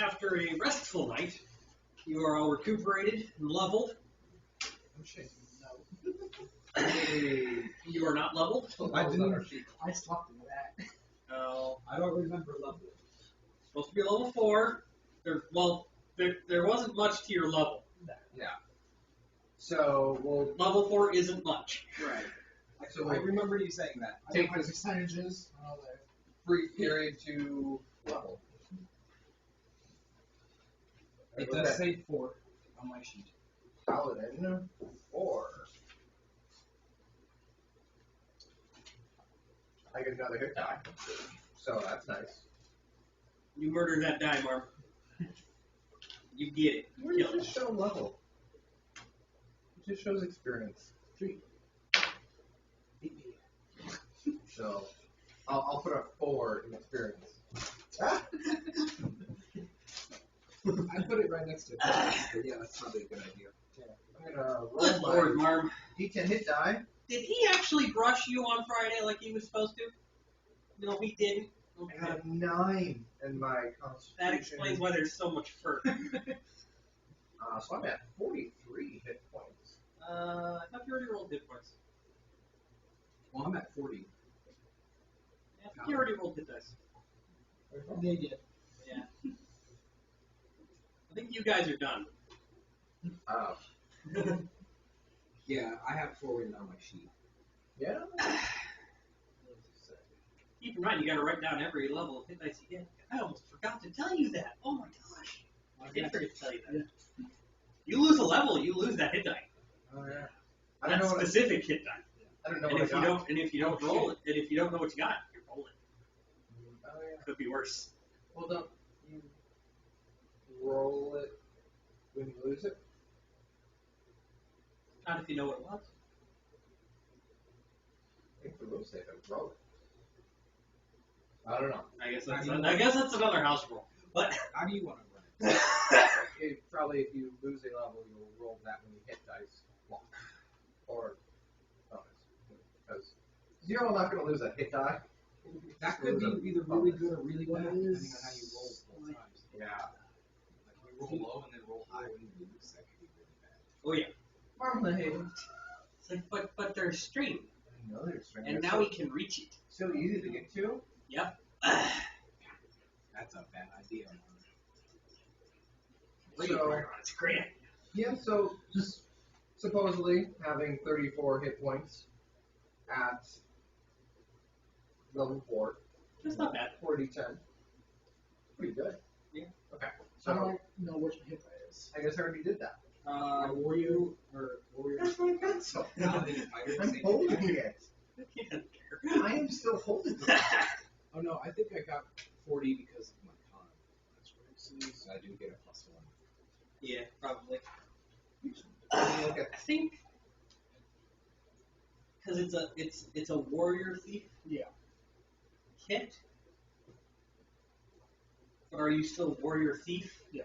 after a restful night, you are all recuperated and leveled. I'm shaking. You are not leveled. I didn't. I slept in that. I don't remember level. supposed to be level 4. There wasn't much to your level. Yeah. So we'll Level 4 isn't much. right. So I remember you saying that. I Take know my this percentages and all that. brief period to level. It does say 4 on my sheet. Paladin 4. I get another hit die, so that's nice. You murdered that die, Marv. You get it. Where You does killed this it. show level? It just shows experience. 3. So I'll put a 4 in experience. Ah! I put it right next to it. But yeah, that's probably a good idea. I'm gonna Good roll Lord, my Marv. D10 hit die. Did he actually brush you on Friday like he was supposed to? No, he didn't. Okay. I got a 9 in my constitution. That explains why there's so much fur. So I'm at 43 hit points. I thought you already rolled hit points. Well, I'm at 40. Yeah, I think you already rolled hit dice. They did. Yeah. I think you guys are done. Yeah, I have 4 written on my sheet. Yeah. Keep in mind, you gotta write down every level of hit dice you get. I almost forgot to tell you that. Oh my gosh. I did forget to tell you that. Yeah. You lose a level, you lose that hit die. Oh yeah. I don't That know what specific hit die. I don't know And what if I you got. don't, and if you don't roll it, and if you don't know what you got, you're rolling. Oh yeah. Could be worse. Well, don't you roll it when you lose it? Not if you know what it was. I think the rule say to roll it. I don't know. I guess that's another house rule. But How do you want to run it? Probably if you lose a level, you'll roll that when you hit dice. Block. Or bonus. Because you're not going to lose a hit die. That could be either really good or really bad, depending on how you roll both times. Yeah. Like you roll low and then roll high when you lose, that could be really bad. oh yeah. Marmalade. It's like, but there's string, I know there's string. and It's now so, we can reach it. so easy to get to. Yep. That's a bad idea. So, It's great. yeah, so just supposedly having 34 hit points at level 4. That's not bad. 4d10. Pretty good. Yeah. Okay. I So don't know which hit that is. I guess I already did that. Warrior or warrior? That's my pencil. Now they fight at the I'm same holding time. it. I can't care. I am still holding it. Oh no, I think I got 40 because of my con. That's what it seems. So I do get a +1. Yeah, probably. Okay. I think because it's a warrior thief Yeah. kit. But are you still warrior thief? Yeah.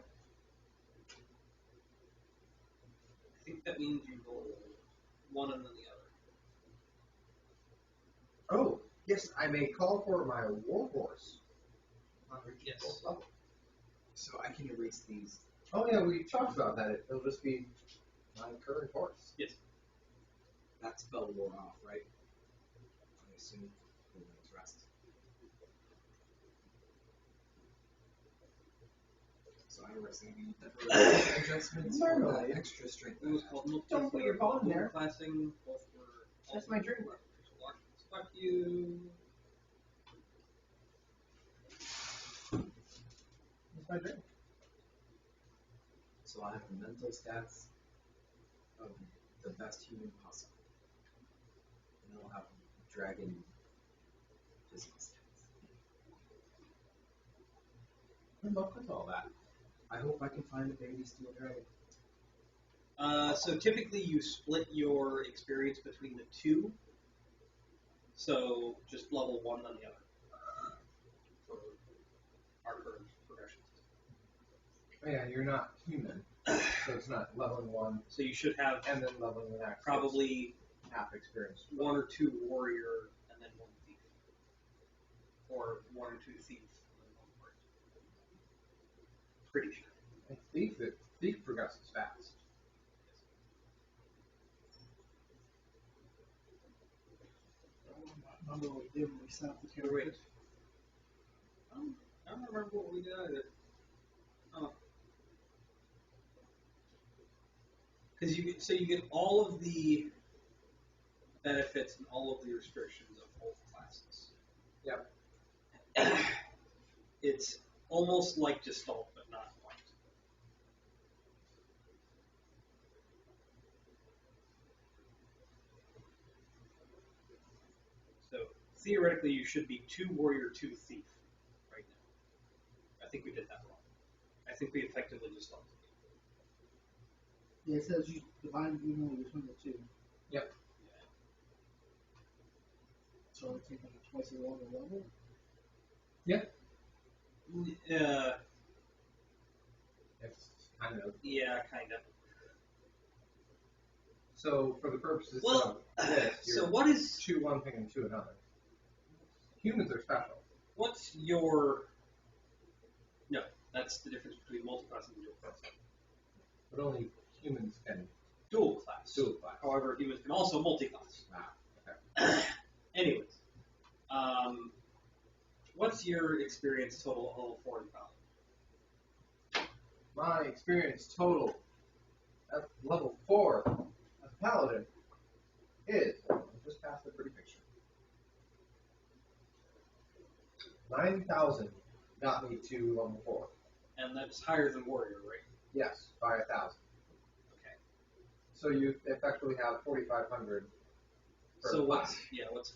I think that means you roll one and then the other. Oh, yes, I may call for my warhorse. Yes. Level. So I can erase these. Oh yeah, we talked about that. It'll just be my current horse. Yes. That spell wore off, right? I assume when it's rest. So I was thinking that adjustments for Marmalade. the extra strength. It was called Don't put your paw in there. Classing both were That's my drink. Fuck you. That's my drink. So I have the mental stats of the best human possible. And I'll have dragon physical stats. Good luck with all that. I hope I can find a baby steel dragon. So typically you split your experience between the two. So just level one on the other for our current progression system. Oh, yeah, you're not human, so it's not leveling 1 So you should have and then leveling the next. probably half experience. 1 or 2 warrior and then 1 thief, or 1 or 2 thief and then 1 pretty sure. And thief progresses fast. I don't remember what we did when we set up the Wait. characters. I don't remember what we did either. Oh. Because you get all of the benefits and all of the restrictions of both classes. Yep. It's almost like Gestalt, but not quite. So theoretically, you should be 2 warrior, 2 thief right now. I think we did that wrong. I think we effectively Gestalted you. Yeah, it says you divide evenly between the two. Yep. So we're taking a twice a longer level. It's kind of. Yeah, kind of. So for the purposes Well, of this, so you're what is 2 one thing and 2 another. Humans are special. what's your? No, that's the difference between multi-class and dual class. But only humans can Dual class. dual class. However, humans can also multi-class. Okay. Anyways, what's your experience total at level 4 in Paladin? My experience total at level 4 as a paladin is, just past the pretty picture, 9,000 got me to level 4. And that's higher than warrior, right? Yes, by 1,000. Okay. So you effectively have 4,500. So what's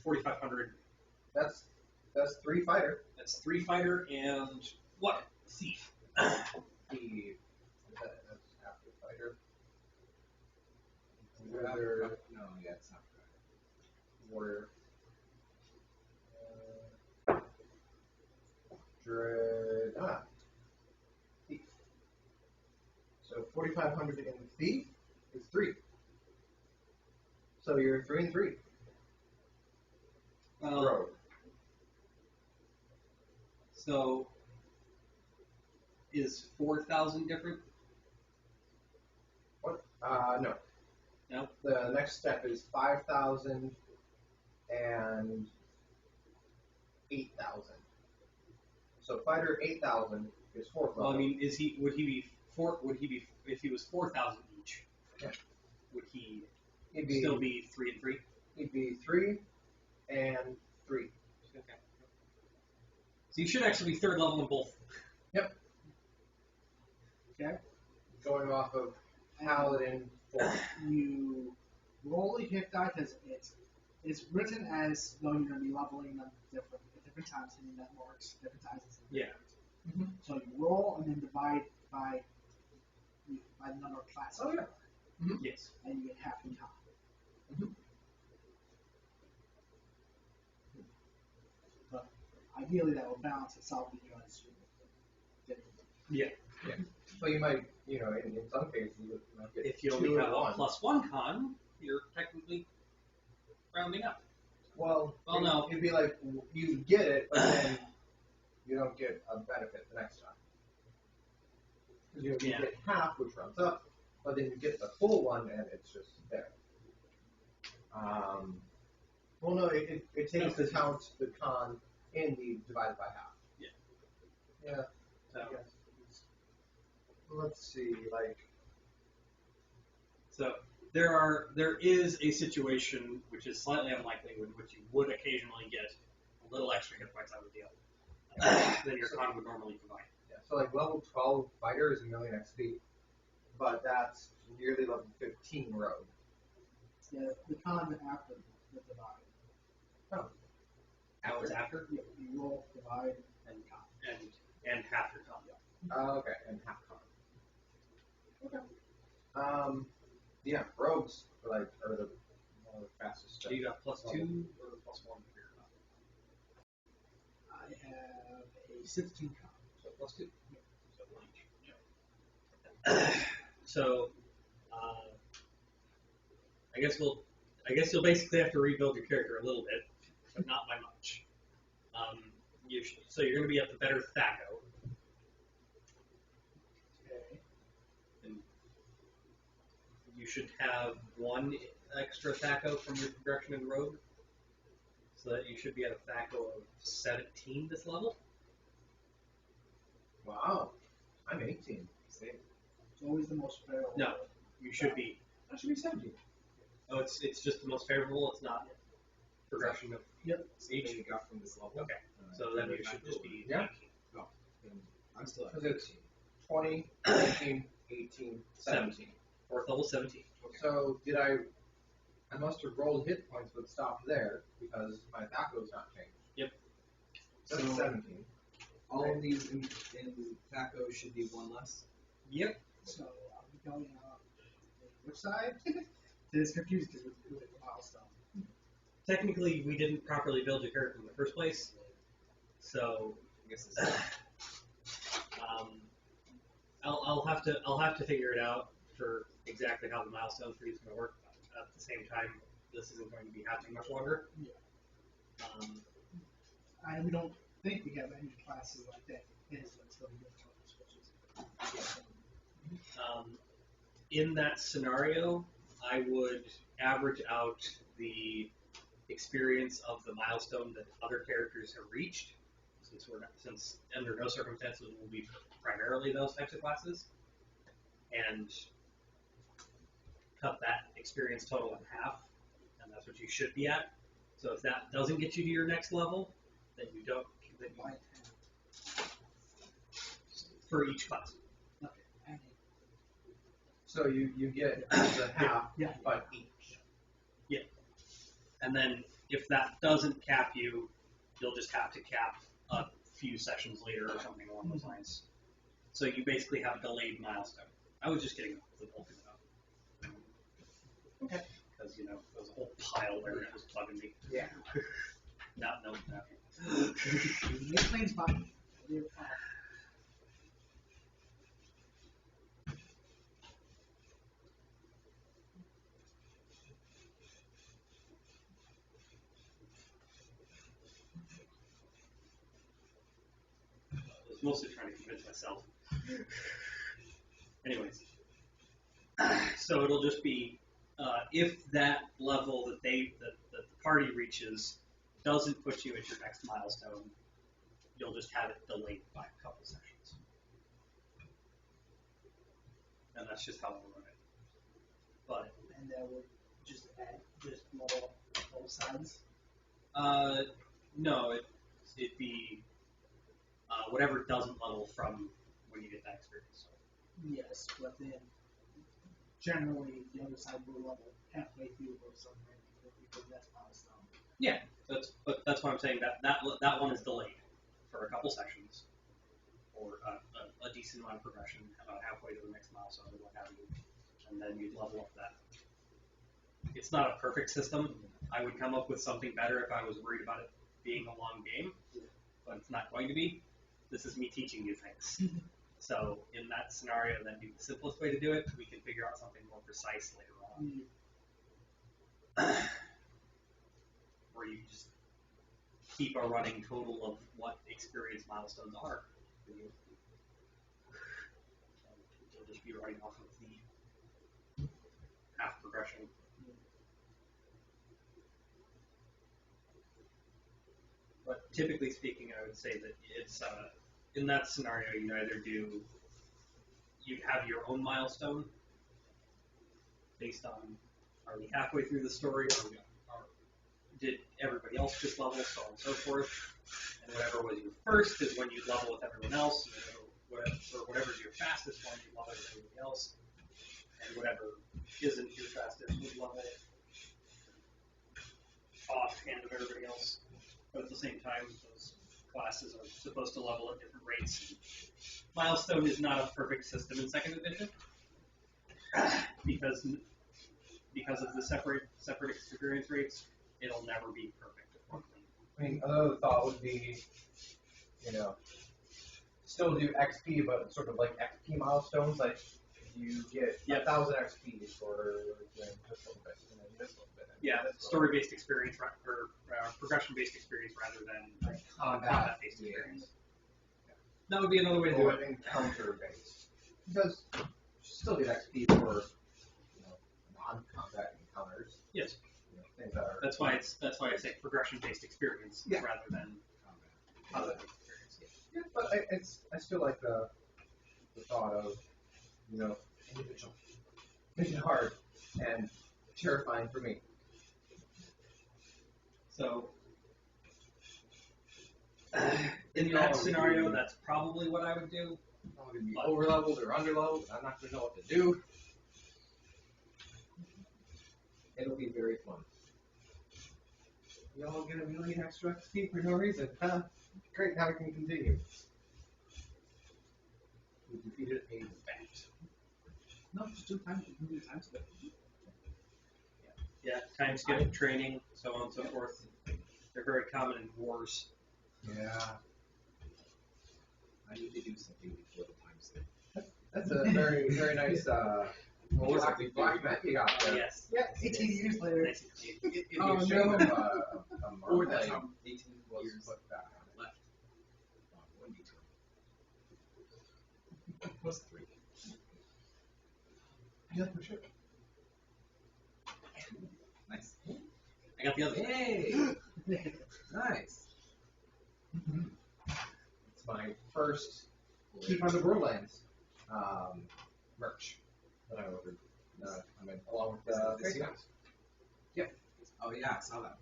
4,500? That's 3 fighter. That's 3 fighter and what? Thief. That's after fighter. Wizard, No, yeah, it's not good. warrior. Thief. So 4,500 in the thief is 3. So you're 3 and 3. Rogue. So is 4,000 different? What? No. No? The next step is 5,000 and 8,000. So fighter 8,000 is 4th level. Well, I mean, would he be if he was 4,000 each? Yeah. Would he He'd still be 3 and 3? He'd be 3 and 3. Okay. So you should actually be 3rd level in both. Yep. Okay. Going off of paladin 4. You roll a hit die because it's written as though you're going to be leveling them at different times, hitting that marks, different times. Yeah. So you roll and then divide by the number of classes. Oh, yeah. Yes. And you get half the time. Mhm. But ideally, that will balance itself because Yeah. So you might, in some cases, you might get If you 2 only and have a 1. +1 con, you're technically rounding up. Well, no. It'd be like you get it, but then you don't get a benefit the next time. Because you Yeah. get half, which rounds up, but then you get the full one, and it's just there. Well, no, it takes into account the con in the divided by half. Yeah. Yeah. So, I guess. Let's see, so there is a situation which is slightly unlikely in which you would occasionally get a little extra hit points out of the deal than your con would normally provide. yeah, so level 12 fighter is 1,000,000 XP, but that's nearly level 15 rogue. Yeah, the con after the divide. Oh. That was after You roll, divide, and con and half your con. Okay, and half con. Okay. Yeah, rogues are the one of the fastest. So you got +2 or +1 for your con. I have a 16 con. So +2. So 1 each. Yeah. So I guess you'll basically have to rebuild your character a little bit, but not by much. So you're going to be at the better Thaco. you should have 1 extra THACO from your progression in Rogue, so that you should be at a THACO of 17 this level. Wow. I'm 18. Same. It's always the most favorable. No, you should be. That should be 17. Oh, it's just the most favorable. It's not progression of So you got from this level. Okay. So then you should just be Yeah. 18. And I'm still at Because it's 15. 20, 19, 18, 17. Fourth level 17. So did I must have rolled hit points but stopped there because my THACO's not changed. Yep. So So- 17. All of these in THACO should be 1 less. Yep. So I'll be going which side? It's confused because with the milestone. Technically, we didn't properly build your character in the first place, so I guess it's I'll have to figure it out for exactly how the milestone tree is going to work. But at the same time, this isn't going to be happening much longer. Yeah. We don't think we have any classes like that. It's going to be difficult switches. In that scenario, I would average out the experience of the milestone that other characters have reached, since under no circumstances will be primarily those types of classes, and cut that experience total in half, and that's what you should be at. So if that doesn't get you to your next level, then you don't. Then you, for each class. Okay. So you get the half, Yeah. but each. And then if that doesn't cap you, you'll just have to cap a few sessions later or something along those lines. So you basically have a delayed milestone. I was just getting the bulk of it up. Okay. Because, there was a whole pile there that was bugging me. Yeah. No. It cleans fine. I was mostly trying to convince myself. Anyways. So it'll just be, if that level that the party reaches doesn't put you at your next milestone, you'll just have it delayed by a couple sessions. And that's just how we'll run it. But And then we'll just add just more both sides. no, it'd be whatever doesn't level from when you get that experience. Yes, but then generally the other side will level halfway through or something because that's milestone. Yeah, that's what I'm saying. That one is delayed for a couple sessions, or a decent amount of progression, about halfway to the next milestone or what have you, and then you level up that. It's not a perfect system. I would come up with something better if I was worried about it being a long game, but it's not going to be. This is me teaching you things. So in that scenario, that'd be the simplest way to do it. We can figure out something more precise later on. Where you just keep a running total of what experience milestones are. You'll just be running off of the half progression. But typically speaking, I would say that it's in that scenario, you'd have your own milestone based on, are we halfway through the story, did everybody else just level, so on and so forth, and whatever was your first is when you level with everyone else, or whatever's your fastest one, you level with everybody else, and whatever isn't your fastest would level offhand of everybody else. But at the same time, those classes are supposed to level at different rates. Milestone is not a perfect system in 2nd edition because of the separate experience rates. It'll never be perfect. I mean, another thought would be, still do XP, but sort of like XP milestones. Like you get 1,000 XP for this little bit, and then this little bit. Yeah, story-based experience or progression-based experience rather than combat-based experience. Yeah. That would be another way to do Or it. encounter-based. Because you still get XP for non-combat encounters. Yes. You know, things that are That's why I say progression-based experience Yeah. rather than Combat. combat experience. Yeah, but I still like the thought of, you know, individual, mission hard, and terrifying for me. So, in You're that all scenario, really- that's probably what I would do. I'm not going to be over-leveled or under-leveled, and I'm not going to know what to do. It'll be very fun. Y'all get a million extra XP for no reason. Huh? Great, now we can continue. We defeated a bat. No, just do time. You can do time skip. Yeah, time skip, training, so on and so forth. They're very common in wars. Yeah. I need to do something before the time skip. That's a very, very nice, what was it, black mat you got there. Yes. Yeah, 18 years later. Nice and clean. It'd be Oh, a shame no. if a Or that's Marmalade how 18 was years put back on it. left. One detour. Plus 3. Yeah, for sure. Nice. I got the other. Yay! Nice. It's my first Keep on the Borderlands merch that I ordered. I mean, along with the This face year? mask. Oh yeah, I saw that.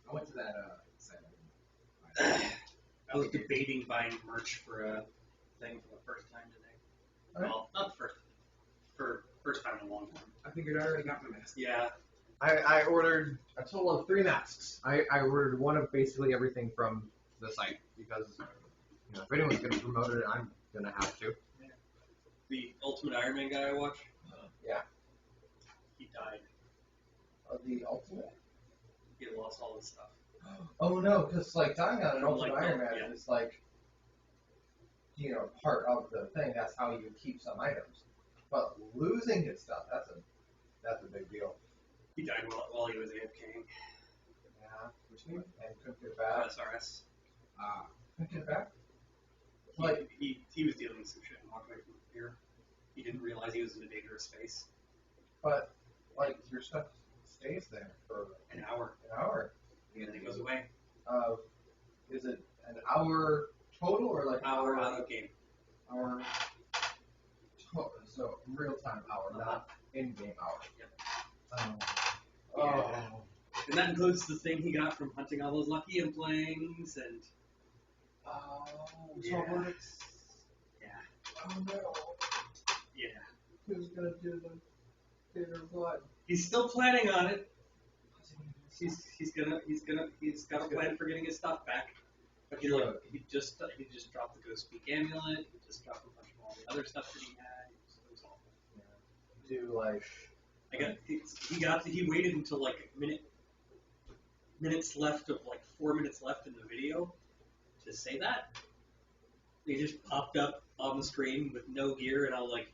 I went to that site. I was debating buying merch for a thing for the first time today. Alright. Well, not the first time in a long time. I figured I already got my mask. Yeah. I ordered a total of 3 masks. I ordered one of basically everything from the site because you know, if anyone's going to promote it, I'm going to have to. The Ultimate Iron Man guy I watch. Yeah. He died. The Ultimate? He lost all his stuff. Oh no, because like dying on an From, Ultimate like, Iron the- Man yeah. is like, you know, part of the thing. That's how you keep some items. But losing his stuff, that's a big deal. He died while he was AFKing. Yeah, which means and couldn't get back. SRS. Couldn't get back. He was dealing with some shit and walked away from here. He didn't realize he was in a dangerous space. But like your stuff stays there for An hour. an hour. And then it goes away. Is it an hour total or like Hour out of game. hour? So real time hour, not in game hour. Yep. Oh. And that includes the thing he got from hunting all those lucky implings and Oh. Yeah. So what it's. yeah. Oh no. Yeah. Who's gonna do the bitter blood? He's still planning on it. He's got a plan for getting his stuff back. But he just dropped the Ghost Peak amulet. He just dropped a bunch of all the other stuff that he had. It was awful. Do like. He waited until like minutes left of like 4 minutes left in the video to say that. He just popped up on the screen with no gear, and I was like,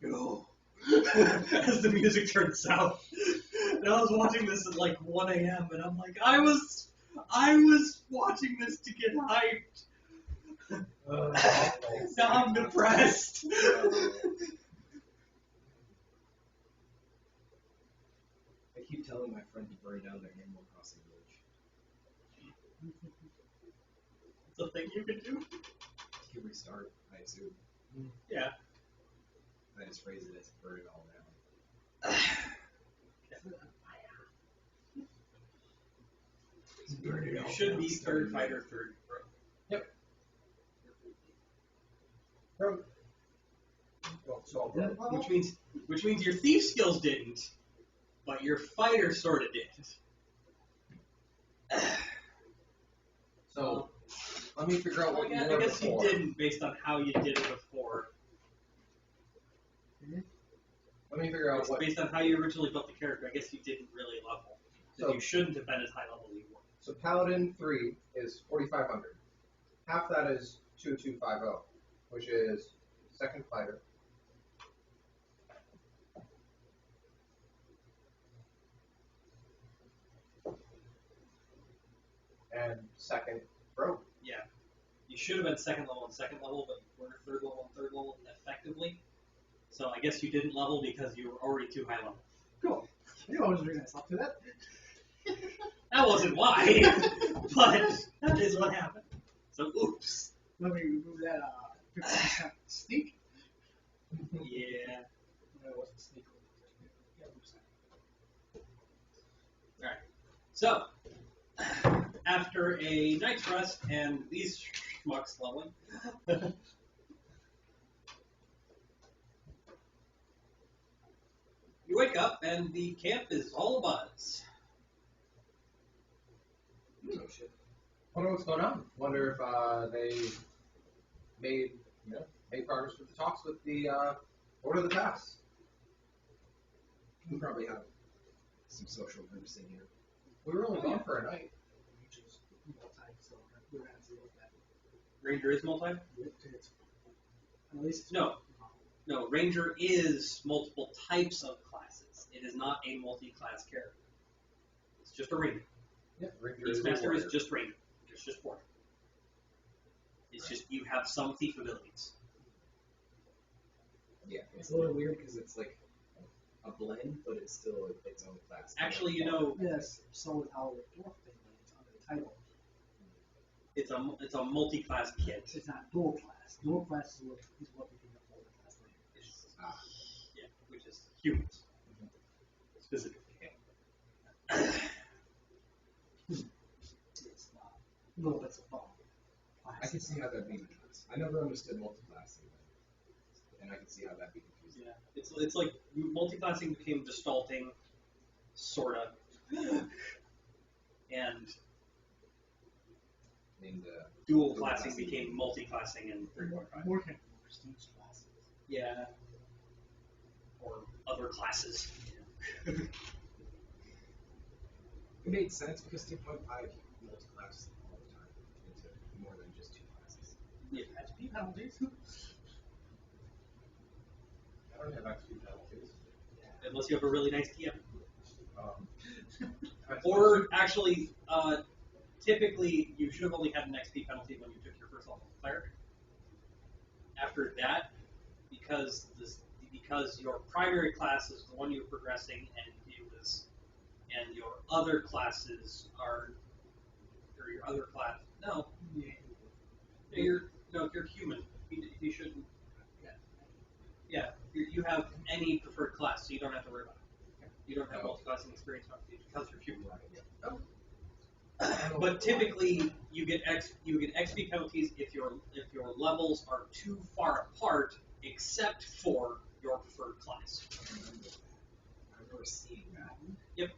no. As the music turned south, and I was watching this at like 1 a.m. and I'm like, I was watching this to get hyped. Now I'm depressed. I keep telling my friend to burn down their Animal Crossing village. It's a thing you can do. He can restart, I assume. Yeah. I just phrase it as burn it all down. Burn it You all should down, be start third again. fighter, third pro. So Which means your thief skills didn't, but your fighter sorta did. So let me figure out what you I were guess before. you didn't based on how you did it before. Let me figure out It's what. based on how you originally built the character. I guess you didn't really level. So So- you shouldn't have been as high level as you were. So Paladin 3 is 4,500. Half that is 2,250, which is second fighter. And second rogue. Yeah. You should have been second level and second level, but you were third level and third level effectively. So I guess you didn't level because you were already too high level. Cool. I knew I was doing myself to that. That wasn't why, but that is what happened. So oops. Let me remove that 50% sneak. Yeah. No, it wasn't sneak. Yeah, Alright. So after a night's rest and these schmucks leveling, you wake up and the camp is all abuzz. Oh shit. Wonder what's going on. Wonder if they made progress with the talks with the Order of the Pass. We probably have some social groups in here. We were only gone for a night. So we're going to deal with that. Ranger is multi? At least No. No, Ranger is multiple types of classes. It is not a multi-class character. It's just a Ranger. Yeah, Ranger is a Beastmaster warrior. is just Ranger. It's just warrior. It's just you have some thief abilities. Yeah, it's a little weird because it's like a blend, but it's still its own class. Actually, you know, yes, so is how the dwarf thing is under the title. it's a multi-class kit. It's not dual class. Dual class is what became the full class later. Yeah, which is humans. Specifically. It's not little bits of bone. I can see how that'd be confusing. I never understood multi-classing, and I can see how that'd be confusing. Yeah, it's like multi-classing became gestalting, sorta, and And dual classing became multi-classing in 3.5. More kind of prestige classes. Yeah. Or other classes. it made sense because 2.5 multi-class all the time into more than just two classes. Yeah, XP penalties. I don't have XP penalties. Unless you have a really nice TM. I Or actually, typically you should have only had an XP penalty when you took your first level cleric. After that, because your primary class is the one you're progressing, and your other classes are, or your other class, you're human. You shouldn't. Yeah, you have any preferred class, so you don't have to worry about it. You don't have multi-classing experience because you're human. But typically, you get XP penalties if your levels are too far apart, except for your preferred class. I remember seeing that. Yep.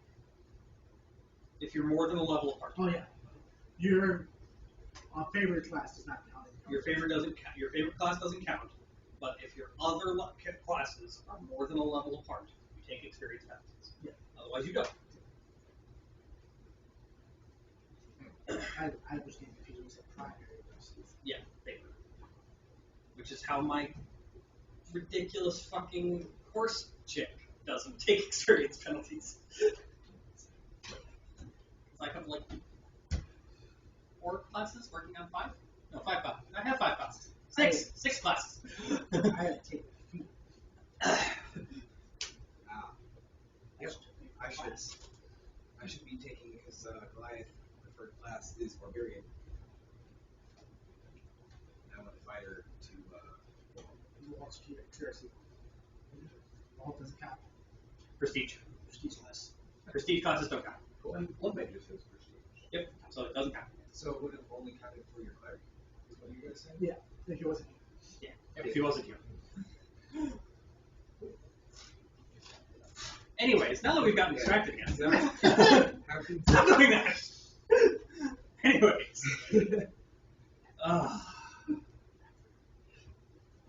If you're more than a level apart, Oh yeah. Your favorite class does not count. your favorite doesn't count. Your favorite class doesn't count. But if your other classes are more than a level apart, you take experience penalties. Yeah. Otherwise, you don't. I understand because it was a primary versus. Yeah, favorite. Which is how my ridiculous fucking horse chick doesn't take experience penalties. I have like 4 classes working on 5? No, 5 classes. I have 5 classes. 6 classes. I had to take a few. I should be taking his Goliath preferred class is Barbarian. And I want the fighter to Who wants to keep it accuracy? All doesn't count. Prestige. Prestige less. Prestige classes don't count. Blood Mage just says prestige. Yep, so it doesn't count. so it would have only counted for your cleric, is what you guys saying? Yeah, if he wasn't. Yeah, if he wasn't here. Anyways, now that we've gotten distracted again, How can stop doing that. Anyways,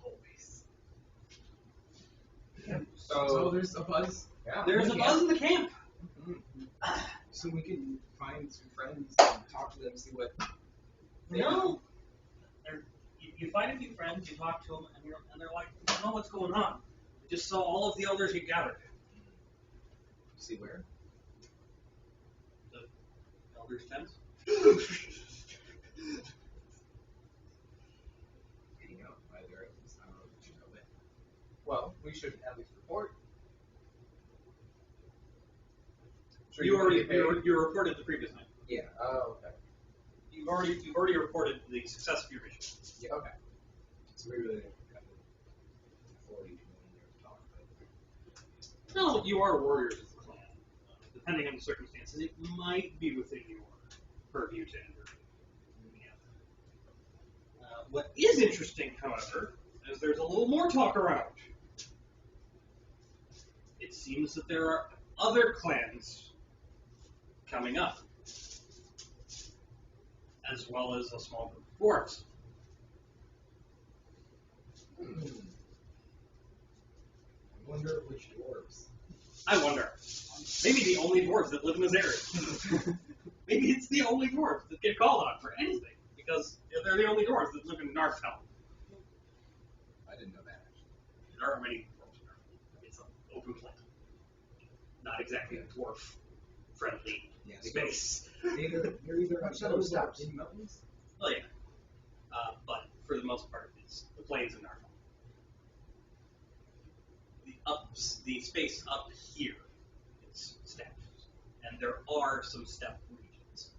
always. So there's a buzz. yeah, there's a buzz in the camp. So we can find some friends and talk to them, see what. No. You find a few friends, you talk to them, and they're like, "I don't know what's going on. I just saw all of the elders get gathered." See where? The elders' tents. Hang out by their I don't know if you know that. Well, we should at least report. Sure, You already paid. you reported the previous night. Yeah. Oh, okay. You've already reported the success of your mission. Yeah. Okay. So we really kind of afford each one year to talk. But No, you are warriors of the clan. Depending on the circumstances, it might be within your purview to enter. What is interesting, however, is there's a little more talk around. It seems that there are other clans coming up, as well as a small group of dwarves. I wonder which dwarves. I wonder. Maybe the only dwarves that live in this area. Maybe it's the only dwarves that get called on for anything, because they're the only dwarves that live in Narfell. I didn't know that actually. There are many dwarves in Narfell. It's an open planet. Not exactly a dwarf-friendly space. You're either on Shadow those steps. in mountains. Well, yeah. But for the most part, it's the plains of Narfell. The space up here is steppe, and there are some steppe regions.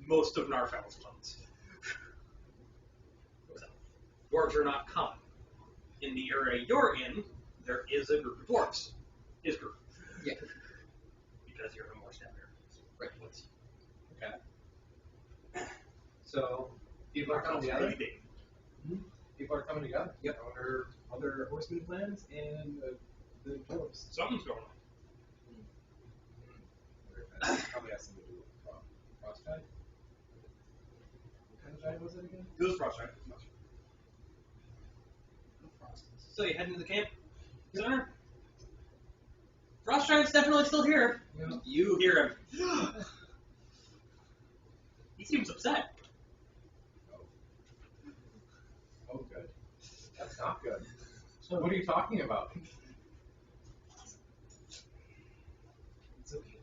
Most of Narfell is plains. So, dwarves are not common. In the area you're in, there is a group of dwarves. His group. Yeah. Because you're in a more steppe area. Right. Okay. So, people are coming Narfell's together? really big. People are coming together? Yep. I wonder other horseman clans and the dwarves. Something's going on. Probably has something to do with Frost Giant. What kind of giant was it again? It was Froststrike. So you head into the camp center. Froststrike's definitely still here. Yeah. You hear him. He seems upset. Oh, good. That's not good. So What are you talking about? It's okay.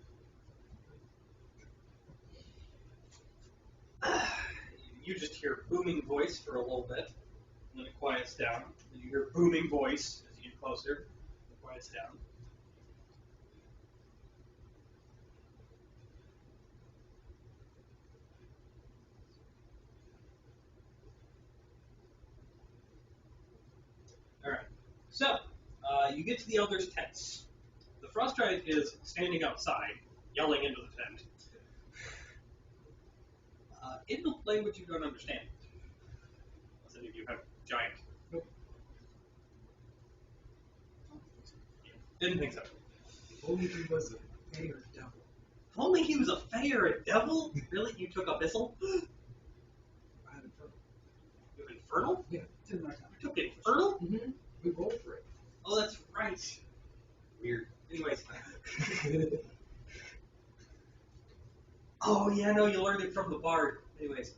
You just hear booming voice for a little bit, and then it quiets down. Then you hear booming voice as you get closer. It quiets down. All right. So you get to the elders' tents. The Froststrike is standing outside, yelling into the tent. In a language you don't understand. Unless any of you have giant. Nope. Yeah, didn't think so. Only he was a fair devil. If only he was a fae or a devil. Really? You took Abyssal? I had it for You have Infernal? it's in my time. You took Infernal? Mm-hmm. We rolled for it. Oh, that's right. Weird. Anyways. Oh, yeah, no, you learned it from the bard. Anyways.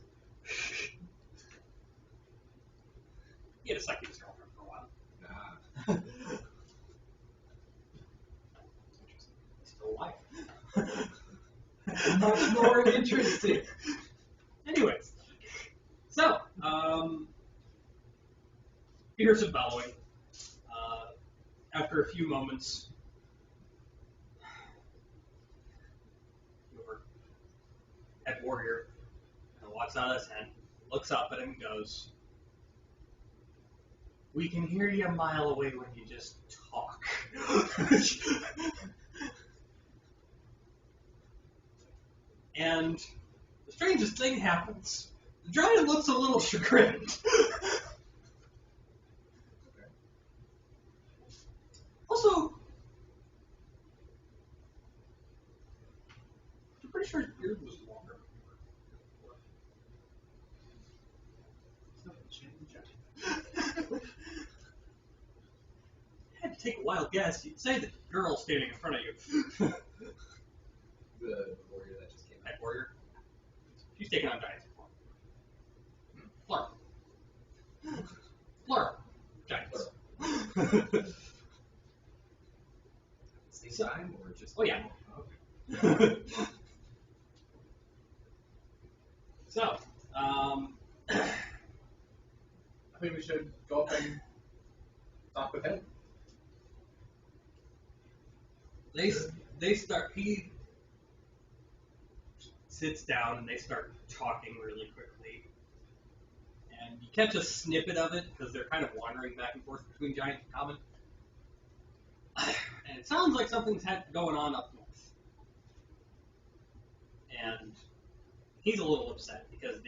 You had to suck his girlfriend for a while. Nah. He's still alive. Much more interesting. Anyways. So, you hear some bellowing. After a few moments, your head warrior kind of walks out of his tent, looks up at him, and goes, "We can hear you a mile away when you just talk." And the strangest thing happens. The giant looks a little chagrined. Also, I'm pretty sure his beard was longer. I had to take a wild guess. You'd say the girl standing in front of you. The warrior that just came Head warrior. She's taking on giants before. Plural. Plural. Giants. Same time or just? Oh, yeah. Okay. So, I think we should go up and talk with him. They start. He sits down and they start talking really quickly, and you catch a snippet of it because they're kind of wandering back and forth between Giant and Common. And it sounds like something's going on up north, and he's a little upset because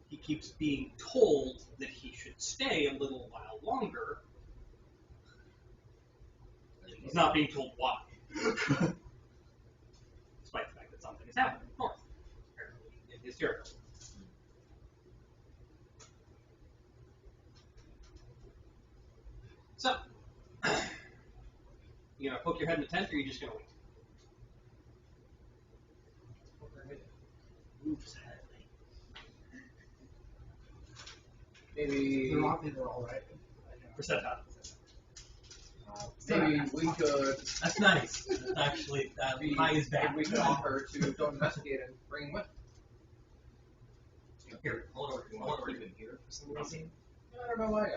he keeps being told that he should stay a little while longer. He's not being told why. Despite the fact that something is happening north, apparently, in his territory. So, you gonna poke your head in the tent, or are you just gonna wait? Maybe, They're all right. Percentile. maybe we could. That's nice. That's actually, that high is bad. If we could offer to go investigate and bring him with. Here, hold over. You Hold want over. to keep him here for some reason? I don't know why.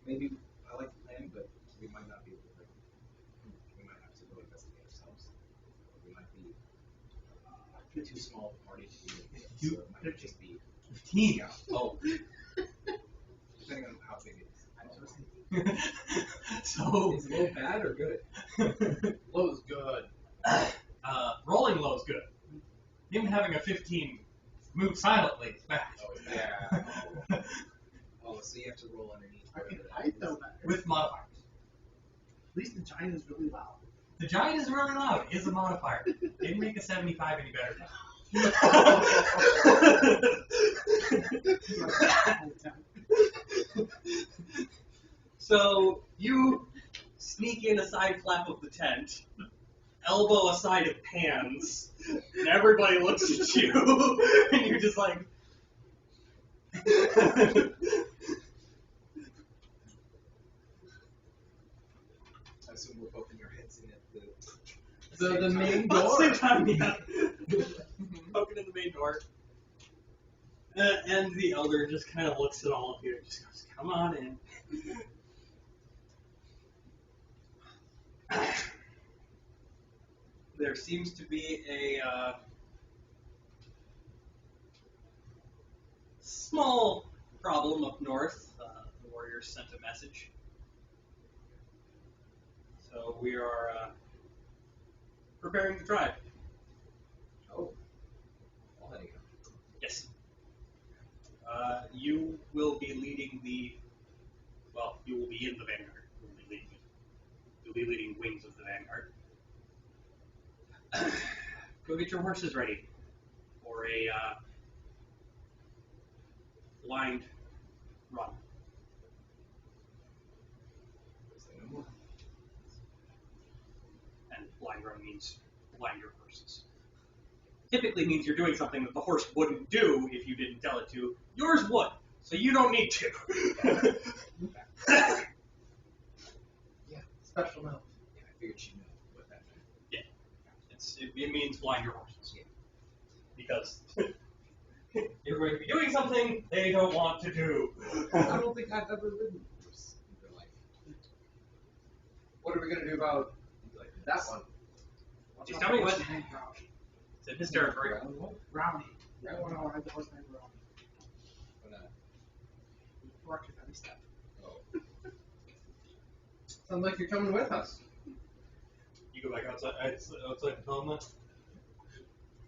Maybe I like the plan, but we might not be able to bring him. We might have to go investigate ourselves. We might be too small of a party to do it. So it might just be 15. Oh. depending on how big it is. So, Is low bad or good? Low's good. rolling low is good. Him having a 15 move silently is bad. Oh, yeah. Oh, so you have to roll underneath. I can whatever that hide is. though better. With modifiers. At least the giant is really loud. The giant is really loud. Is a modifier. Didn't make a 75 any better. So you sneak in a side flap of the tent, elbow a side of pans, and everybody looks at you, and you're just like. I assume we're both in your heads in at The main At the door. same time, yeah. Poking in the main door. And the elder just kind of looks at all of you and just goes, come on in. There seems to be a small problem up north. The warriors sent a message. So we are preparing to drive. Oh. All heading out. Yes. You will be leading you will be in the vanguard. You'll be leading wings of the vanguard. Go get your horses ready for a blind run. Say no more. And blind run means blind your horses. Typically means you're doing something that the horse wouldn't do if you didn't tell it to. Yours would, so you don't need to. Yeah, special note. Yeah, I figured she'd know what that meant. It means blind your horses. Yeah. Because you're going to be doing something they don't want to do. I don't think I've ever ridden a horse in real life. What are we gonna do about Like that one? He's coming with. It's in his territory. Brown one? Brownie. I don't know. I had the horse named Brownie. Why not? Work at every step. Oh. Sounds like you're coming with us. You go back outside and tell him that?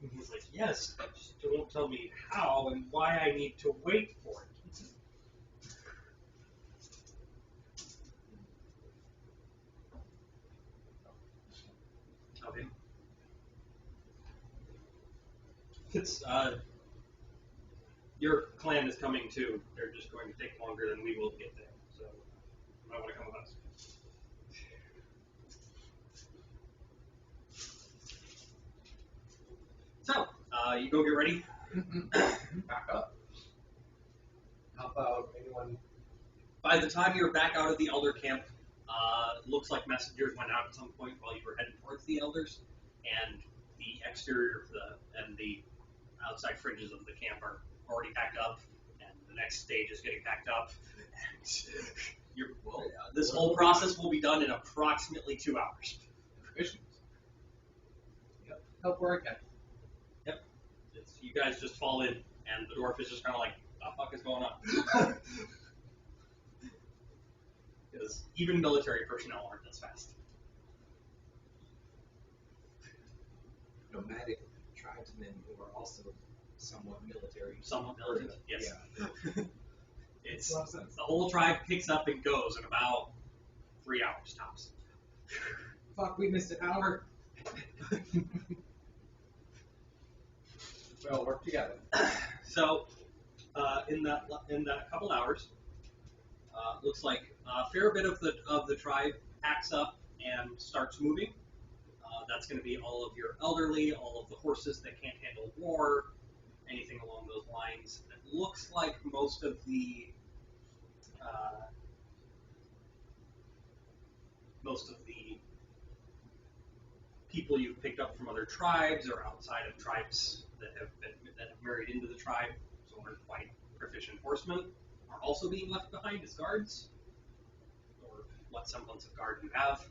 And he's like, yes, but just don't tell me how and why I need to wait for it. Okay. It's, your clan is coming too. They're just going to take longer than we will to get there. So, you might want to come with us. So, you go get ready. Back up. How about anyone? By the time you're back out of the Elder camp, it looks like messengers went out at some point while you were headed towards the Elders, and the exterior of the outside fringes of the camp are already packed up, and the next stage is getting packed up. This whole process will be done in approximately 2 hours. Efficient. Yep. Help where I can. You guys just fall in, and the dwarf is just kind of like, what the fuck is going on? Because even military personnel aren't this fast. Nomadic tribesmen who are also somewhat military. Somewhat military, yes. Yeah. It's A lot of sense. the whole tribe picks up and goes in about 3 hours tops. Fuck, we missed an hour. We all work together. So, in that couple hours, looks like a fair bit of the tribe packs up and starts moving. That's going to be all of your elderly, all of the horses that can't handle war, anything along those lines. It looks like most of the people you've picked up from other tribes or outside of tribes that have married into the tribe, so aren't quite proficient horsemen, are also being left behind as guards, or what semblance of guard you have.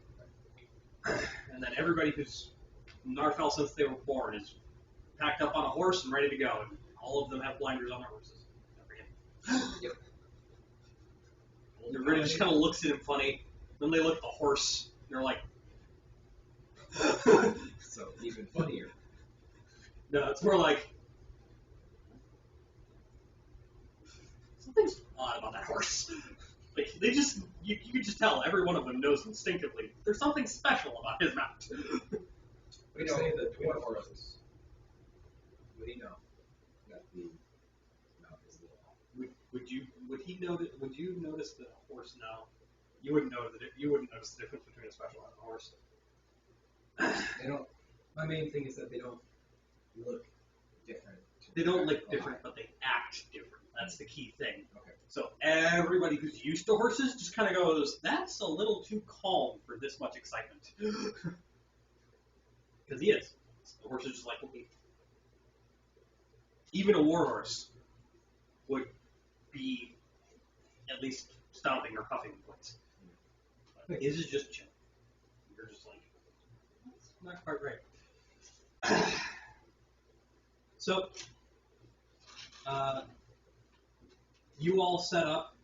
And then everybody who's Narfell since they were born is packed up on a horse and ready to go, and all of them have blinders on their horses. Yep. Everybody just kind of looks at him funny. Then they look at the horse, and they're like, So even funnier. no, it's more like, something's odd about that horse. Like, they just, you can just tell, every one of them knows instinctively, there's something special about his mount. We say the dwarf horses. Would he know that the mouth is a little off? Would you notice that a horse now, you wouldn't notice the difference between a special and a horse. They don't. My main thing is that they don't look different. They don't look different, but they act different. That's the key thing. Okay. So everybody who's used to horses just kind of goes, that's a little too calm for this much excitement. Because he is. The horse is just like, okay. Even a war horse would be at least stomping or huffing in place. But his is just chill. You're just like, that's not quite right. So, you all set up,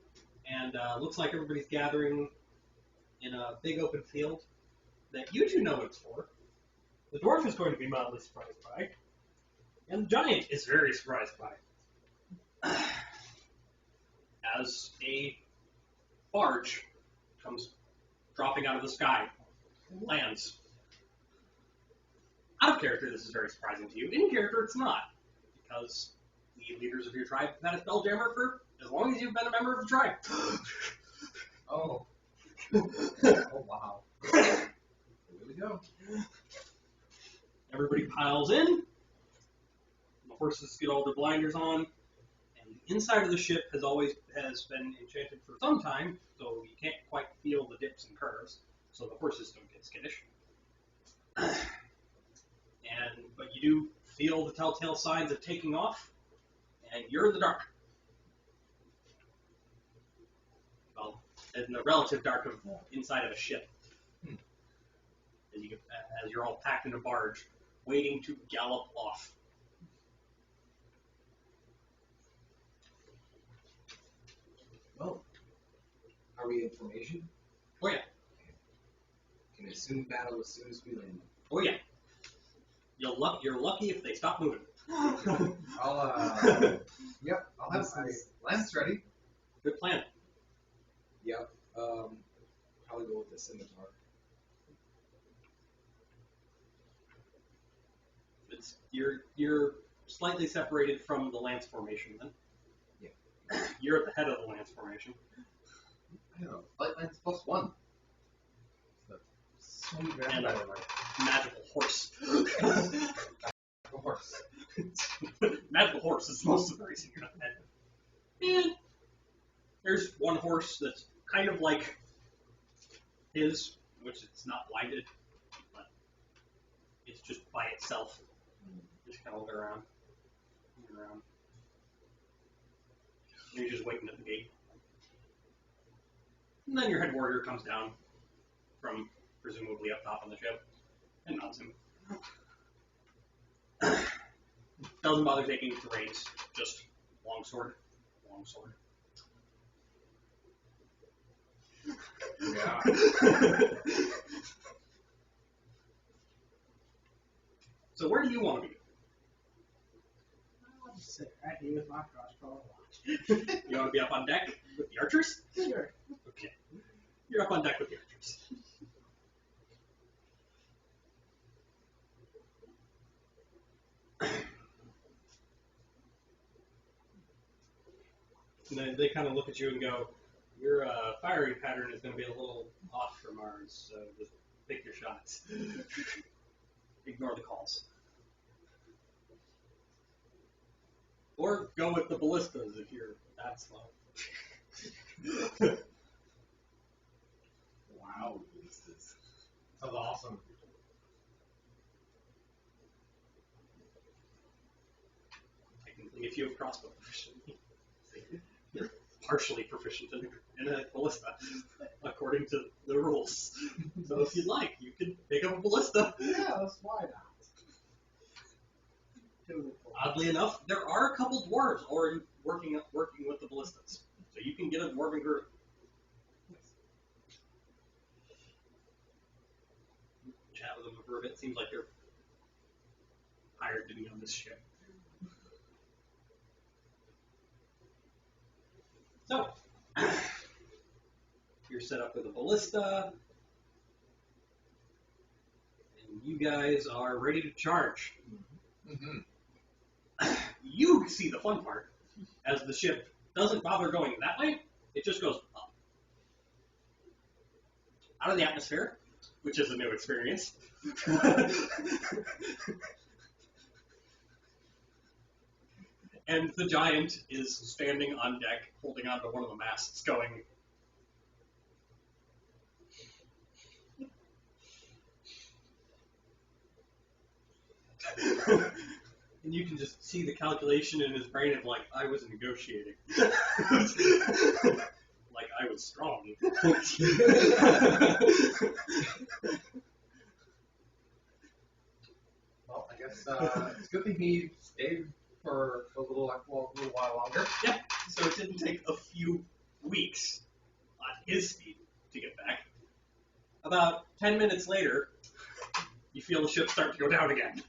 and looks like everybody's gathering in a big open field that you two know what it's for. The dwarf is going to be mildly surprised by, and the giant is very surprised by. As a barge comes dropping out of the sky and lands. Out of character, this is very surprising to you. In character, it's not, because the leaders of your tribe have had a spelljammer for as long as you've been a member of the tribe. Oh. Oh, wow. Here we go. Everybody piles in. The horses get all their blinders on, and the inside of the ship has been enchanted for some time, so you can't quite feel the dips and curves, so the horses don't get skittish. But you do feel the telltale signs of taking off, and you're in the dark. Well, in the relative dark of inside of a ship. As you're all packed in a barge, waiting to gallop off. Well, are we in formation? Oh yeah, Can assume battle as soon as we land. oh yeah. You're lucky if they stop moving. Yep, I'll have my lance ready. Good plan. Yep. Probably go with the scimitar. You're slightly separated from the lance formation then. Yeah. You're at the head of the lance formation. I don't know. Light lance +1. So many grand And a better, magical horse. of course. Magical horse is most of the reason you're not head. And there's one horse that's kind of like his, which it's not blinded, but it's just by itself. Just kind of look around. And you waiting at the gate. And then your head warrior comes down from presumably up top on the ship and mounts him. Doesn't bother taking the reins, just longsword. Yeah. So where do you want to be? I'll just sit right here with my crossbow and watch. You want to be up on deck with the archers? Sure. Okay. You're up on deck with the archers. And then they kind of look at you and go, your firing pattern is going to be a little off from ours, so just pick your shots. Ignore the calls. Or go with the ballistas if you're that slow. Wow, this is. Sounds awesome. Technically, if you have crossbow proficiency, you're partially proficient in a ballista, according to the rules. So if you'd like, you could pick up a ballista. Yeah, why not? Oddly enough, there are a couple dwarves already working with the ballistas, so you can get a dwarven group. Chat with them for a bit. Seems like they're hired to be on this ship. So, you're set up with a ballista, and you guys are ready to charge. Mm-hmm. You see the fun part, as the ship doesn't bother going that way, it just goes up. Out of the atmosphere, which is a new experience. And the giant is standing on deck, holding onto one of the masts, going, and you can just see the calculation in his brain of like, I was negotiating. Like I was strong. Well, I guess it's good that he stayed for a little while longer. Yep. So it didn't take a few weeks on his speed to get back. About 10 minutes later, you feel the ship start to go down again.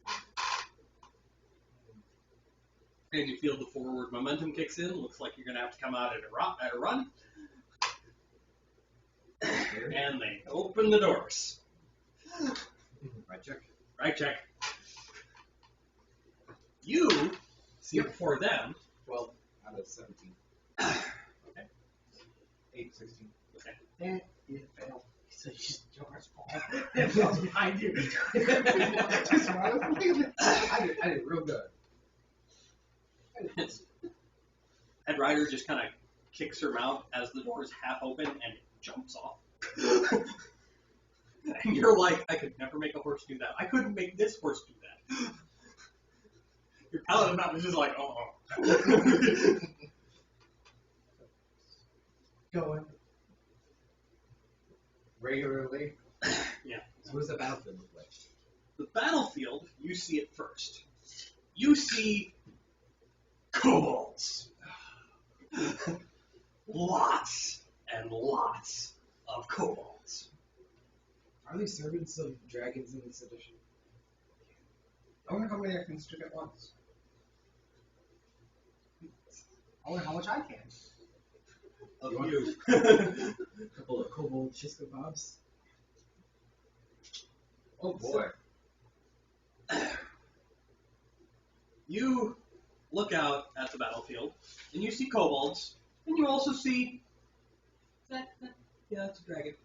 And you feel the forward momentum kicks in. Looks like you're going to have to come out at a run. And they open the doors. Right check. Right check. You see before them. 12 out of 17. Okay. 8, 16. Okay. And you failed. So you just George Paul. It falls behind you. Just run away. I did real good. Head Rider just kind of kicks her mouth as the door is half open and it jumps off. And you're like, I could never make a horse do that. I couldn't make this horse do that. Your paladin mouth is just like, Going. Regularly. Yeah. So what does the battlefield look like? The battlefield, you see it first. You see kobolds. Lots and lots of kobolds. Are they servants of dragons in this edition? I wonder how many I can strip at once. I wonder how much I can. Of You want- you. A couple of kobold Chisco Bobs? Oh boy. You look out at the battlefield, and you see kobolds, and you also see that yeah, that's a dragon.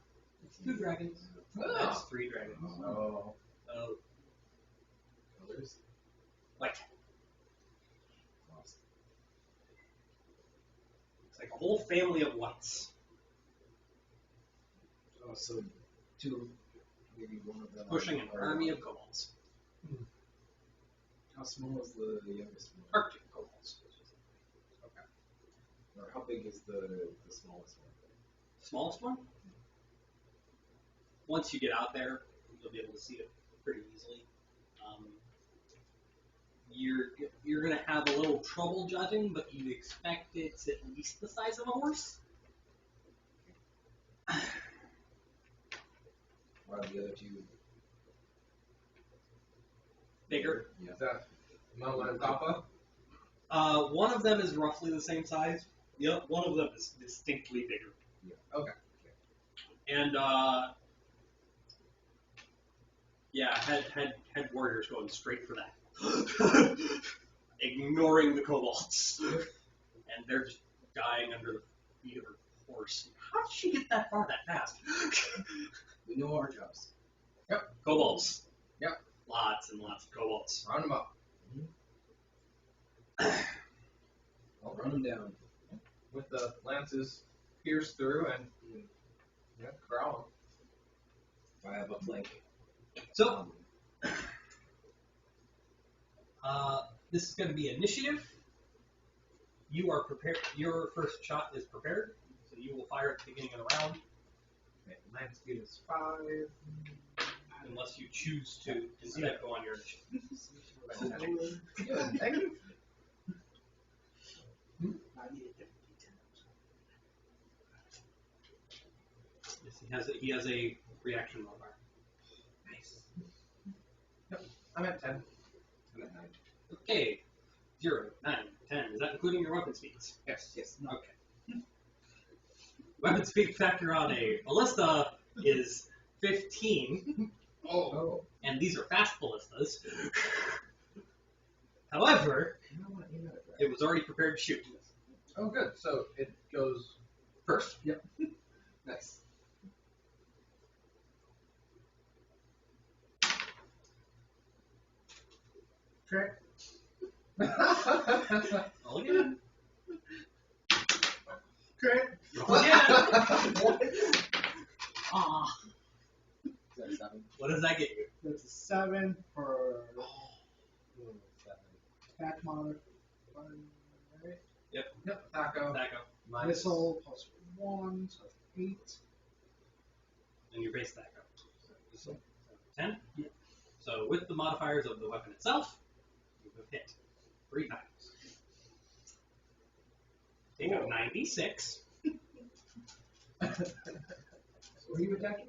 It's 2 dragons. Oh. That's 3 dragons. Oh. Oh, Colors? like Lost. it's like a whole family of whites. Oh, so 2, maybe one of them. Pushing an army of kobolds. How small is the youngest one? Arctic kobolds. Okay. Or how big big is the smallest one? Smallest one? Once you get out there, you'll be able to see it pretty easily. You're gonna have a little trouble judging, but you expect it's at least the size of a horse. What are the other two? Bigger. Yeah. Is that Mama and Papa? One of them is roughly the same size. Yep, one of them is distinctly bigger. Yeah. Okay. And yeah, had warriors going straight for that, ignoring the kobolds, and they're just dying under the feet of her horse. How did she get that far that fast? We know our jobs. Kobolds. Yep. Lots and lots of kobolds. Round them up. I'll run them down. With the lances pierced through and corral If I have a flank. So, this is going to be initiative. You are prepared. Your first shot is prepared, so you will fire at the beginning of the round, Okay, lance speed is 5. unless you choose to instead go on your initiative. Good, thank you. I need a different Yes, he has a reaction modifier. Nice. Yep, I'm at 10. I'm at 9. Okay, 0, 9, 10. Is that including your weapon speeds? Yes. Yes. Okay. Weapon speed factor on a ballista is 15, Oh. and these are fast ballistas. However, You know what? You know it, right? it was already prepared to shoot. Oh, good. So it goes First. Yep. Nice. Trick. Roll again. Trick. Roll again. Ah, Is that a 7? What does that get you? that's a 7 for Ooh, 7. attack modifier, right? Yep, Taco. Back up. Minus. Missile plus 1, so it's 8. And your base back up. So 10? Yeah. So with the modifiers of the weapon itself, you have hit 3 times. Take out 96. Were you attacking?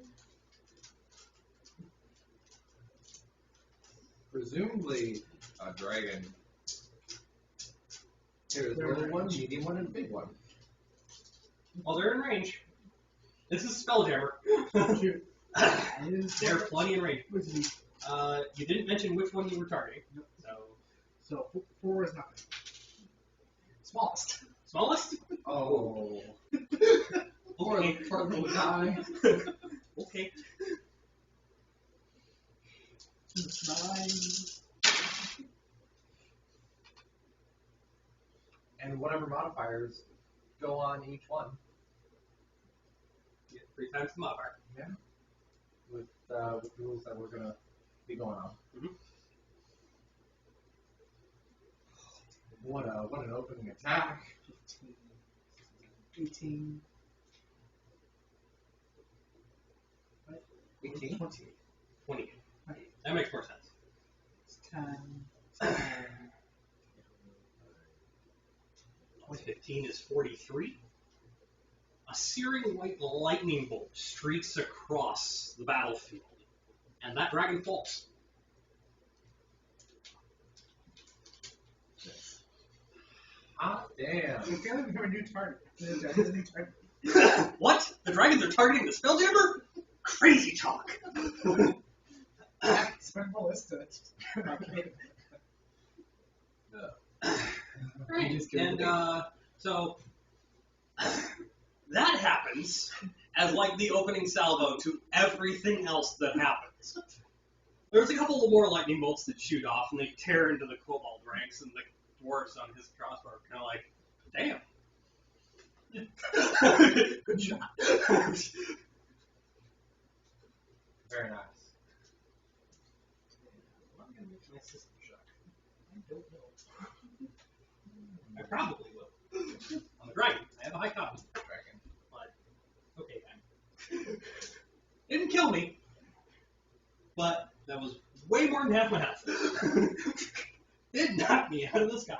Presumably a dragon. There's a little one, medium one, and a big one. Well, they're in range. This is Spelljammer. Shoot. They're plenty in range. What's the- You didn't mention which one you were targeting. So, So 4 is nothing. Smallest. smallest? Oh. Okay. Poor little guy. Okay. 9. And whatever modifiers go on each one. You get 3 times the modifier. With the rules that we're gonna be going on. Mhm. What an opening attack. 15. 18. 18. 20. 20. That makes more sense. 10. 10. 15 is 43. A searing white lightning bolt streaks across the battlefield, and that dragon falls. Hot damn. It's gonna become a new target. It's a new target. What? The dragons are targeting the Spelljammer? Crazy talk. Spend ballista. Okay. Right. You just killed And so that happens as like the opening salvo to everything else that happens. There's a couple of more lightning bolts that shoot off, and they tear into the kobold ranks, and the dwarves on his crossbow are kind of like, damn. Good shot. Very nice. I'm gonna make my system shock. I don't know. I probably will. On the dragon. I have a high con. Dragon. But, okay, then. Didn't kill me, but that was way more than half my health. It knocked me out of the sky.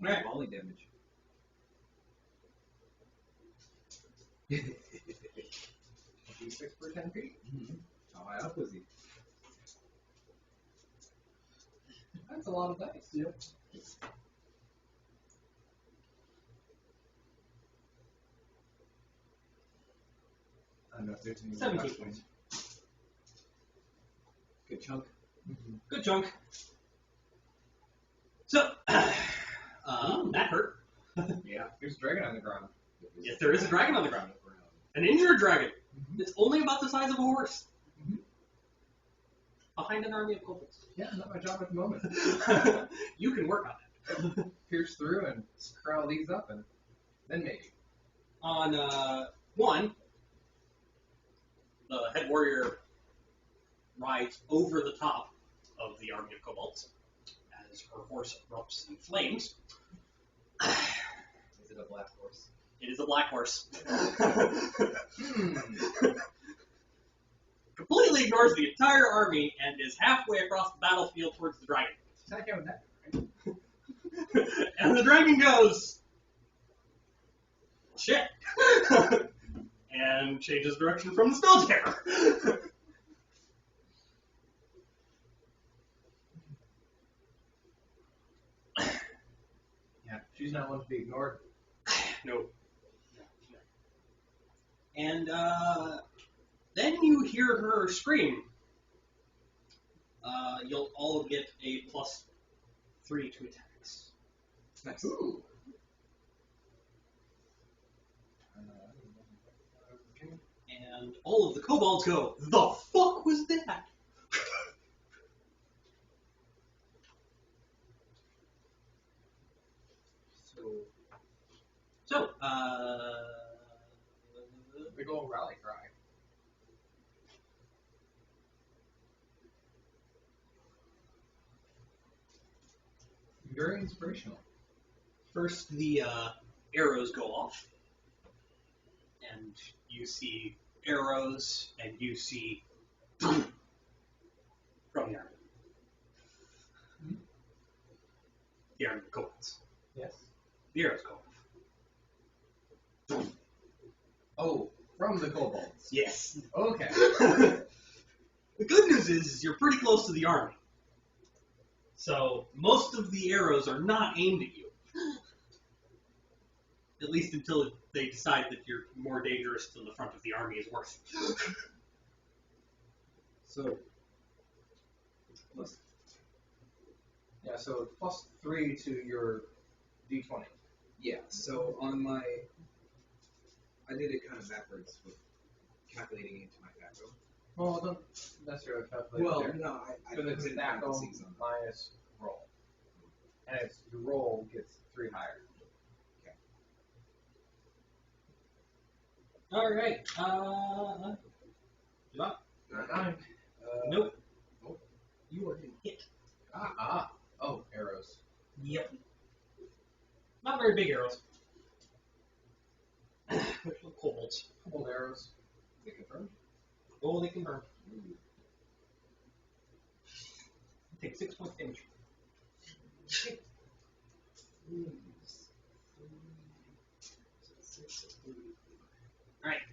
Alright. Volley damage. D6 per 10 feet. How high up was he? That's a lot of dice. Yep. I don't know if there's any 17 questions. points. Good chunk. Good chunk. So, that hurt. Yeah, there's a dragon on the ground. Yes, there is a dragon on the ground. An injured dragon. It's only about the size of a horse. Behind an army of kobolds. Yeah, not my job at the moment. You can work on it. Pierce through and corral these up, and then maybe. On one, the head warrior rides over the top of the army of kobolds as her horse erupts in flames. Is it a black horse? It is a black horse. Completely ignores the entire army and is halfway across the battlefield towards the dragon. Attack out with that, right? And the dragon goes, shit, and changes direction from the spelljacker. Yeah, she's not one to be ignored. No. And then you hear her scream. You'll all get a +3 to attacks. Nice. Ooh. And all of the kobolds go, the fuck was that? So, Big old rally cry. Very inspirational. first the arrows go off, and you see arrows, and you see from the army. The army of kobolds. Yes. The arrows go off. Oh, from the kobolds. Yes. Okay. The good news is you're pretty close to the army. So most of the arrows are not aimed at you. At least until they decide that you're more dangerous than the front of the army is worth. So, Yeah, so +3 to your d20. yeah, so on my, I did it kind of backwards with calculating it into my background. Well, don't necessarily calculate Well, there. no, I So put it's in stack parentheses on that. minus roll. And it's the roll gets 3 higher. All right. John? 9. Nope. Nope. You are getting hit. Oh, arrows. Yep. Not very big arrows. Kobolds. Kobold arrows. They confirmed. Oh, they confirm. Take 6 points damage. Alright.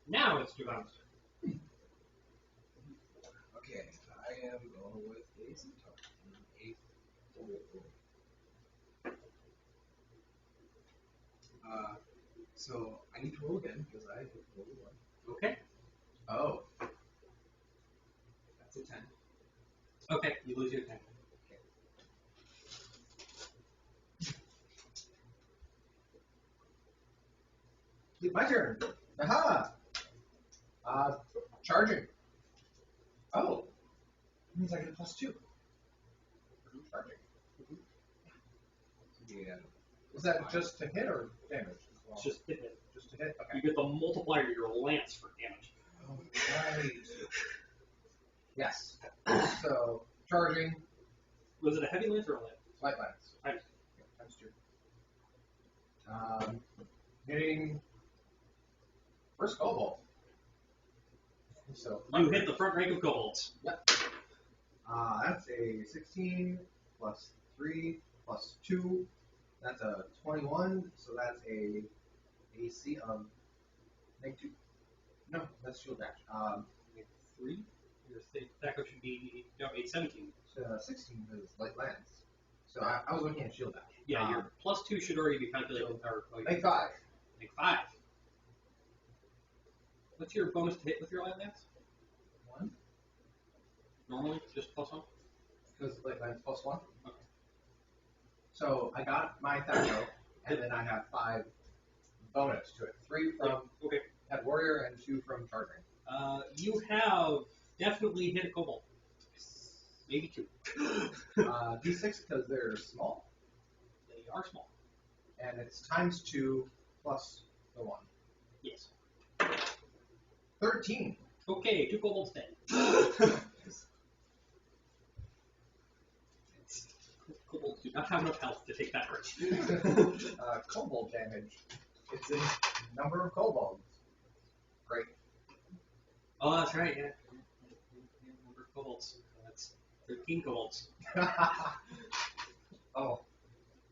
Now it's Javon's turn. Okay, I am going with a centaur. So I need to roll again because I rolled a 1. Okay. Oh. That's a 10. Okay, you lose your 10. My turn. Aha! Charging. Oh. Means I get a +2. Charging. Yeah. Is that just to hit or damage as well? It's just hit it. Just to hit? Okay. You get the multiplier to your lance for damage. Oh, right. Yes. So, charging, Was it a heavy lance or a lance? light lance. Right. Hitting first kobold. So You hit the front rank of kobolds. that's a 16 plus 3 plus 2. That's a 21. So that's a AC of -2. No, that's shield dash. 3. Your attack should be 17. So 16 is light lance. So I was looking at shield dash. Yeah, your +2 should already be calculated. Make 5. Make 5. What's your bonus to hit with your light lance? 1. Normally, just +1. Because light lance +1. Okay. So I got my Thaco, and then I have 5 bonus to it. 3 from Okay. head warrior and 2 from charging. You have definitely hit a kobold. Maybe 2. D6 because they're small, They are small. and it's ×2 plus the 1. Yes. 13. Okay, 2 kobolds dead. Kobolds do not have enough health to take that hurt. Kobold damage. It's a number of kobolds. Great. Oh, that's right, yeah. Number of kobolds. That's 13 kobolds.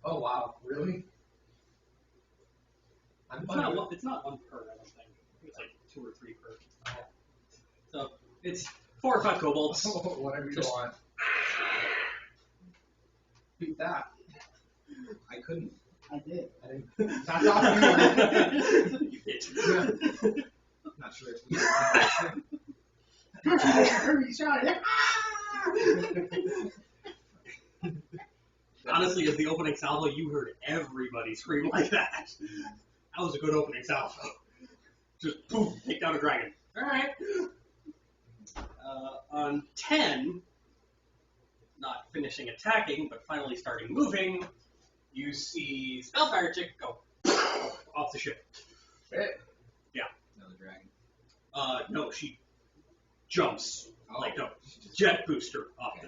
Oh wow, really? It's not one per, I don't think. I think it's like 2 or 3 per. So, it's 4 or 5 kobolds. Whatever you want. Beat that. I couldn't. I did. I didn't. That's off you. You did. I'm not sure if we. He shouted. Honestly, as the opening salvo, you heard everybody scream like that. That was a good opening salvo. Just poof, take down a dragon. Alright. On 10, not finishing attacking, but finally starting moving, you see Spellfire Chick go off the ship. Shit. Another dragon. No, she jumps like a She just- jet booster off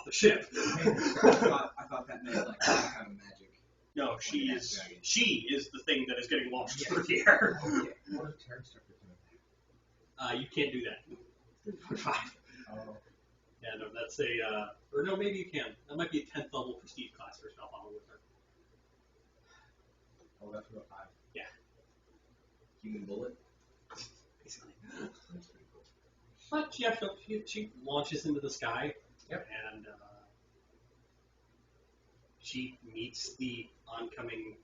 the ship. I thought that meant like some kind of magic. No, Like an dragon. she is the thing that is getting launched through the air. Okay. What if Terran Structure doing You can't do that. 3.5. that? Oh. Yeah, no, that's a, or no, maybe you can. That might be a 10th level prestige class for Spell Follow Wizard. Oh, that's real high. Human bullet. Basically. That's pretty cool. But yeah, so she launches into the sky. Yep. And she meets the oncoming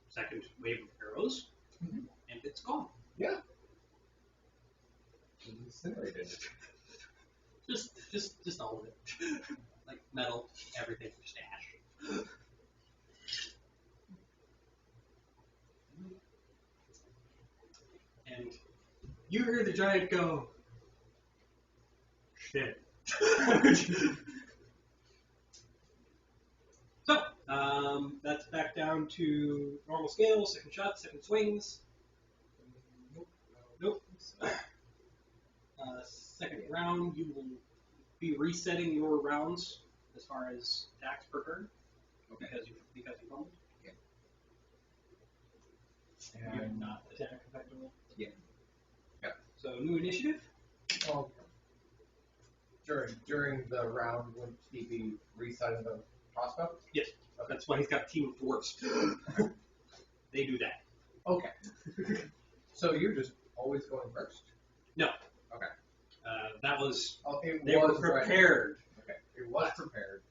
second wave of arrows, Mhm. and it's gone. Yeah. It's incinerated. Just all of it. Like metal, everything, just ash. And you hear the giant go, shit. So, that's back down to normal scale, second shot, second swings. Nope. Second round, you will be resetting your rounds as far as attacks per turn. Okay. Because you fumbled. You have And not attacked effectively. Yeah. Yeah. So new initiative. well, during the round, would he be resetting the crossbow? Yes. That's why he's got a team of dwarves. They do that. Okay. So you're just always going first? No. Okay. That was Oh, it they were was ready. prepared. Okay. It was prepared.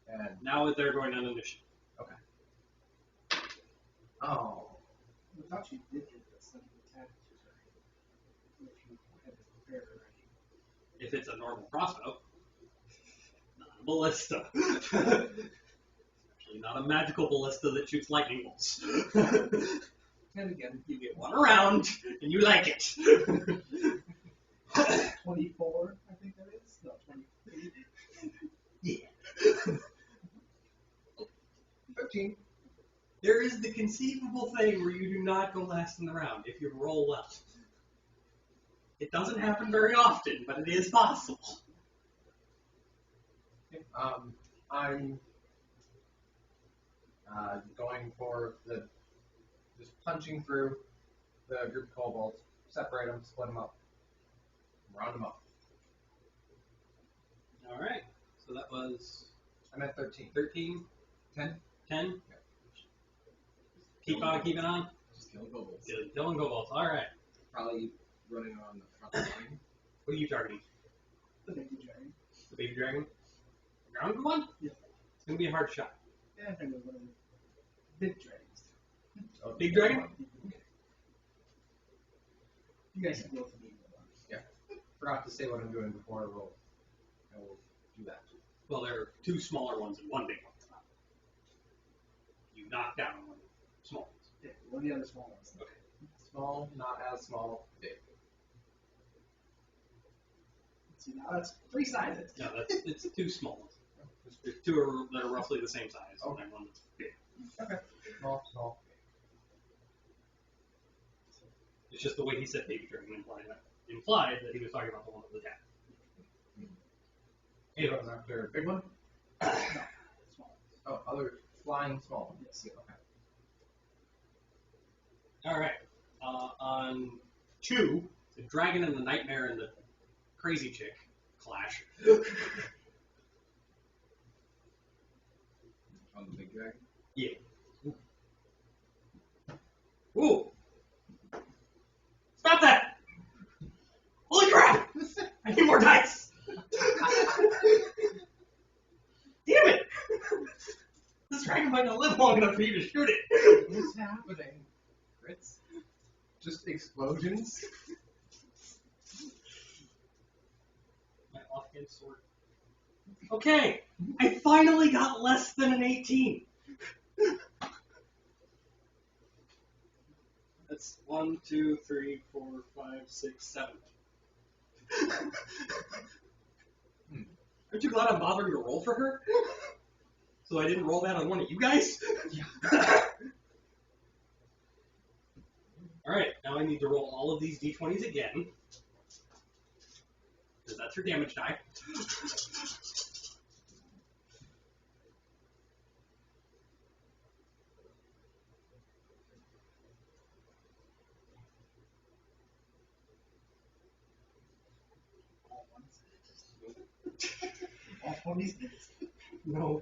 And Now they're going on initiative. oh, I thought you did get the second attack. If you had it prepared already. If it's a normal crossbow, not a ballista. Especially not a magical ballista that shoots lightning bolts. And again, You get one around, and you like it. 24, I think that is. No, 23. Yeah. 15. There is the conceivable thing where you do not go last in the round if you roll well. It doesn't happen very often, but it is possible. Going for just punching through the group of kobolds, separate them, split them up, round them up. All right. So that was I'm at 13. 13, 10? 10. Keep on keeping on. Just killing kobolds. Killing kobolds. All right. Probably running on the front line. What are you targeting? The baby dragon. The baby dragon? The ground one? Yeah. It's gonna be a hard shot. Yeah, I think we're going big dragons. Oh, Big dragon? You guys can go with me. Forgot to say what I'm doing before I roll. I will do that. Well, there are two smaller ones and one big one. You knock down one of the small ones. Yeah, one of the other small ones. Okay. Small, not as small, big. See, now that's 3 sizes. No, it's two small ones. There's two that are roughly the same size, and then one that's big. Okay. Small. It's just the way he said baby dragon implied that he was talking about the one that was attacked. Hey, that was after a big one? No, small. Oh, other flying small one. Yes. Okay. All right. On 2, the dragon and the nightmare and the crazy chick clash. On the big dragon. Yeah. Ooh. Stop that! Holy crap! I need more dice! Damn it! This dragon might not live long enough for you to shoot it. What's happening? Crits? Just explosions? My offhand sword. Okay, I finally got less than an 18. That's 1, 2, 3, 4, 5, 6, 7. Aren't you glad I'm bothering to roll for her? So I didn't roll that on one of you guys? Yeah. Alright, now I need to roll all of these d20s again. Because that's her damage die. All ones. All 20s. No.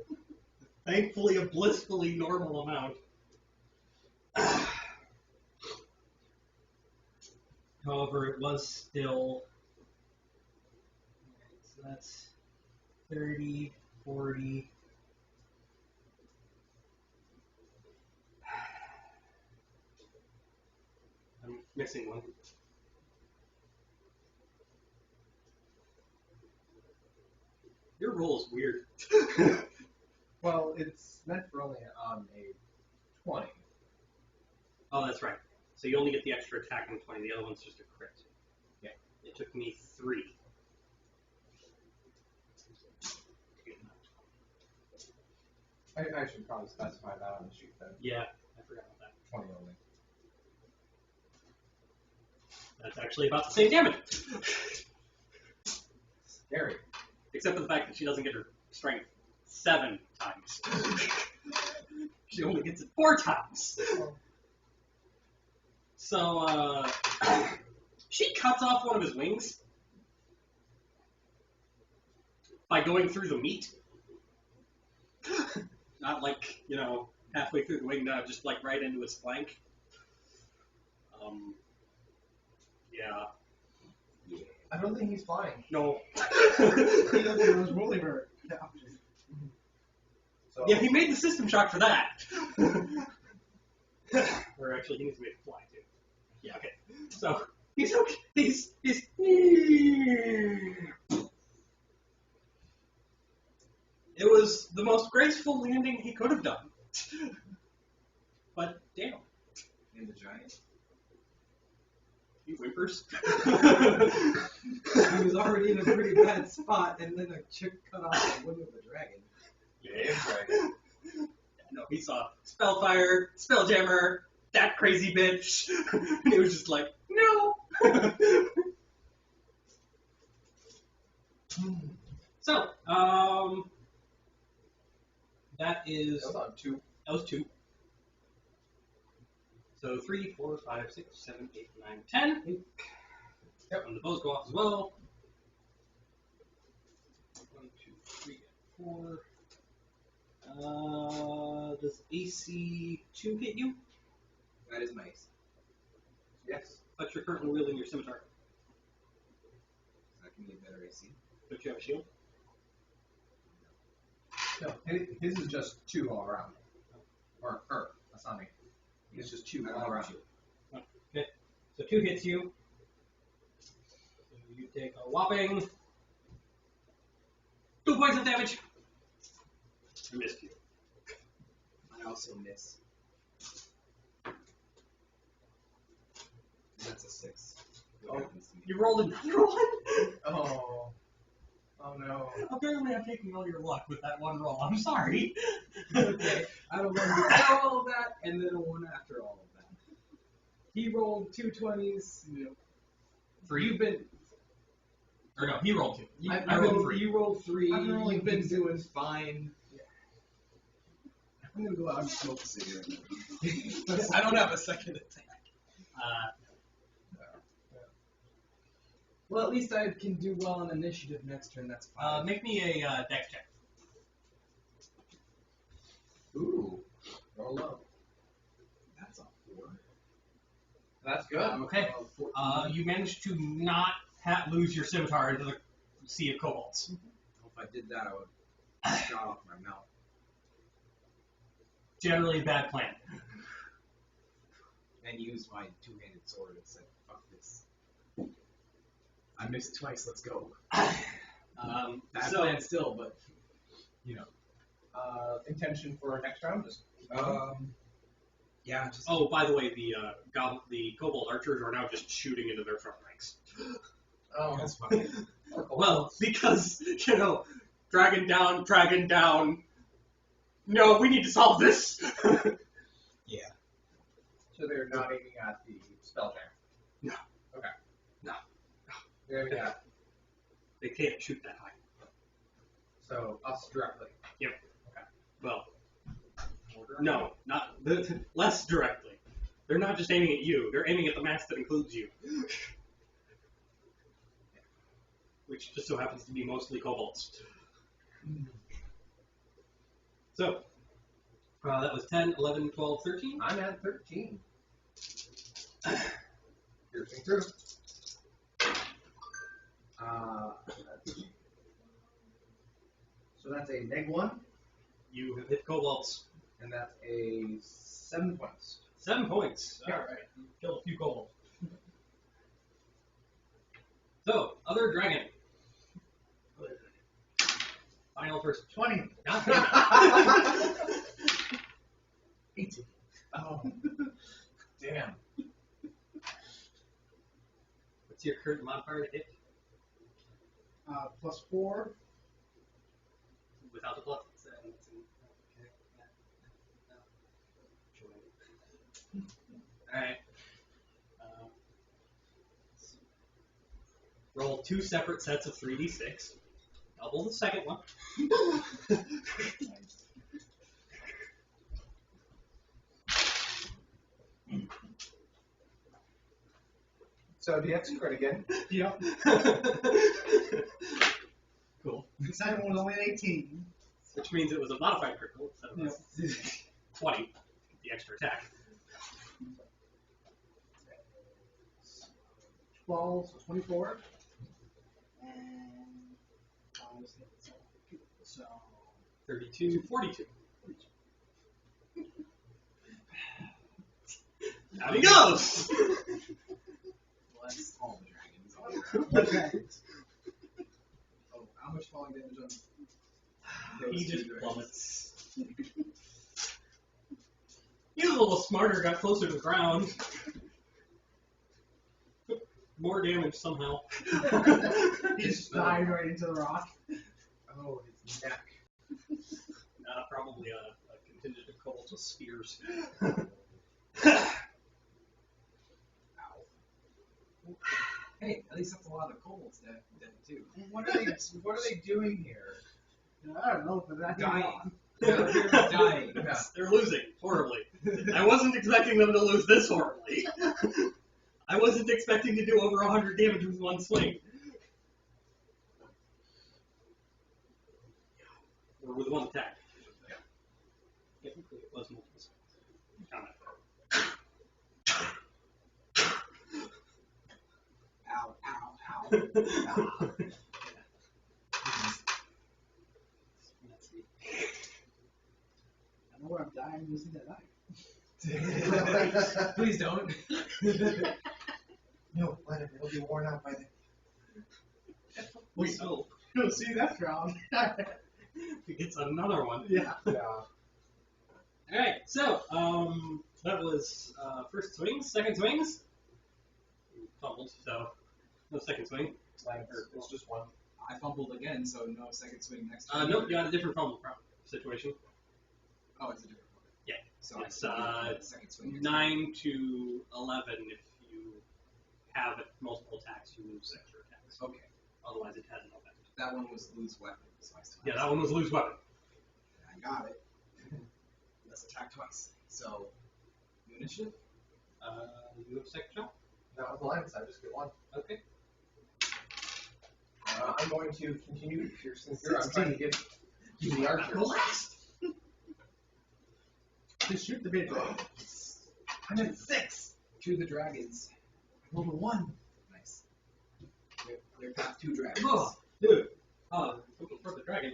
Thankfully, a blissfully normal amount. However, it was still. So that's 30, 40. I'm missing one. Your roll is weird. Well, it's meant for only on a 20. Oh, that's right. So you only get the extra attack on 20. The other one's just a crit. Yeah. It took me 3. I should probably specify that on the sheet then. Yeah, I forgot about that. 20 only. That's actually about the same damage. Scary. Except for the fact that she doesn't get her strength 7 times. She only gets it 4 times. So, she cuts off one of his wings by going through the meat. Not like, halfway through the wing, no, just like right into his flank. Yeah. I don't think he's flying. No. He was rolling her. So, Yeah, he made the system shock for that. Or actually, he needs to make it fly too. Yeah, okay. So, he's okay. He's It was the most graceful landing he could have done. But, damn. And the giant. He whimpers. He was already in a pretty bad spot, and then a chick cut off the wing of the dragon. Yeah, dragon. No, he saw Spellfire, Spelljammer, that crazy bitch. And he was just like, no. So, that is that was on 2. That was 2. So 3, 4, 5, 6, 7, 8, 9, 10. Yep, and the bows go off as well. 1, 2, 3, 4. Does AC 2 hit you? That is my AC. Yes. But you're currently wielding your scimitar. That can be a better AC. Don't you have a shield? No, his is just 2 all around. Or, that's not me. It's just 2 all around. Okay, so 2 hits you. So you take a whopping 2 points of damage. I missed you. I also miss. That's a 6. What happens to me? You rolled another one? Oh. Oh no. Apparently I'm taking all your luck with that one roll. I'm sorry. Okay, I don't want to before all of that, and then a 1 after all of that. He rolled 2 20s. You've been. Or no, he rolled 2. I rolled 3. You rolled 3. I've been rolling You've been d6. doing fine. I'm gonna go out and smoke a cigarette. I don't have a second attack. Well, at least I can do well on initiative next turn. That's fine. Make me a dex check. Ooh. Roll low. That's a 4. That's good. Okay. 14. You managed to not lose your scimitar into the sea of kobolds. If I did that, I would shot off my mouth. Generally a bad plan. And use my 2-handed sword and said, "Fuck this." I missed twice. Let's go. Bad So, plan still, but Intention for next round? Just yeah. Just oh, by the way, the kobold archers are now just shooting into their front ranks. that's fine. Well, because, dragon down. No, we need to solve this. Yeah. So they're not aiming at the spell jam. No. Okay. No. They're aiming at They can't shoot that high. so us directly. Yep. Okay. Well, no, not less directly. They're not just aiming at you. They're aiming at the mass that includes you. Which just so happens to be mostly kobolds. So, that was 10, 11, 12, 13. I'm at 13. Piercing through. So that's a -1, You have hit kobolds. and that's a 7 points. 7 points. Yeah. Alright, you killed a few kobolds. So, other dragon. Final person. 20. God damn it. 18. Oh. Damn. What's your current modifier to hit? +4. Without the plus. Alright. Roll 2 separate sets of 3d6. Double the second one. So do you have to crit again? Yep. Cool. The second one was only an 18. Which means it was a modified critical instead of Yep. 20. The extra attack. 12, so 24. And so 32, 42. Out he goes! Bless all the dragons. okay. Oh, how much falling damage on? He just plummets. He was a little smarter, got closer to the ground. More damage somehow. He just died right into the rock. Oh, his neck. Probably a contingent of kobolds with spears. Hey, at least that's a lot of kobolds dead too. What are they doing here? I don't know, but I think Dying. They're dying. Yeah. They're losing horribly. I wasn't expecting them to lose this horribly. I wasn't expecting to do over 100 damage with one swing. Or with one attack. Technically, it was multiple swings. Comment. Ow, ow, ow. Let's see. I know where I'm dying using that knife. Please don't. No, let it. It'll be worn out by then. Wait, oh, You'll see that round. it gets another one. Yeah. Yeah. Alright, so, that was first swings, second swings. Fumbled, so no second swing. It's just one. I fumbled again, so no second swing next time. Nope, you got a different fumble situation. Oh, it's a different one. Yeah. So It's, second swing. next 9 to 11 if you have multiple attacks, you lose extra attacks. time. Okay. Otherwise, it has no effect. That one was lose weapon, so I still Yeah, have that one was lose weapon. I got it. Let's attack twice. So, new initiative? You have a second shot? That was mine, so I just get one. Okay. I'm going to continue piercing through. I'm trying to get to the archer. Go last! Just shoot the big dragon. I'm at 6. To the dragons. I rolled a 1. Nice. Clear path, 2 dragons. Oh, dude. Looking for the dragon.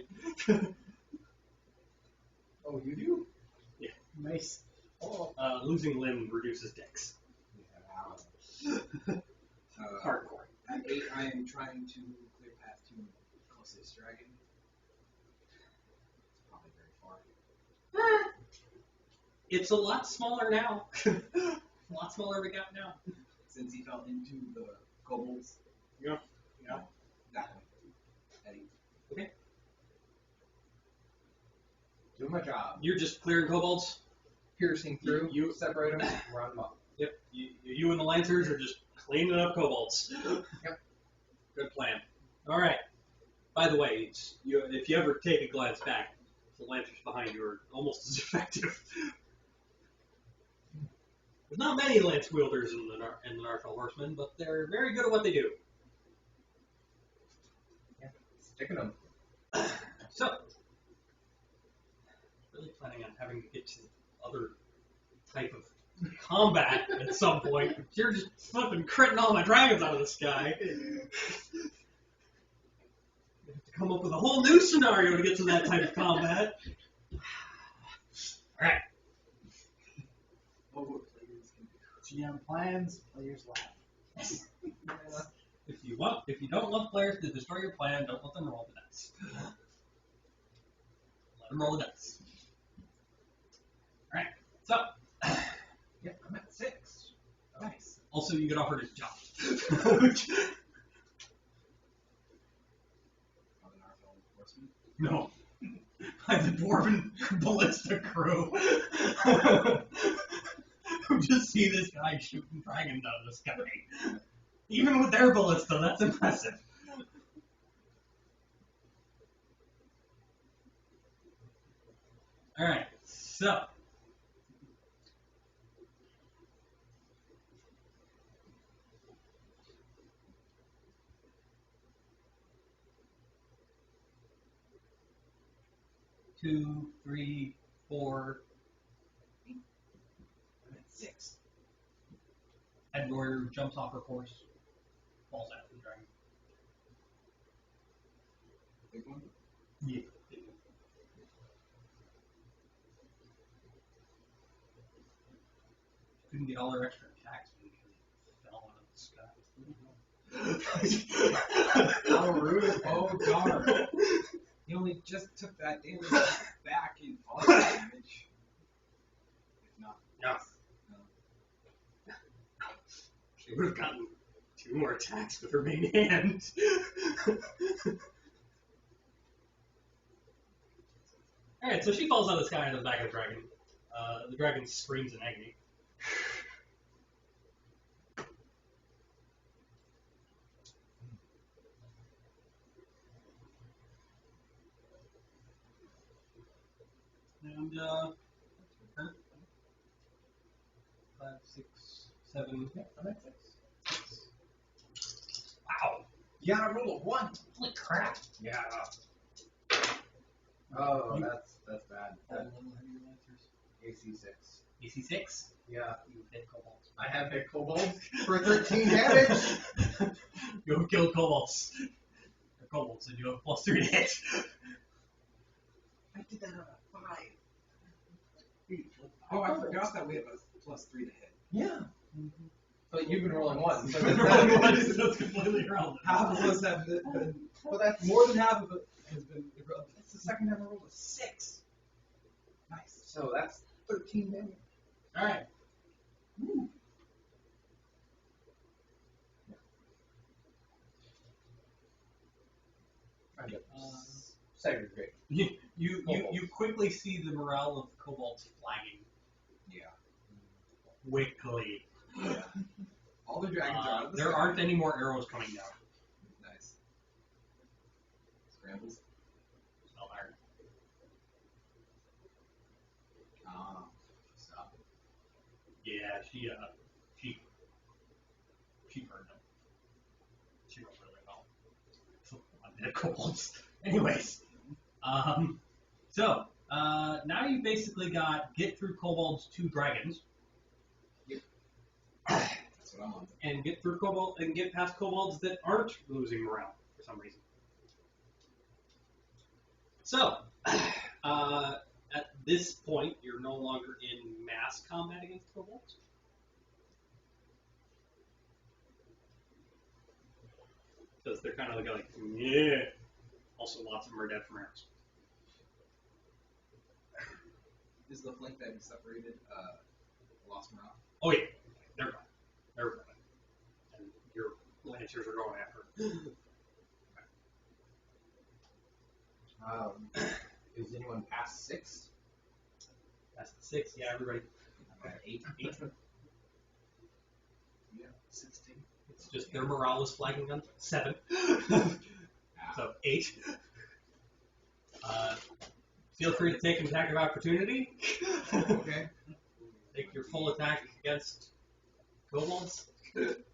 Oh, you do? Nice. Oh. Losing limb reduces dex. Hardcore. At 8, I am trying to clear path to the closest dragon. It's probably very far. It's a lot smaller now. A lot smaller of a gap now. Since he fell into the kobolds. Yeah. That one. Eddie. Doing my job. You're just clearing kobolds? Piercing through. You- separate them, round them up. Yep. You and the Lancers are just cleaning up kobolds. Yep. Good plan. All right. By the way, if you ever take a glance back, the Lancers behind you are almost as effective. There's not many lance wielders in the Narfell Horsemen, but they're very good at what they do. Sticking them. So, really planning on having to get to other type of combat at some point. You're just flipping critting all my dragons out of the sky. You have to come up with a whole new scenario to get to that type of combat. Alright. Oh, what players can do. GM plans, players laugh. If you don't want players to destroy your plan, don't let them roll the dice. Let them roll the dice. Alright, so, Yep, I'm at 6. nice. Also, you get offered a job. On the Narfell Horseman. No. By the Dwarven Ballista crew. Who just see this guy shooting dragons out of the sky. Even with their ballista, that's impressive. Alright, so. Two, three, four. I'm at 6. Head warrior jumps off her horse, falls after the dragon. Big one? Yeah. Couldn't get all her extra attacks because it fell out of the sky. How rude. Oh, darn. He only just took that damage back in all damage. If not. No. No. She would have gotten 2 more attacks with her main hand. Alright, so she falls out of the sky into the back of the dragon. The dragon screams in agony. And, huh? 5, 6, 7. Yeah, I'm at 6. Wow. You got a roll of 1. Holy crap. Yeah. Oh, You- that's bad. What level have your lancers? AC 6. AC 6? Yeah. You hit kobolds. I have hit kobolds for 13 damage. You have killed kobolds. Or kobolds, and you have +3 to hit. I did that on a 5. Oh, I forgot that we have a +3 to hit. Yeah. But you've been rolling 1. So Rolling one is that's completely irrelevant. Half of us have been, well, that's more than half of it has been irrelevant. That's the second time I rolled a 6. Nice. So that's 13 damage. Alright. I get segregate. You quickly see the morale of kobolds flagging Yeah. quickly. Yeah. All the dragons are out of the There sky. aren't any more arrows coming down. Nice. Scrambles. Smell iron. Ah. Stop. Yeah, she burned them. She rolled really well. So undead kobolds. Anyways, so now you basically got get through kobolds to dragons, That's what I'm on. and get through kobold and get past kobolds that aren't losing morale for some reason. So at this point, you're no longer in mass combat against kobolds. Because they're kind of like, yeah. Also, lots of them are dead from arrows. Is the flank that you separated lost morale? Oh yeah, they're gone. They're gone. And your lancers are going after. Is anyone past 6? That's the 6. Yeah, everybody. I'm at 8. 8. Yeah. 16. It's just their morale is flagging on 7. So 8. Feel free to take an attack of opportunity. Okay. Take your full attack against kobolds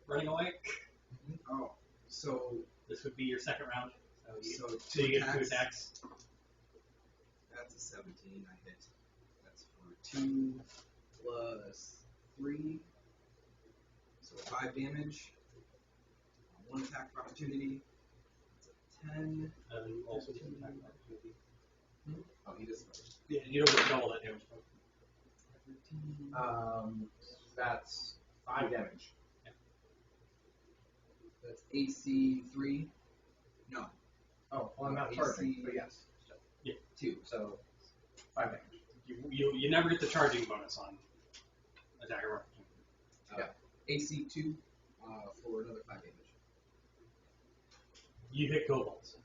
running away. Oh, so This would be your second round. So two you get 2 attacks. attacks. That's a 17. I hit. That's for 2 plus 3. So 5 damage. 1 attack of opportunity. That's a 10. And also 2 attack of opportunity. Oh, he does first. Yeah, you don't get double that damage. 13. That's 5 damage. That's AC 3. No. Oh, well, I'm not AC charging, but yes. 2. So 5 damage. You never get the charging bonus on attack of opportunity. AC 2 for another 5 damage. You hit kobolds.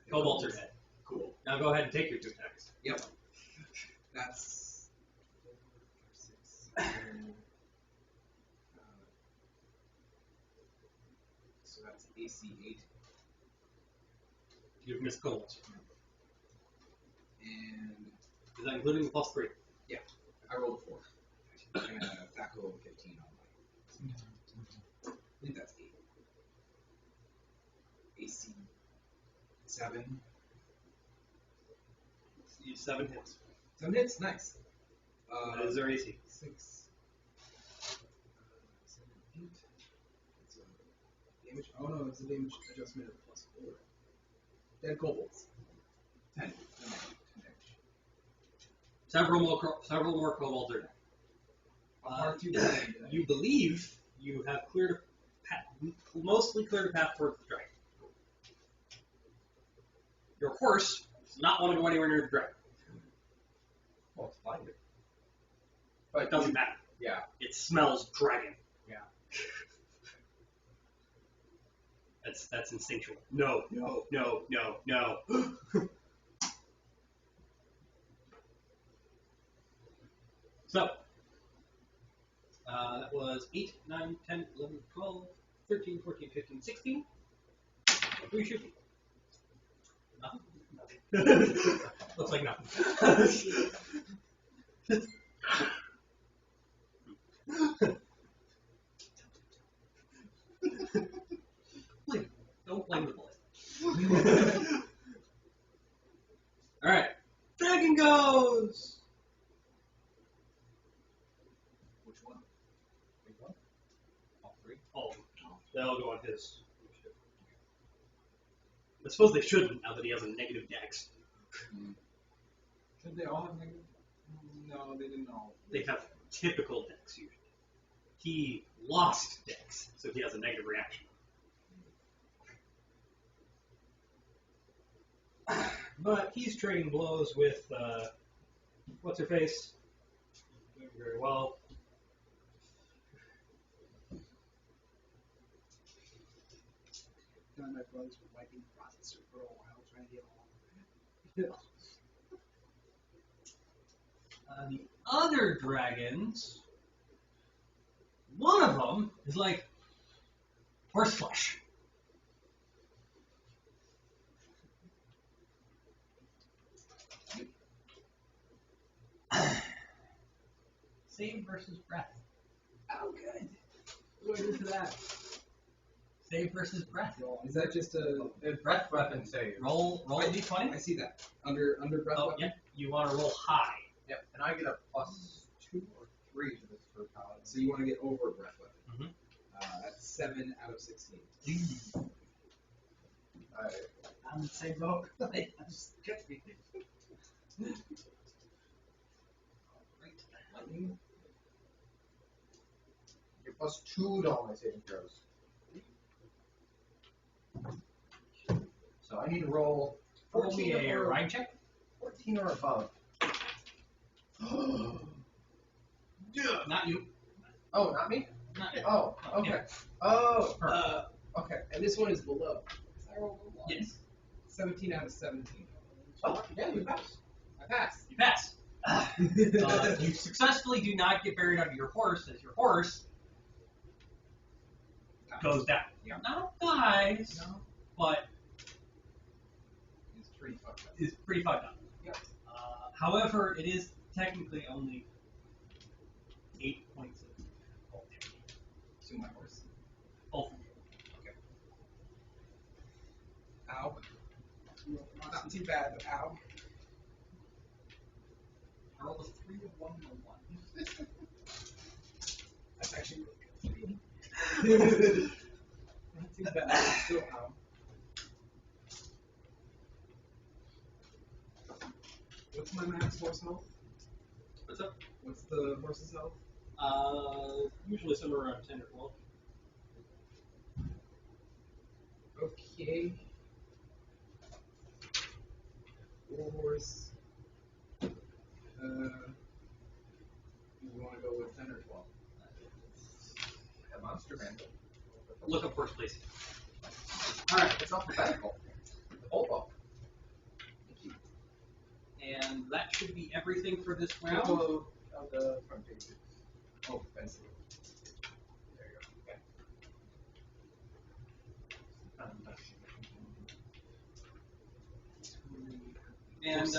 Kobolds are dead. Cool. Now go ahead and take your 2 attacks. Yep. That's 6, 7, so that's AC 8. You've missed kobolds. And Is that including the +3? I rolled a 4. And a attack roll of 15 on my. I think that's 8. AC 7. 7 hits. 7 hits, nice. That is their AC. 6. 7, 8. It's damage. Oh no, it's a damage adjustment of +4. Dead kobolds. 10. 10 damage. Several more kobolds are dead. You believe you have cleared a path, mostly cleared a path towards the dragon. Your horse does not want to go anywhere near the dragon. Well, it's blinded. But it doesn't matter. Yeah. It smells dragon. Yeah. That's instinctual. No. So, that was 8, 9, 10, 11, 12, 13, 14, 15, 16. What do we shoot? Nothing. Looks like nothing. Please, don't blame the boys. Alright. Dragon goes! Which one? Which one? All three? Oh, they'll go on his initiative. I suppose they shouldn't now that he has a negative dex. Should they all have negative? No, they didn't all. They have typical dex usually. He lost dex, so he has a negative reaction. But he's trading blows with what's her face? Doing very well. My brothers were wiping the processor for a while, trying to get along. The other dragons, one of them is like horseflesh. Save versus breath. Oh, good. What do I do for that? Save versus breath. Is that just a Breath weapon save. Roll a I d20. see that. Under breath Oh, weapon? yeah. You want to roll high. Yep, and I get a +2 or 3 to this for paladin. So you want to get over a breath weapon. Mhm. That's 7 out of 16. I'm in the same boat. I just kept me. Lightning? You're +2 to all my saving throws. So I need to roll Roll me 14 a or ride check. 14 or above. Not you. Oh, not me? Not you. Oh, okay. Yeah. Oh, Her. okay. And this one is below. I rolled a 1. Yes. 17 out of 17. Oh, yeah, you passed. I passed. You pass. You successfully do not get buried under your horse, as your horse goes down. Yeah. Not dies, No. but It's pretty fucked up. is pretty fucked up. Yep. However, it is technically only 8 points of cold damage. To my horse. Both of you. Ow. Not too bad, but ow. I rolled a 3, a 1, and a 1. That's actually really good. Not too bad. Still ow. What's my max horse health? What's up? What's the horse's health? Usually somewhere around 10 or 12. Okay. Horse. You want to go with 10 or 12? A monster man. Look up horse, please. Alright, it's alphabetical. Hold up. And that should be everything for this round. Of the front page. Oh, fancy. There you go. Okay. And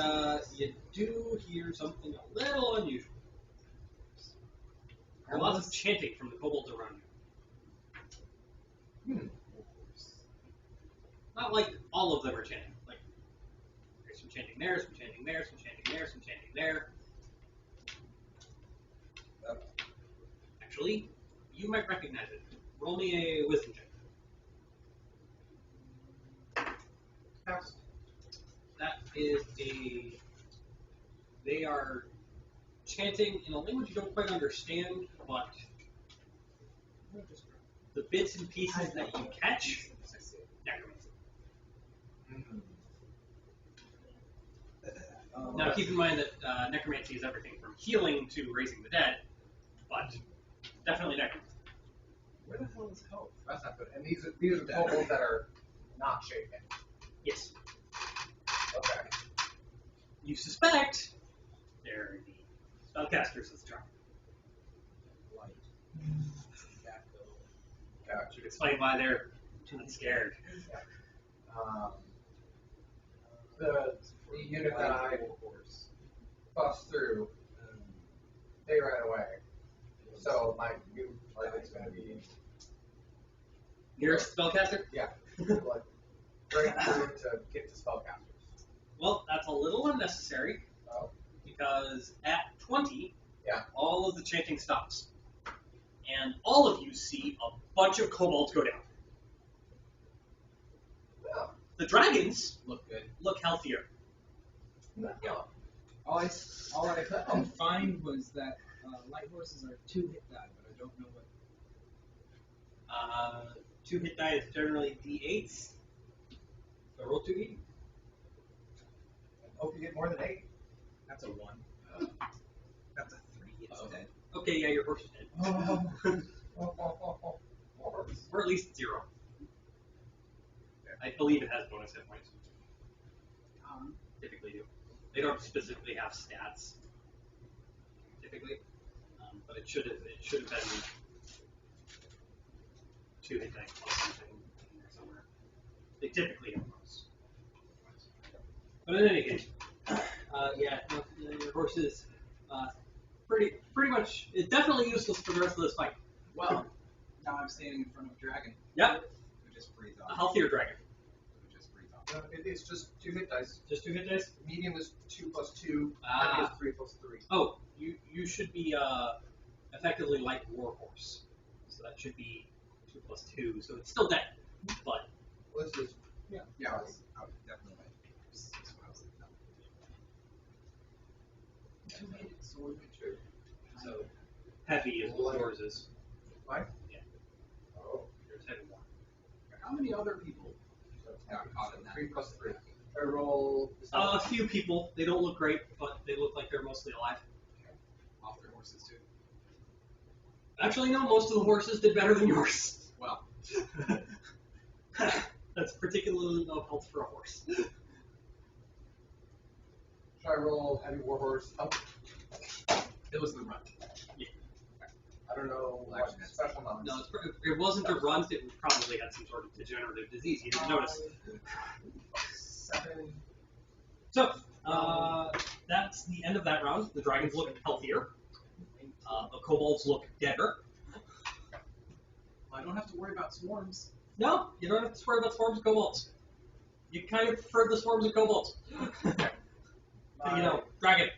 you do hear something a little unusual. There's lots of chanting from the kobolds around you. Not like all of them are chanting. Like, there's some chanting there, some chanting there, some chanting there, some chanting there. Actually, you might recognize it. Roll me a wisdom check. Pass. That is they are chanting in a language you don't quite understand, but the bits and pieces that you catch, necromancy. Now keep in mind that necromancy is everything from healing to raising the dead, but definitely necromancy. Where the hell is Hope? That's not good. And these are kobolds that are not shaken. Yes. Okay. You suspect they're the spellcasters of the charm. Light. Gotcha. Should explain why they're scared. The the unit that I bust through, they ran away. So my new target's going to be Nearest spellcaster? like right through to get to spellcasters. Well, that's a little unnecessary Oh. because at 20, Yeah. all of the chanting stops. And all of you see a bunch of kobolds go down. Well, The dragons Look good. look healthier. no. All I could find was that light horses are 2 hit die, but I don't know what. 2 hit die is generally d8s. So roll 2d. Hope you get more than 8. That's a 1. That's a 3. It's dead. Okay, yeah, your horse is dead. Or at least 0. I believe it has bonus hit points. Typically do. They don't specifically have stats. Typically. But it should have been 2 hit die plus something in there somewhere. They typically have those. But in any case, yeah, no, your horse is pretty much, it's definitely useless for the rest of this fight. Well, now I'm standing in front of a dragon. Yep, Who just breathes a on. healthier dragon. Who just breathes on. No, it's just 2 hit dice. Just 2 hit dice? Medium is 2 plus 2. Ah. Heavy is 3 plus 3. Oh, you should be effectively light warhorse. So that should be 2 plus 2, so it's still dead. But Well, this is Yeah, I was definitely like. That's what I was thinking. 2-handed sword. True. so heavy is what yours is. Mine? Yeah. Oh. Yours heavy more. How many other people So it's got caught in that? 3 plus 3. I roll. A few people. They don't look great, but they look like they're mostly alive. Off their horses too. Actually, no, most of the horses did better than yours. Well, That's particularly low health for a horse. Should I roll heavy warhorse? Oh, it was the run. I don't know what Actually, that's- special knowledge. No, it wasn't a runt. It probably had some sort of degenerative disease. You didn't notice. 7. So, that's the end of that round. The dragons look healthier. The kobolds look deader. I don't have to worry about swarms. No, you don't have to worry about swarms of kobolds. You kind of prefer the swarms of kobolds. You know, dragon.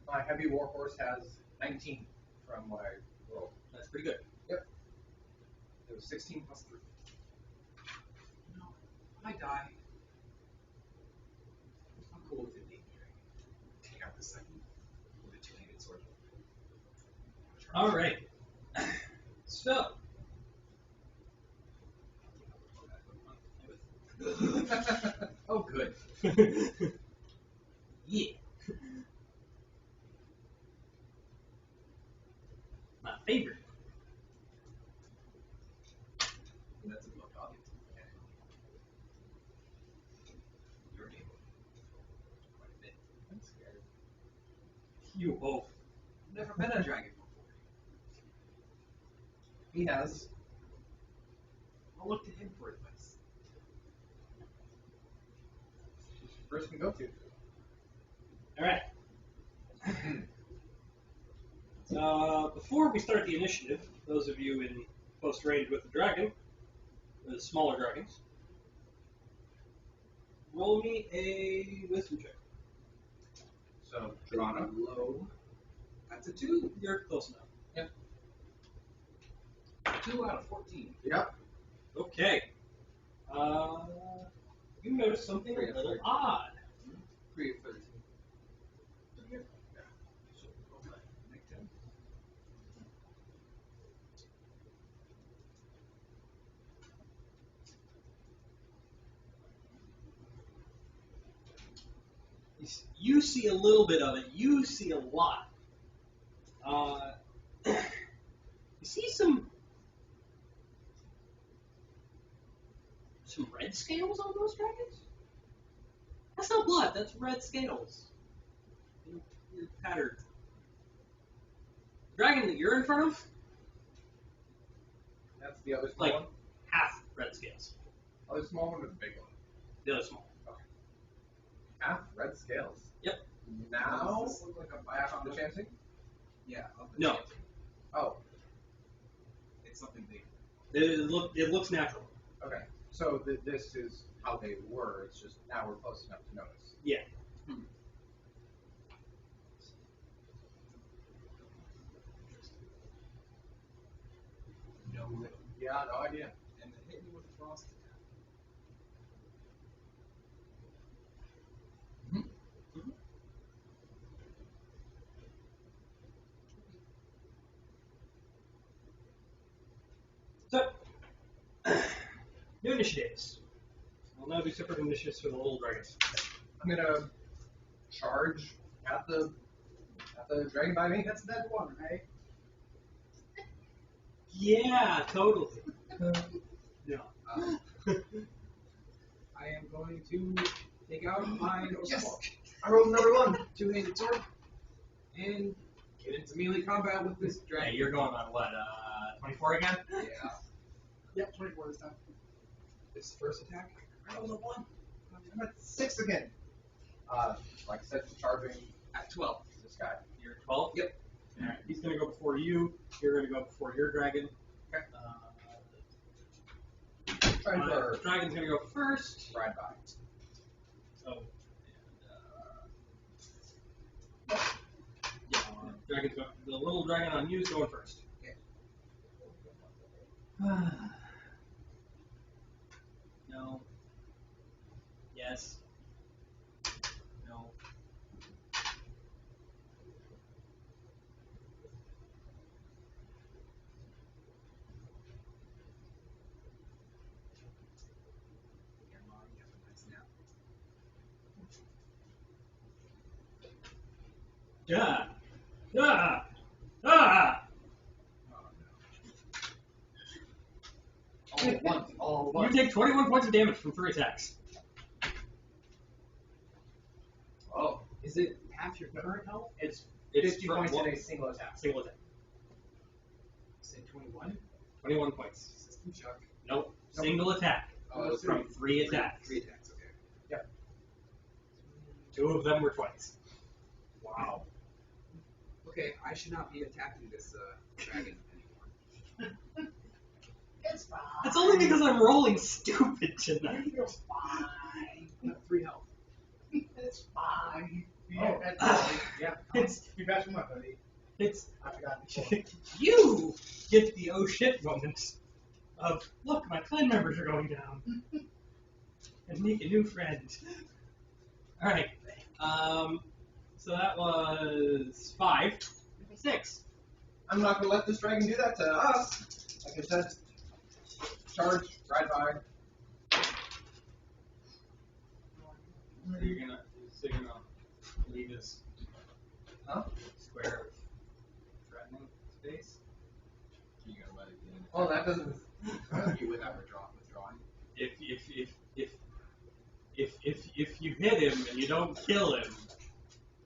My heavy warhorse has 19 from what I rolled. That's pretty good. It was 16 plus 3. No, I die. I'm cool with it being dragon. Take out the second with a 2-handed sword. All right. So, Oh, good. yeah. My favorite. That's a blood dog. You're able. Quite a bit. I'm scared. You both. Never been a dragon before. He has. I'll look to him for advice. First can go to. All right. Before we start the initiative, those of you in close range with the dragon, the smaller dragons, roll me a wisdom check. So, Toronto. Low. That's a 2. You're close enough. 2 out of 14. Yep. Okay. You notice something a little odd. 3 of 13. Make 10. You see a little bit of it. You see a lot. You see some red scales on those dragons? That's not blood. That's red scales. They're patterned. The dragon that you're in front of, That's the other small Like- one? half red scales. Other small one or the big one? The other small. Okay. half red scales. Yep. Now Does this look like a I have the chancing. Yeah. Of the No. chanting. Oh, It's something big. It looks natural. okay. So this is how they were. It's just now we're close enough to notice. Yeah. No. Yeah, no idea. And then hit me with a frost attack. So, new initiatives. I'll now do separate initiatives for the little dragons. I'm gonna charge at the dragon by me. That's that one, right? Yeah, totally. No. I am going to take out my Yes! I rolled another one. two-handed sword and get into melee combat with this Hey, dragon. you're going on what? 24 again? Yeah. Yep, 24 this time. This first attack, I rolled a 1 I'm at 6 again. Like I said, charging at 12. this guy. You're 12? Yep. Alright, he's gonna go before you. You're gonna go before your dragon. Okay. Trying for Dragon's gonna go first. ride by. So, and, yeah, dragon's go, the little dragon on you is going first. Okay. No. Yes. No. Come on, you have a nice nap. Yeah. Ah. Ah. Oh no. All at once. All at You once. take 21 points of damage from 3 attacks. Oh, Is it half your current health? It's 50 from points one in a single attack. single attack. Say 21. 21 points. System shock. Nope. Single attack. Oh, From 3 attacks. 3 attacks. Okay. 2 of them were twice. Wow. Okay, I should not be attacking this dragon anymore. It's fine. That's only because I'm rolling stupid tonight. You're fine. You have 3 health. It's fine. Oh, yeah. It's You passed my buddy. it's I forgot. you get the oh shit moments of look, my clan members are going down, and make a new friend. All right. So that was 5. 6. I'm not gonna let this dragon do that to us. Like I said, charge, ride by. So you're gonna leave this square of threatening space. You gonna let it get in? Oh, that doesn't. You without withdrawing. If you hit him and you don't kill him,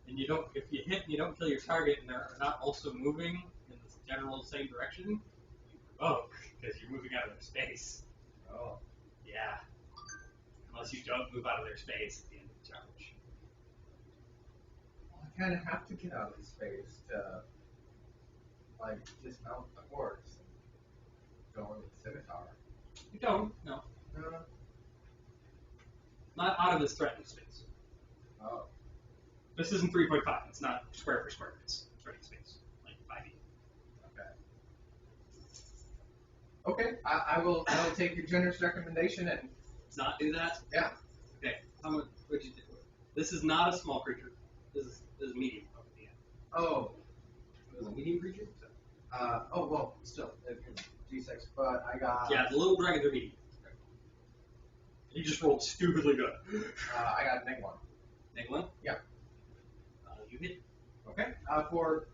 and you don't if you hit and you don't kill your target and they're not also moving in the general same direction, you provoke because you're moving out of their space. Oh. Yeah. Unless you don't move out of their space at the end of the challenge. Well, I kind of have to get out of the space to, like, dismount the horse and go into the scimitar. You don't, no. No. Not out of this threatened space. Oh. This isn't 3.5. It's not square for square. It's threatened space. Like 5e. Okay. Okay. I will take your generous recommendation and Not do that? yeah. Okay. How much would you do? This is not a small creature. This is medium over the end. Oh. It was a medium creature? Oh well. Still, D6, but I got. Yeah, the little dragons are medium. You just rolled stupidly good. I got -1. Neg 1? Yeah. You hit. Okay. For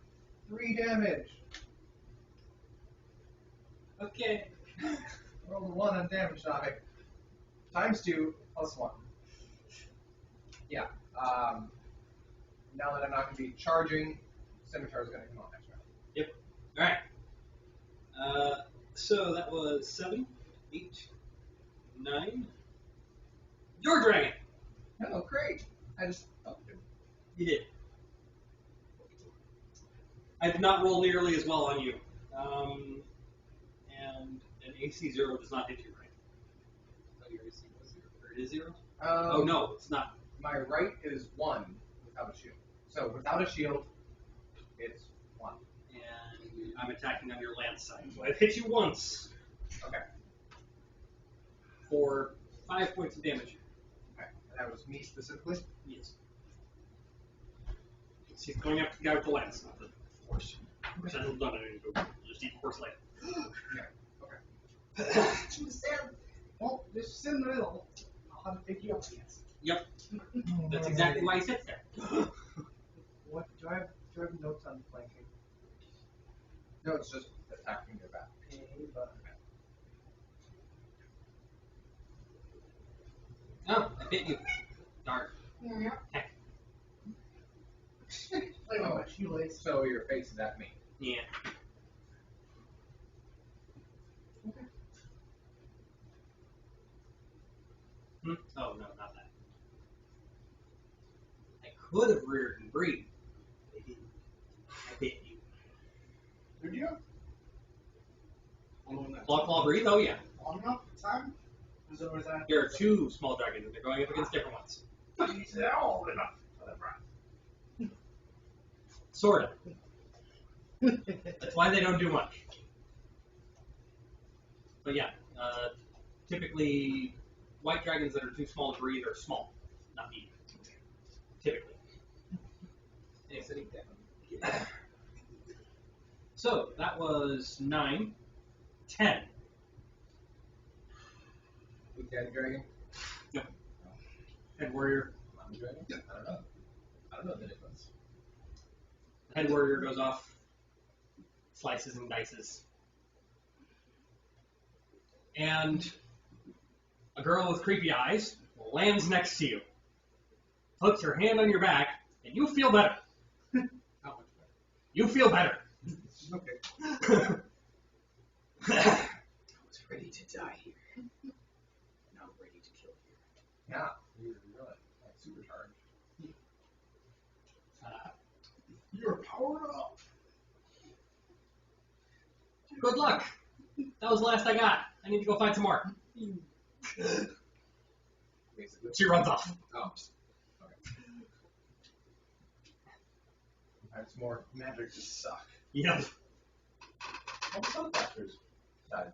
3 damage. Okay. Roll the 1 on damage die. Times 2 plus 1. Yeah. Now that I'm not going to be charging, Scimitar is going to come on next round. Yep. Alright. So that was 7, 8, 9. Your dragon! Oh, great. I just. Oh, You did. I did not roll nearly as well on you. And an AC 0 does not hit you, right? So your AC was 0. Or it is 0? Um, Oh, no, it's not. My right is 1 without a shield. So without a shield, it's 1. And I'm attacking on your lance side. So I've hit you once Okay. for 5 points of damage. Okay. And that was me specifically? Yes. She's going after the guy with the lance, not the horse. Which I don't know. Just eat horse leg. Yeah. Okay. Well, just sit in the middle. I'll have to pick you up, I guess. Yep. That's exactly why he sits there. What do I have notes on flanking? No, it's just attacking your back. Okay, but Oh, I hit you. Darn. yeah. Heck. Play with my shoelace. So your face is at me. Yeah. Hmm? Oh, no, not that. I could have reared and breathed. I didn't. I hit you. Did you? Claw, breathe? Oh, yeah. Long enough time? Was that? There are 2 small dragons, and they're going up against different ones. They're all enough for the breath. Sort of. That's why they don't do much. But yeah, typically, white dragons that are too small to breathe are small, not medium. Typically. Hey, sitting down. So, that was 9, 10. Big Daddy Dragon? Yep. Head warrior. Mommy Dragon? I don't know. I don't know the difference. Head warrior goes off, slices and dices. And a girl with creepy eyes lands next to you, puts her hand on your back, and you feel better. How much better? You feel better. Okay. I was ready to die here. Now I'm ready to kill here. Yeah, you're really like supercharged. You're powered up. Good luck. That was the last I got. I need to go find some more. Basically. She runs off. Oh. Okay. That's more magic just suck. Yep. All the spellcasters died.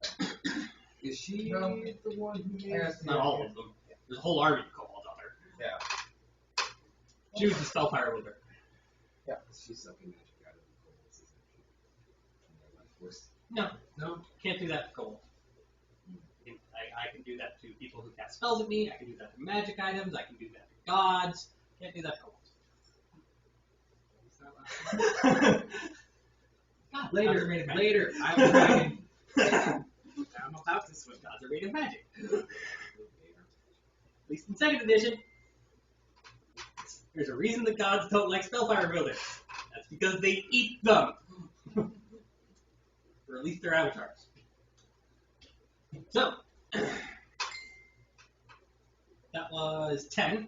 Is she No. the one who made Yeah, Not all of them. There's a whole army of kobolds out there. Yeah. She was the spellfire with her. She's sucking magic out of the kobolds, isn't she? And they're like forced. No, No? can't do that to kobolds. I can do that to people who cast spells at me. I can do that to magic items. I can do that to gods. Can't do that to kobolds. God, gods are made of magic. Later. I'm dragon. I'm about to switch. Gods are made of magic. At least in 2nd edition. There's a reason the gods don't like spellfire builders. That's because they eat them. Or at least their avatars. So, that was 10,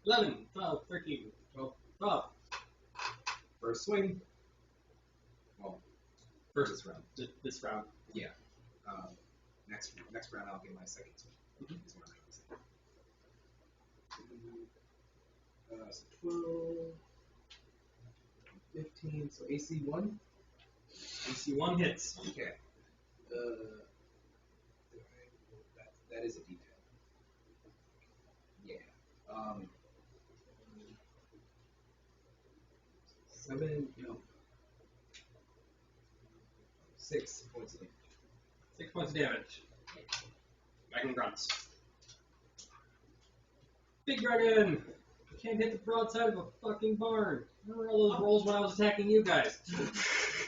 11, 12, 13, 12. First swing. Well, First round. This round. Yeah. Next round I'll get my second swing. Mhm. Is what I'm gonna say. So 12, 15, so AC 1. AC 1 hits. Okay. That is a D10. Yeah. 6 points of damage. 6 points of damage. Dragon grunts. Big dragon! You can't hit the broadside of a fucking barn. Remember all those rolls when I was attacking you guys?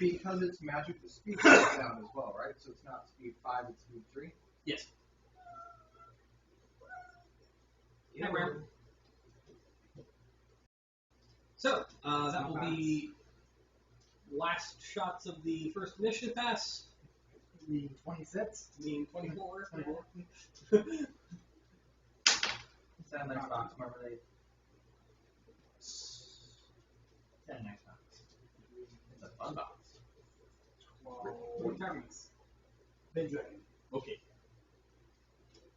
Because it's magic, the speed goes down as well, right? So it's not speed 5, it's speed 3. Yes. Yeah, where? So, that will be last shots of the first initiative pass. The 26. I mean, 24. 24. Sound like Fox Marmalade. 10 next box. It's a fun box. 12. targets. Big dragon. Okay.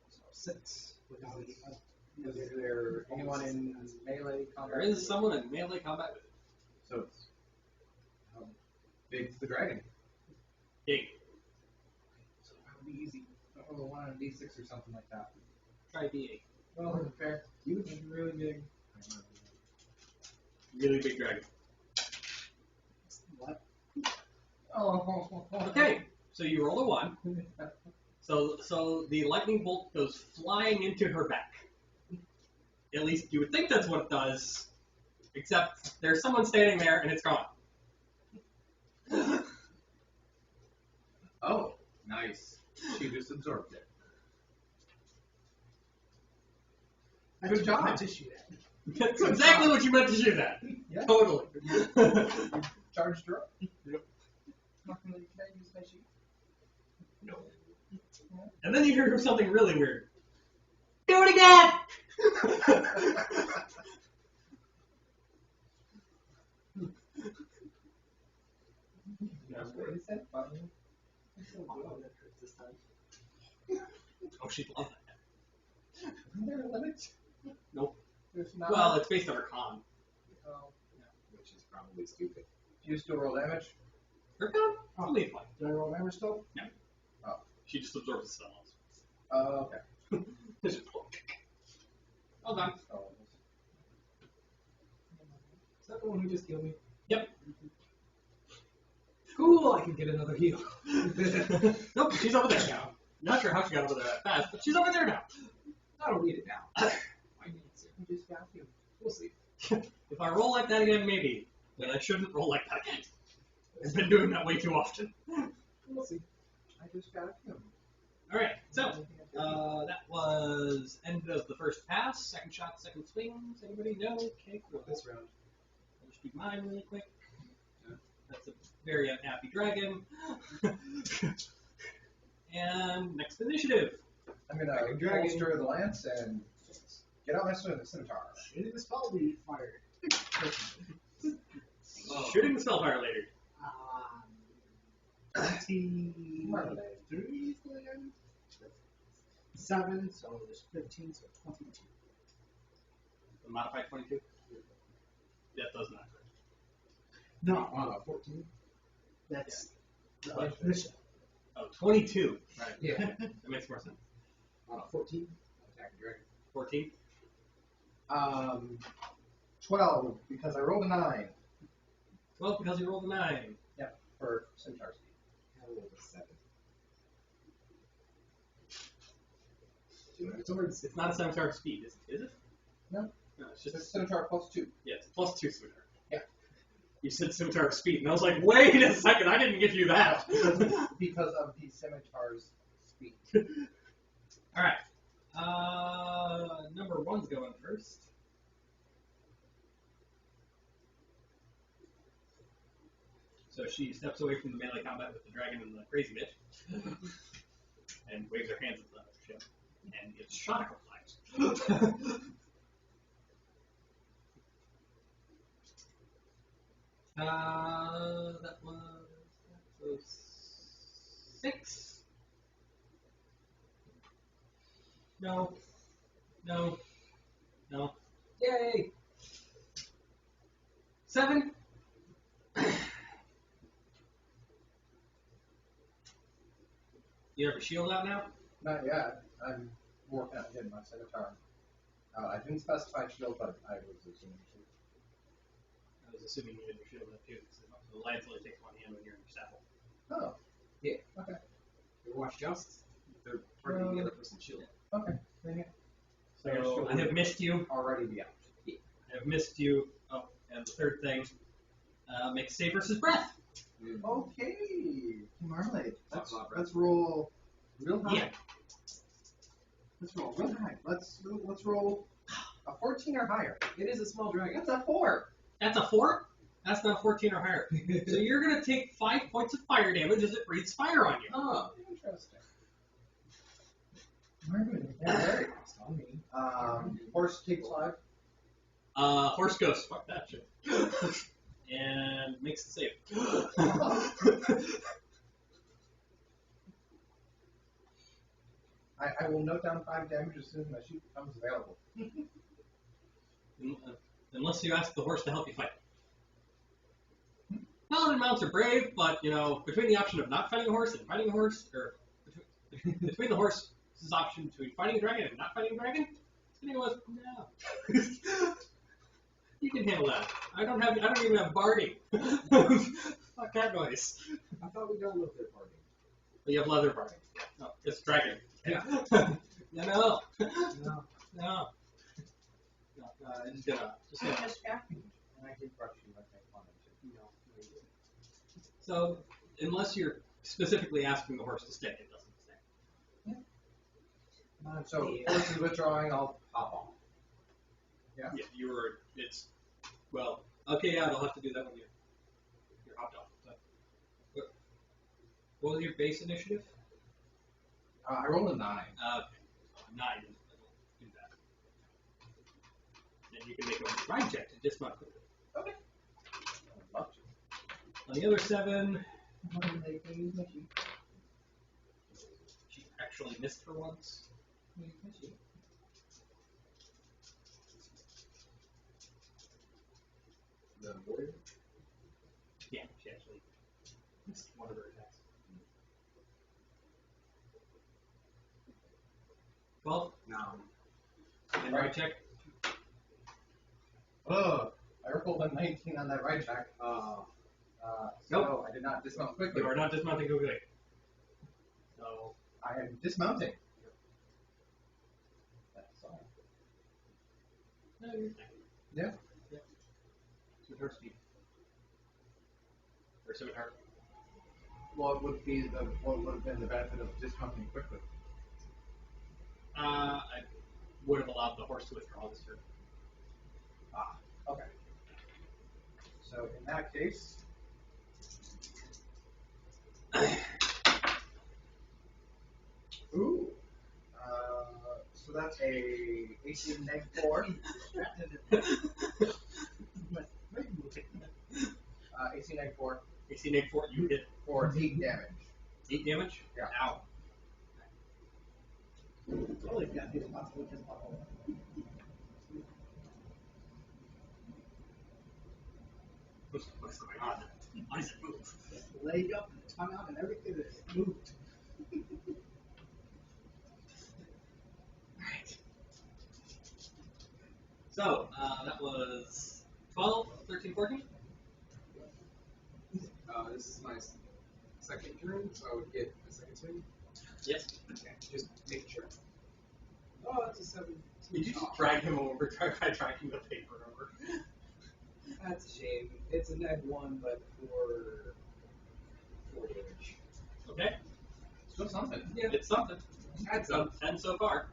So 6 without any. Is there anyone in melee combat? There is someone in melee combat with it. So it's how big's the dragon? Big. So that'll be easy. Oh, 1 on a d6 or something like that. Try D8. Well, fair. Huge, really big. Really big dragon. What? Oh. Okay, so you roll a 1. So the lightning bolt goes flying into her back. At least you would think that's what it does, except there's someone standing there and it's gone. Oh, nice. She just absorbed it. Good job. I meant to shoot at. That's exactly what you meant to shoot at. Yeah. Totally. Charged her up. Not really. Can I use my sheet? No. And then you hear something really weird. Do it again! That's what he said, buddy. This time. Oh, she'd love that. Isn't there a limit? Nope. There's not. Well, it's based on her con. Oh. Which is probably stupid. Do you still roll damage? Her con? Only fine. Do I roll damage still? She just absorbs the spells. Oh, okay. Just well done. Oh, Is that the one who just killed me? Yep. Cool, I can get another heal. Nope, she's over there now. Not sure how she got over there that fast, but she's over there now. I don't need it now. I need it. you just got him. We'll see. If I roll like that again, maybe. But I shouldn't roll like that again. I've been doing that way too often. We'll see. I just got him. Alright, so, that was end of the first pass. Second shot, second swings. Anybody know? Okay, cool. This round. I'll just do mine really quick. That's a very unhappy dragon. And next initiative. I'm gonna Dragon. holster the lance and get out my scimitar. Shooting the spell will be fired. Shooting the spellfire later. 23 again? 7, so there's 15, so 22. The modified 22? That does not hurt. No, 14. that's Yeah. initial. Oh, 22. Right. Yeah. That makes more sense. 14. Attack the dragon. 14. 12 because I rolled a 9 12 because you rolled a 9. for scimitar speed. I rolled a 7. Two swords. It's not a scimitar speed, is it? No. No, it's Just just scimitar plus 2. yeah, it's plus 2 scimitar. Yeah. You said scimitar speed, and I was like, wait a second, I didn't give you that. Because of the scimitar's speed. All right. Number 1's going first. So she steps away from the melee combat with the dragon and the crazy bitch, and waves her hands at the ship, and gets shot a couple times. That was 6. No. Yay! 7. You have a shield out now? Not yet. I'm working on getting my scimitar. I didn't specify shield, but I was assuming shield. I was assuming you had your shield up too. So the lance only takes one hand when you're in your saddle. Oh. Yeah. Okay. Overwatch Joust. They're targeting the other person's shield. Okay. Dang it. So I have missed you. Already be out. I have missed you. Oh, and the third thing, make save versus breath. Okay. Marmalade. Let's Let's roll real high. Yeah. Let's roll real high. Let's roll a 14 or higher. It is a small dragon. That's a 4. That's a 4? That's not 14 or higher. So you're going to take 5 points of fire damage as it breathes fire on you. Oh, interesting. Marmalade. Yeah, very fast on me. Horse takes 5. Horse goes, fuck that shit. and makes the save. I will note down 5 damage as soon as my sheet becomes available. Unless you ask the horse to help you fight. Paladin mounts are brave, but between the option of not fighting a horse and fighting a horse, or between the horse's option between fighting a dragon and not fighting a dragon, it's gonna go with no. You can handle that. I don't even have barding. Fuck that noise. I thought we don't live there party. But you have leather barding. No, it's dragon. Yeah. No. No. No. Just gonna. And I did brush you like I wanted to. So, unless you're specifically asking the horse to stay, it doesn't stay. So, horse is withdrawing, I'll hop off. Yeah? Okay, yeah, they'll have to do that when you're hopped off. So, what was your base initiative? I rolled a 9. 9. It'll do that. And you can make a ride check to dismount quickly. Okay. I'd love to. On the other 7, she actually missed for once. The warrior? Yeah, she actually missed one of her attacks. 12. No. And ride check. Oh, I rolled a 19 on that right check. Nope. I did not dismount quickly. You are not dismounting quickly. So, I am dismounting. That's all. no, you're fine. Yeah. Scimitar speed. Or scimitar. What would have been the benefit of dismounting quickly? I would have allowed the horse to withdraw this turn. Okay. So in that case, ooh, so that's a 18 -4. 18 -4 AC Nate 4, you hit for 8 damage. 8 damage? Yeah. Ow. Totally got his possible his bubble. What's going on? Why does it move? Leg up and tongue out and everything is moved. Alright. So, that was 12, 13, 14? This is my second turn, so I would get a second swing. Yes. Okay, just making sure. Oh, that's a 7. Did you just drag him over? Try dragging the paper over? That's a shame. It's a -1, but for 4 damage. Okay. Still something. Yeah. It's something. Adds So, up. 10 so far.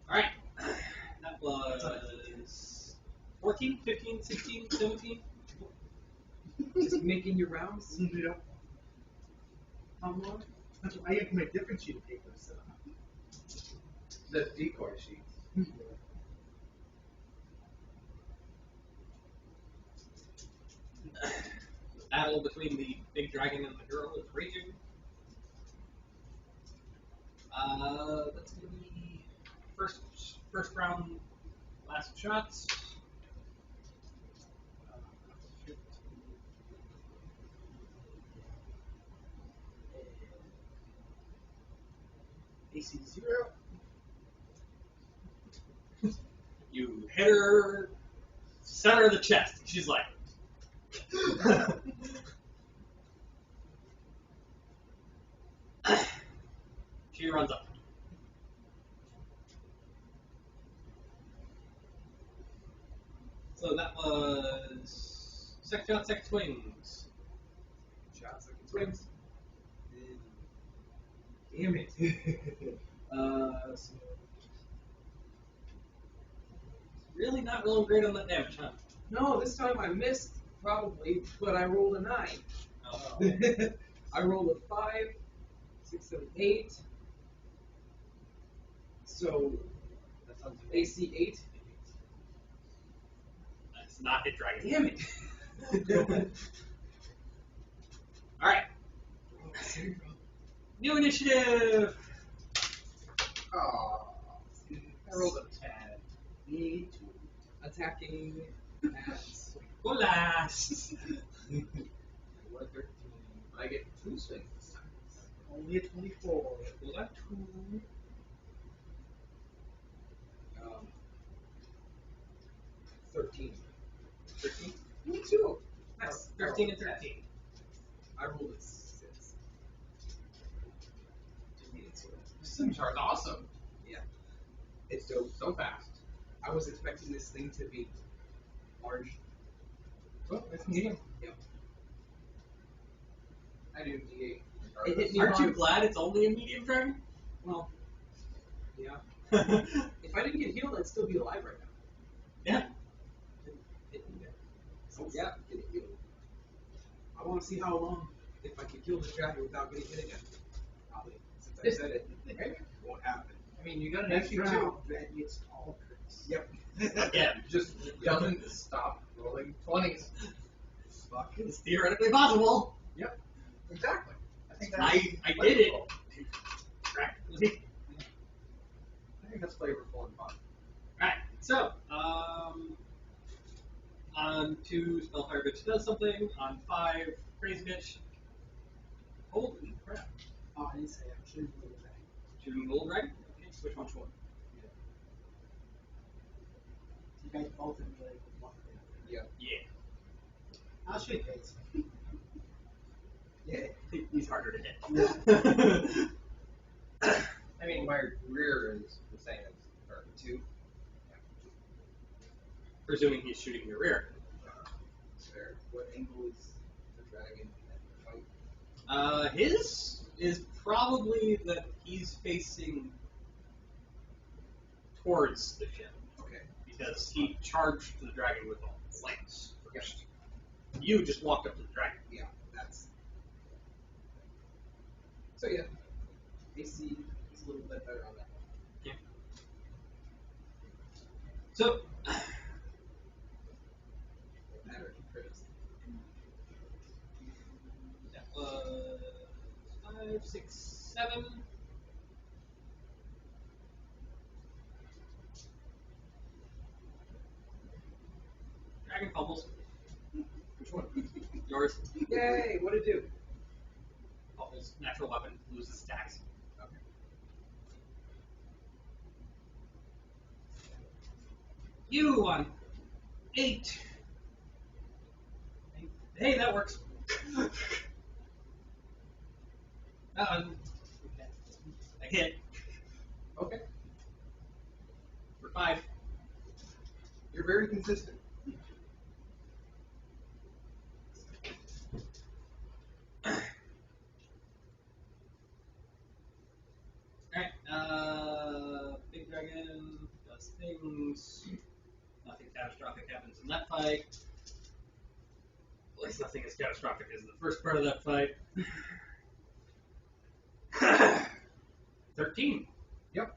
Alright. That was 14, 15, 16, 17. Just making your rounds. Yeah. How long? I have to make different sheet of paper. So. The decoy sheet. The battle between the big dragon and the girl is raging. That's going to be first round, last shots. AC 0. You hit her center of the chest. She's like. She runs up. So that was second shot, second swings. Shot, second swings. Damn it. So Really not rolling great on that damage, huh? no, this time I missed probably, but I rolled a 9. Oh. I rolled a 5, 6, 7, 8. So That sounds AC 8. Let's not hit dragon. Damn it. Alright. New initiative! Oh, I rolled a 10. Me too. Attacking at Hola! What 13? I get 2 swings this time. Only a 24. Hola, 2. 13. 13? Me too. Nice. 13 and 13. I rolled a 6. This scimitar is awesome. Yeah. It's dope. So fast. I was expecting this thing to be large. Oh, it's medium. Yep. I do D8. It hit me Aren't you hard. glad it's only a medium dragon? Well, yeah. Yeah. If I didn't get healed, I'd still be alive right now. Hit me there. So, yeah, get healed. I want to see how long if I can kill the dragon without getting hit again. Probably. Since I said it, maybe it won't happen. I mean, you got an Next HP round, too. that gets all crits. Yep. Again. Just doesn't stop rolling 20s. Fuck. It's theoretically possible. Yep. Exactly. I think that's I did it. flavorful. Practically. I think that's flavorful and fun. Alright, so, on 2, Spellfire Bitch does something. On 5, Crazy Bitch. Holy crap. Oh, I didn't say I'm shooting for the dragon. Shooting Gold Dragon? Okay, which one? You guys both immediately block it. Yeah. Yeah. I'll shoot Gates. Yeah. He's harder to hit. I mean, my rear is the same as her. 2. Presuming he's shooting your rear. There. What angle is the dragon at the fight? His is probably that he's facing towards the ship. Okay. Because he charged the dragon with a lance first. You just walked up to the dragon. Yeah, that's. So yeah, AC is a little bit better on that one. Yeah. So, What matter if he crits. that was 5, 6, 7. Dragon fumbles. Which one? Yours. Yay! What'd it do? Fumbles. Natural weapon. Loses stacks. Okay. You on 8. Hey, that works. I hit Okay. for 5. You're very consistent. Alright, Big Dragon does things. Nothing catastrophic happens in that fight. At least nothing as catastrophic as the first part of that fight. 13. Yep.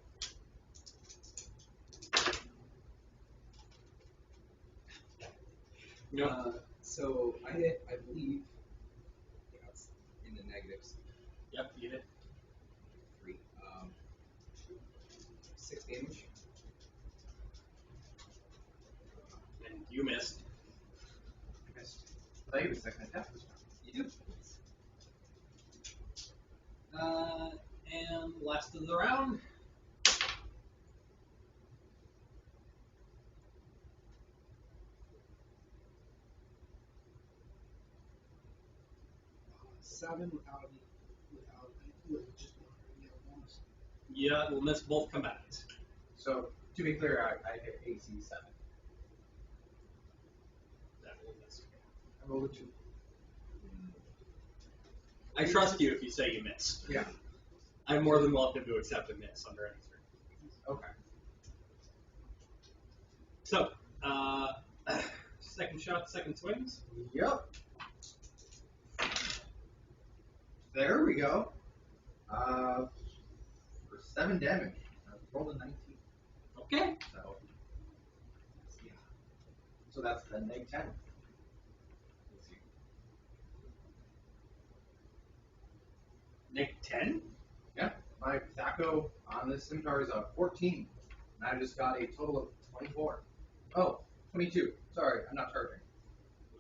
No. So I hit, I believe. Yeah, it's in the negatives. Yep, you hit. 3. 6 damage. And you missed. Missed. I thought you were second attack this time. You do. And last of the round. 7 without with just one bonus. Yeah, we'll miss both combatants. So, to be clear, I hit AC 7. That will miss. I rolled a 2. I trust you if you say you missed. Yeah. I'm more than welcome to accept a miss under any circumstances. Okay. So, second shot, second swings. Yep. There we go. For 7 damage. I rolled a 19. Okay. So, So that's the neg 10. Nick 10? Yeah, my Thaco on this scimitar is a 14, and I just got a total of 24. Oh, 22. Sorry, I'm not charging.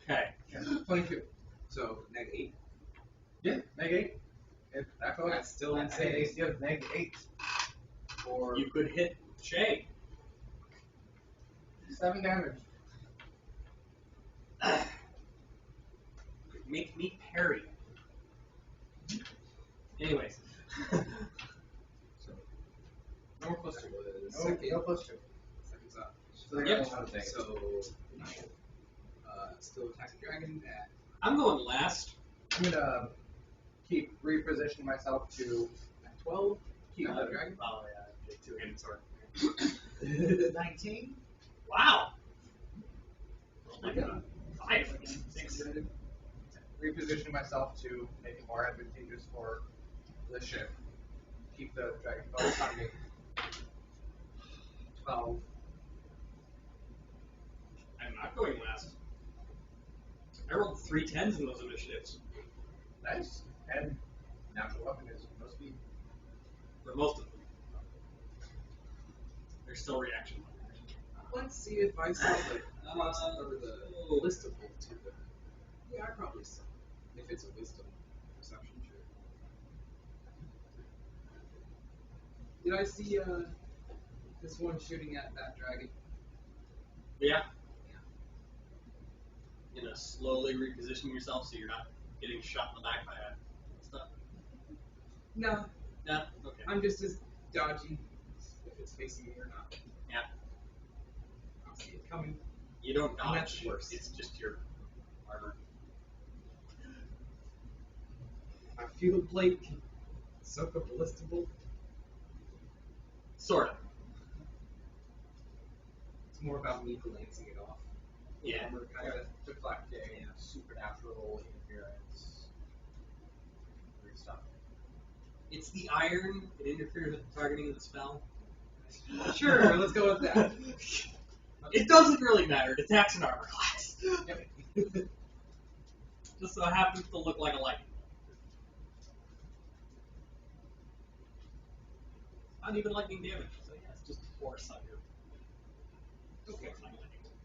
Okay. Yeah, 22. So -8. Yeah, neg 8. If Thaco That's still has an insane. AC of neg 8 for You could hit Shay. 7 damage. Make me parry. Anyways. So no more plus 2. No plus 2. Seconds up. So they Yep. got one thing. So still attack the dragon at I'm going last. I'm gonna keep repositioning myself to 12. keep the the dragon. Oh yeah, two-handed sword. 19. Wow. Pretty good. 5, 6. repositioning myself to make it more advantageous for the ship. Keep the dragon focused on me. 12. I'm not going last. I rolled 3 10s in those initiatives. Nice. And natural weapon is no speed. For most of them. There's still reaction. Let's see if I saw the cost or the list of both two. Yeah, I probably saw. If it's a wisdom perception, sure. Did I see this one shooting at that dragon? Yeah. You're gonna slowly reposition yourself so you're not getting shot in the back by stuff. No, Yeah. Okay. I'm just as dodgy if it's facing me or not. Yeah. I'll see it coming. You don't And that's dodge. worse. It's just your armor. My field plate can soak up a ballista bolt. Sort of. It's more about me glancing it off. Yeah. Armor kind of. Deflecting, supernatural interference. Weird stuff. It's the iron. It interferes with the targeting of the spell. Sure, let's go with that. It doesn't really matter. It attacks an armor class. Just so happens to look like a lightning bolt. Not even lightning damage. So yeah, it's just force on your. Okay, it's not lightning bolt.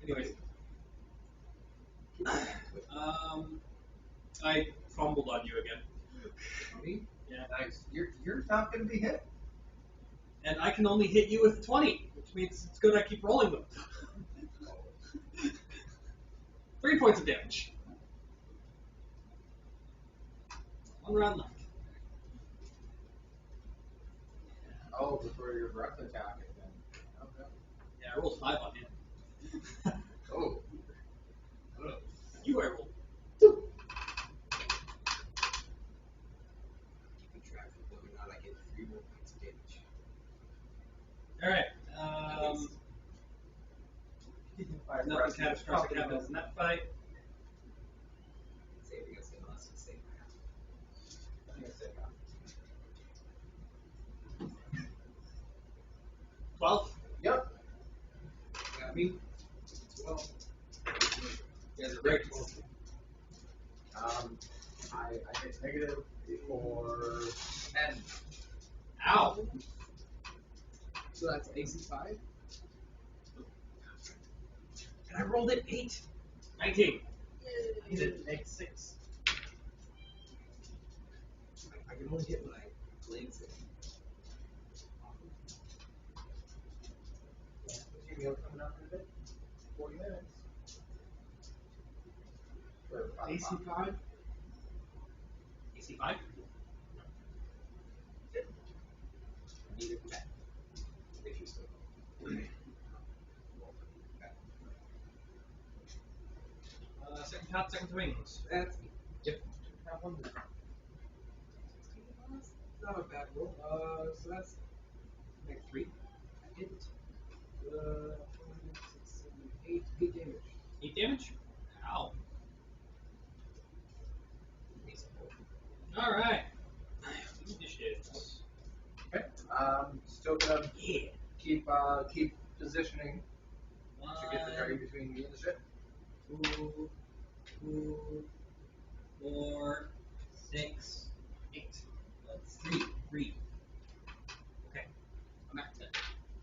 Anyways. I fumbled on you again. Me? Yeah. Nice. You're not going to be hit. And I can only hit you with 20, which means it's good I keep rolling them. 3 points of damage. 1 round left. Oh, before your breath attack again. Okay. Yeah, I rolled 5 on him. Oh. You I rolled. Keeping track of whether or not I get 3 more points of damage. Alright. Nothing catastrophic happens in that fight. Saving us unless it's saving I'm going to say that. 12. Yep. Got me. 12. You guys are great. I hit negative for 10. Ow. So that's AC 5. And I rolled it 8. 19. He did neg 6. I can only hit when I glance it. Your meal coming up in a bit? 40 minutes. For 5 AC o'clock. 5. AC 5. Need it back. If you still Second top, second wings. That's me. Yep. Have one. Not a bad roll. So that's like 3. I didn't. 5, 6, 7, 8. 8 damage. 8 damage? Ow. Alright. Initiatives. Okay. Still gonna Yeah. keep positioning. 1, To get the dragon between me and the ship. 2, 2, 4, 6, 8. That's 3. Okay. I'm at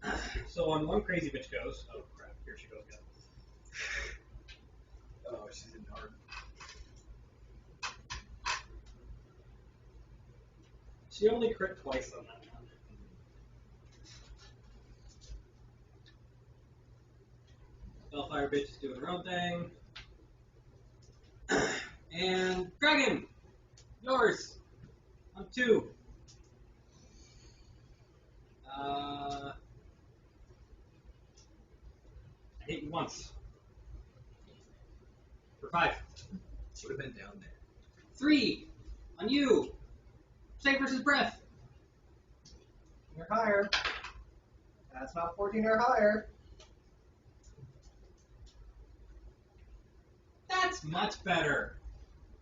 10. So on one crazy bitch goes. Oh crap! Here she goes again. Oh, she's in hard. She only crit twice on that one. Spellfire bitch is doing her own thing. And dragon, yours. On 2. I hit you once. For 5. She would have been down there. 3. On you. Save versus breath. Or higher. That's not 14 or higher. That's much better.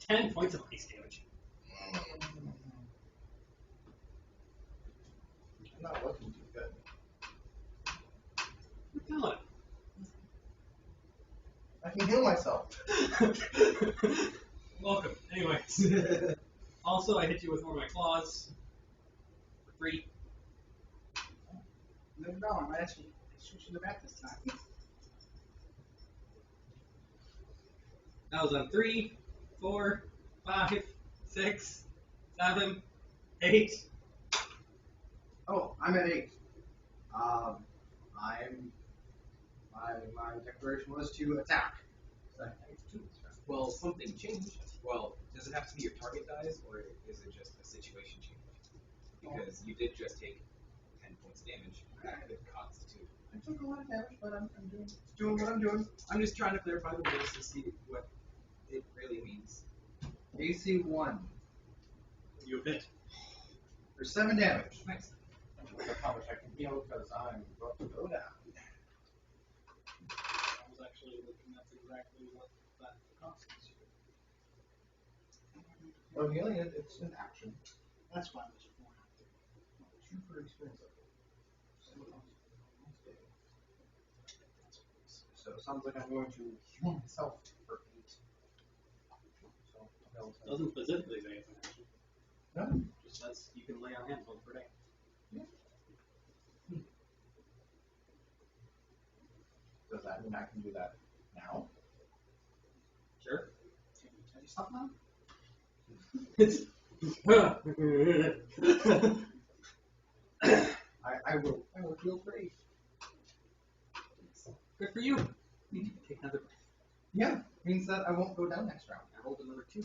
10 points of ice damage. I'm not looking too good. You're killing I can heal myself. it. Welcome. Anyways. Also, I hit you with one of my claws. For 3. No, I might actually shoot you in the back this time. That was on 3, 4, 5, 6, 7, 8. Oh, I'm at 8. My declaration was to attack. So I think it's 2 this round. Well, something changed. Well, does it have to be your target dies, or is it just a situation change? Because you did just take 10 points of damage. It constitute. I took a lot of damage, but I'm doing what I'm doing. I'm just trying to clarify the rules to see what it really means. AC 1 You hit. for 7 damage. Nice. That's how much I can heal because I'm about to go down. I was actually looking at exactly what that costs you. Well, healing it's an action. That's why I was 4. Super expensive. So it sounds like I'm going to heal myself for 8. So I'll be able to- Doesn't specifically say it's an action. No? Just says you can lay on hands once per day. Does that mean I can do that now? Sure. Can you tell yourself now? I will heal for 8. Good for you. You can take another breath. Yeah, means that I won't go down next round. I rolled another 2.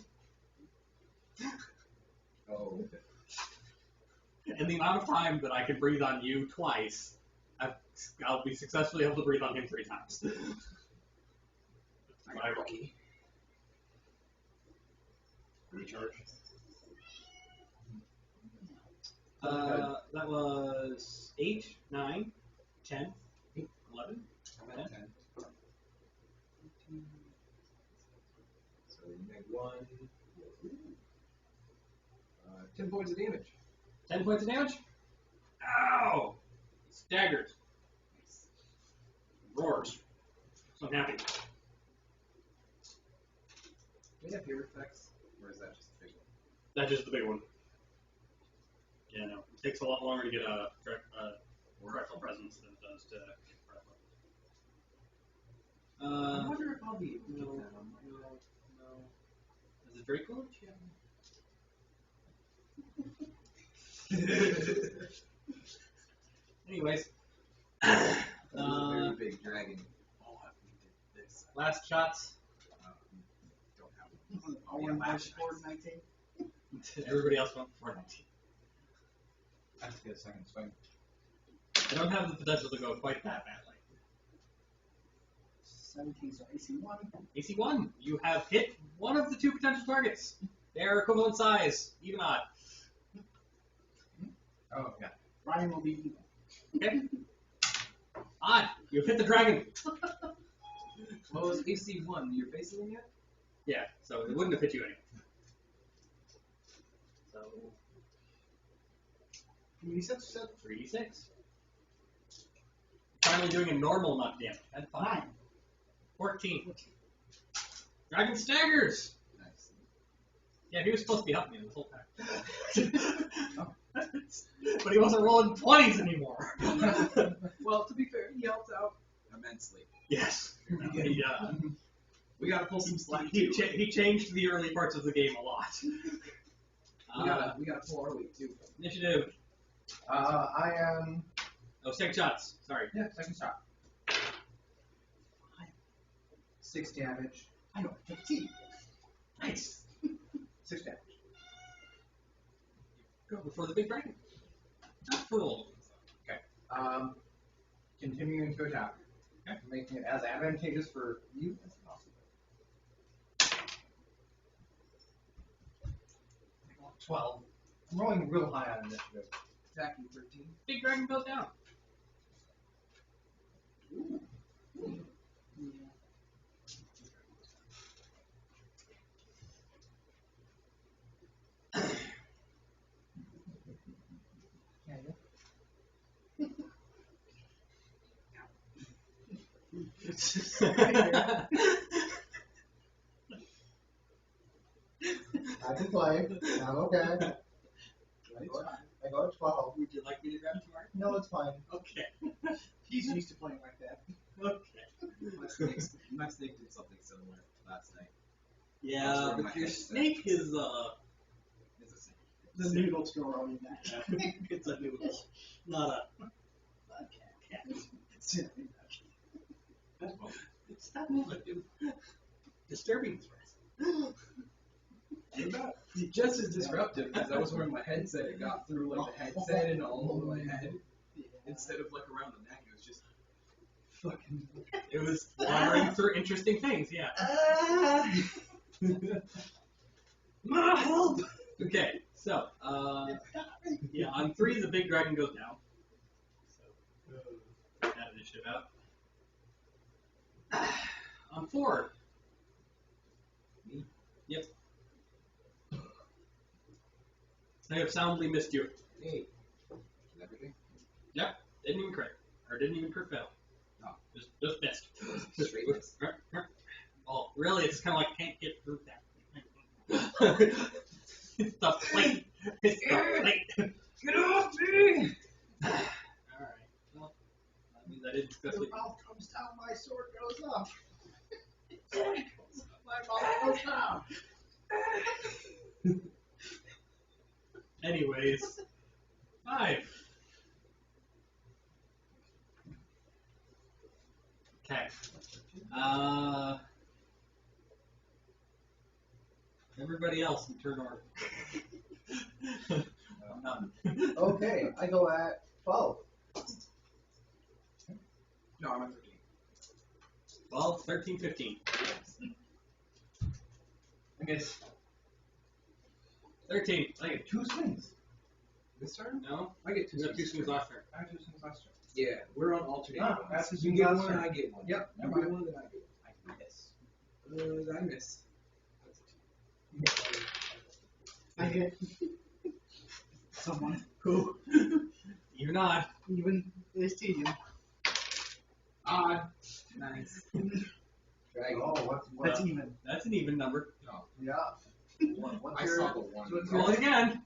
Oh. And the amount of time that I can breathe on you twice, I'll be successfully able to breathe on him 3 times. I got lucky. Recharge. That was 8, 9, 10, 11. I'm at 10. So you make 1. 10 points of damage. 10 points of damage? Ow! Staggers. Roars. So I'm happy. Do you have fear effects? Or is that just a big one? That's just the big one. Yeah, no. It takes a lot longer to get a dreadful presence than it does to get dreadful. I wonder if I'll be able to No, get that on my no. Is it Draco? Anyways. That was a very big dragon. Oh, we did this. Last shots. Don't have one. Oh, and I scored 19. Everybody else went for 19. I have to get a second swing. I don't have the potential to go quite that badly. 17, so AC 1. AC 1, you have hit one of the 2 potential targets. They are equivalent size, even odd. Oh, yeah. Ryan will be evil. Okay? Odd, you've hit the dragon. Well, it's AC 1. You're facing it? Yeah, so it wouldn't have hit you anyway. So, 3d6, you said? 3d6. finally doing a normal amount of damage. That's fine. 9. 14. Dragon staggers! Nice. Yeah, he was supposed to be helping me this whole time. But he wasn't rolling 20s anymore. Well, to be fair, he helped out immensely. Yes. We gotta pull some slack He too. he changed the early parts of the game a lot. We gotta pull our weight too. Initiative. I am. Oh, second shots. Sorry. Yeah, second shot. 6 damage. I know, 15. Nice. 6 damage. Go before the big dragon. Not for all. Continuing to attack. Okay. Making it as advantageous for you as possible. 12. I'm rolling real high on initiative. Attacking 13. Big dragon goes down. Ooh. Yeah. I can play. I'm okay. I go to 12. Would you like me to grab it tomorrow? No, it's fine. Okay. He's used to playing like that. Okay. My snake did something similar last night. Yeah, but your snake is It's a snake. The noodles go on in that. it's a noodle, not a cat. Stop moving, dude. Disturbing threat. Just as disruptive because I was wearing my headset. It got through like the headset and all over my head instead of like around the neck. It was just fucking. It was wandering through interesting things, yeah. Help! Okay, so, yeah, on 3, the big dragon goes down. So, get that initiative out. On 4. Me? Yep. I have soundly missed you. Hey. Everything. Yep, didn't even crit. Or didn't even crit fail. No. Just missed. Straight miss. Oh, really? It's kind of like can't get through that. It's the plate. It's the plate. Get off me! Alright. Well, that means I didn't discuss Your it. mouth comes down, my sword goes up. My mouth goes down. Anyways. 5. Okay. Everybody else in turn order. None. Okay, I go at 12. No, I'm at 13. 12, 13, 15. I guess 13. I get 2 swings. This turn? No? I get 2 You got 2 swings last turn. I have 2 swings last turn. Yeah, we're on alternate. Ah, ones. that's the You swings get last one, turn. I get one. Yep, You never get mind. one, then I get one. I miss. That's a 2. I hit someone Who? You're not. even is teasing. Odd. Nice. Dragon. Oh, what's That's even. That's an even number. Yeah. What's I your, saw the one. so what's Roll your, it again.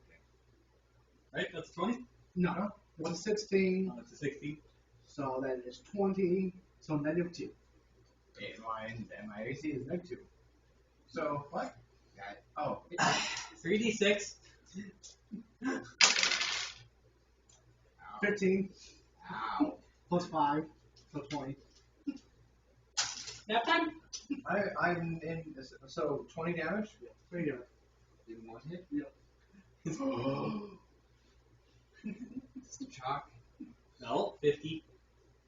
Right? That's 20? No. What's 16? Oh, it's a 16. So that is 20. So -2. and my AC is -2. So, what? Oh. 3d6. 15 Ow. plus 5. So 20. Nap time? I'm in, so 20 damage? There you go. In one hit? Yep. Chalk. No, 50.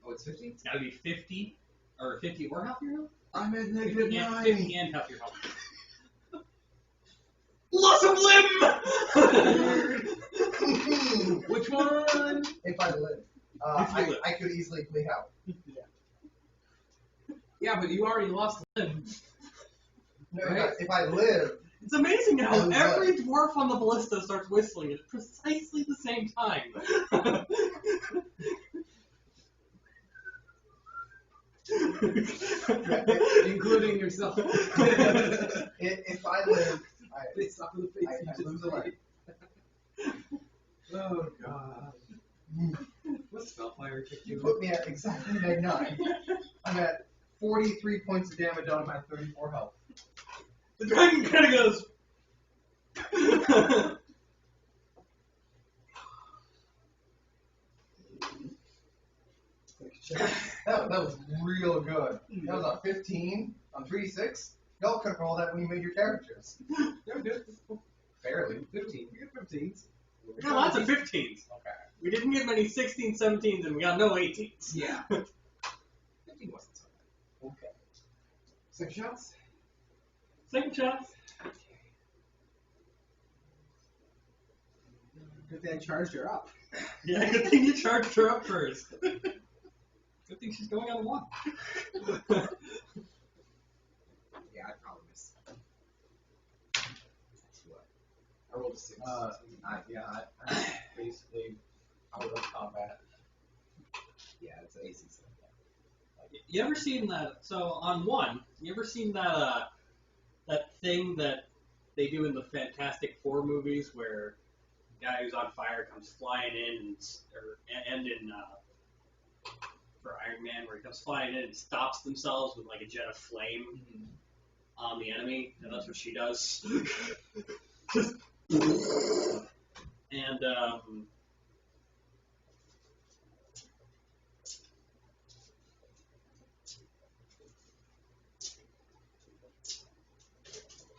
Oh, it's 50? It's gotta be 50. Or 50 or half your health? I'm at 50 and, 50 and half your health. Loss of limb! Which one? If I live. If you live. I could easily bleed out. Yeah, but you already lost the limb. No, Right. if I live, It's amazing how Oh, every dwarf on the ballista starts whistling at precisely the same time. Including yourself. If I live, Based off of the face I you lose just a leg. made. Oh god. What spellfire kick You you? put me at exactly at 9. I'm at 43 points of damage out of my 34 health. The dragon kind of goes. That was real good. That was a 15 on 3d6. Y'all couldn't roll that when you made your characters. Yeah, good. Barely. 15. We got 15s. We got lots of 15s. Okay. We didn't get many 16s, 17s, and we got no 18s. Yeah. 15 wasn't so bad. Okay. 6 shots? Second shot. Good thing I charged her up. Yeah, good thing you charged her up first. Good thing she's going on 1. Yeah, I probably missed. What? I rolled a 6. I basically out of combat. Yeah, it's an AC 7. You ever seen that? So on 1, you ever seen that that thing that they do in the Fantastic Four movies where the guy who's on fire comes flying in, and in for Iron Man where he comes flying in and stops themselves with like a jet of flame on the enemy, and that's what she does. And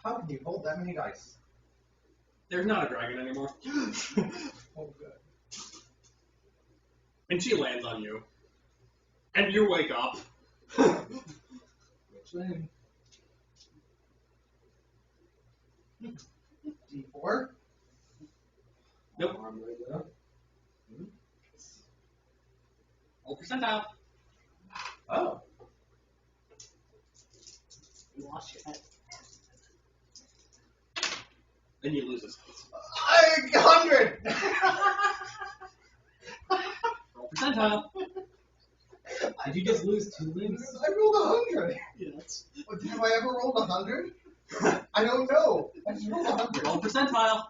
How can you hold that many dice? there's not a dragon anymore. Oh, good. And she lands on you. And you wake up. Which then? D4? Nope. Arm right there. Roll percentile. Oh. You lost your head. Then you lose this. 100! Roll percentile. Did you just lose 2 limbs? I rolled 100. Yeah, that's Have I ever rolled 100? I don't know. I just rolled 100. Roll percentile.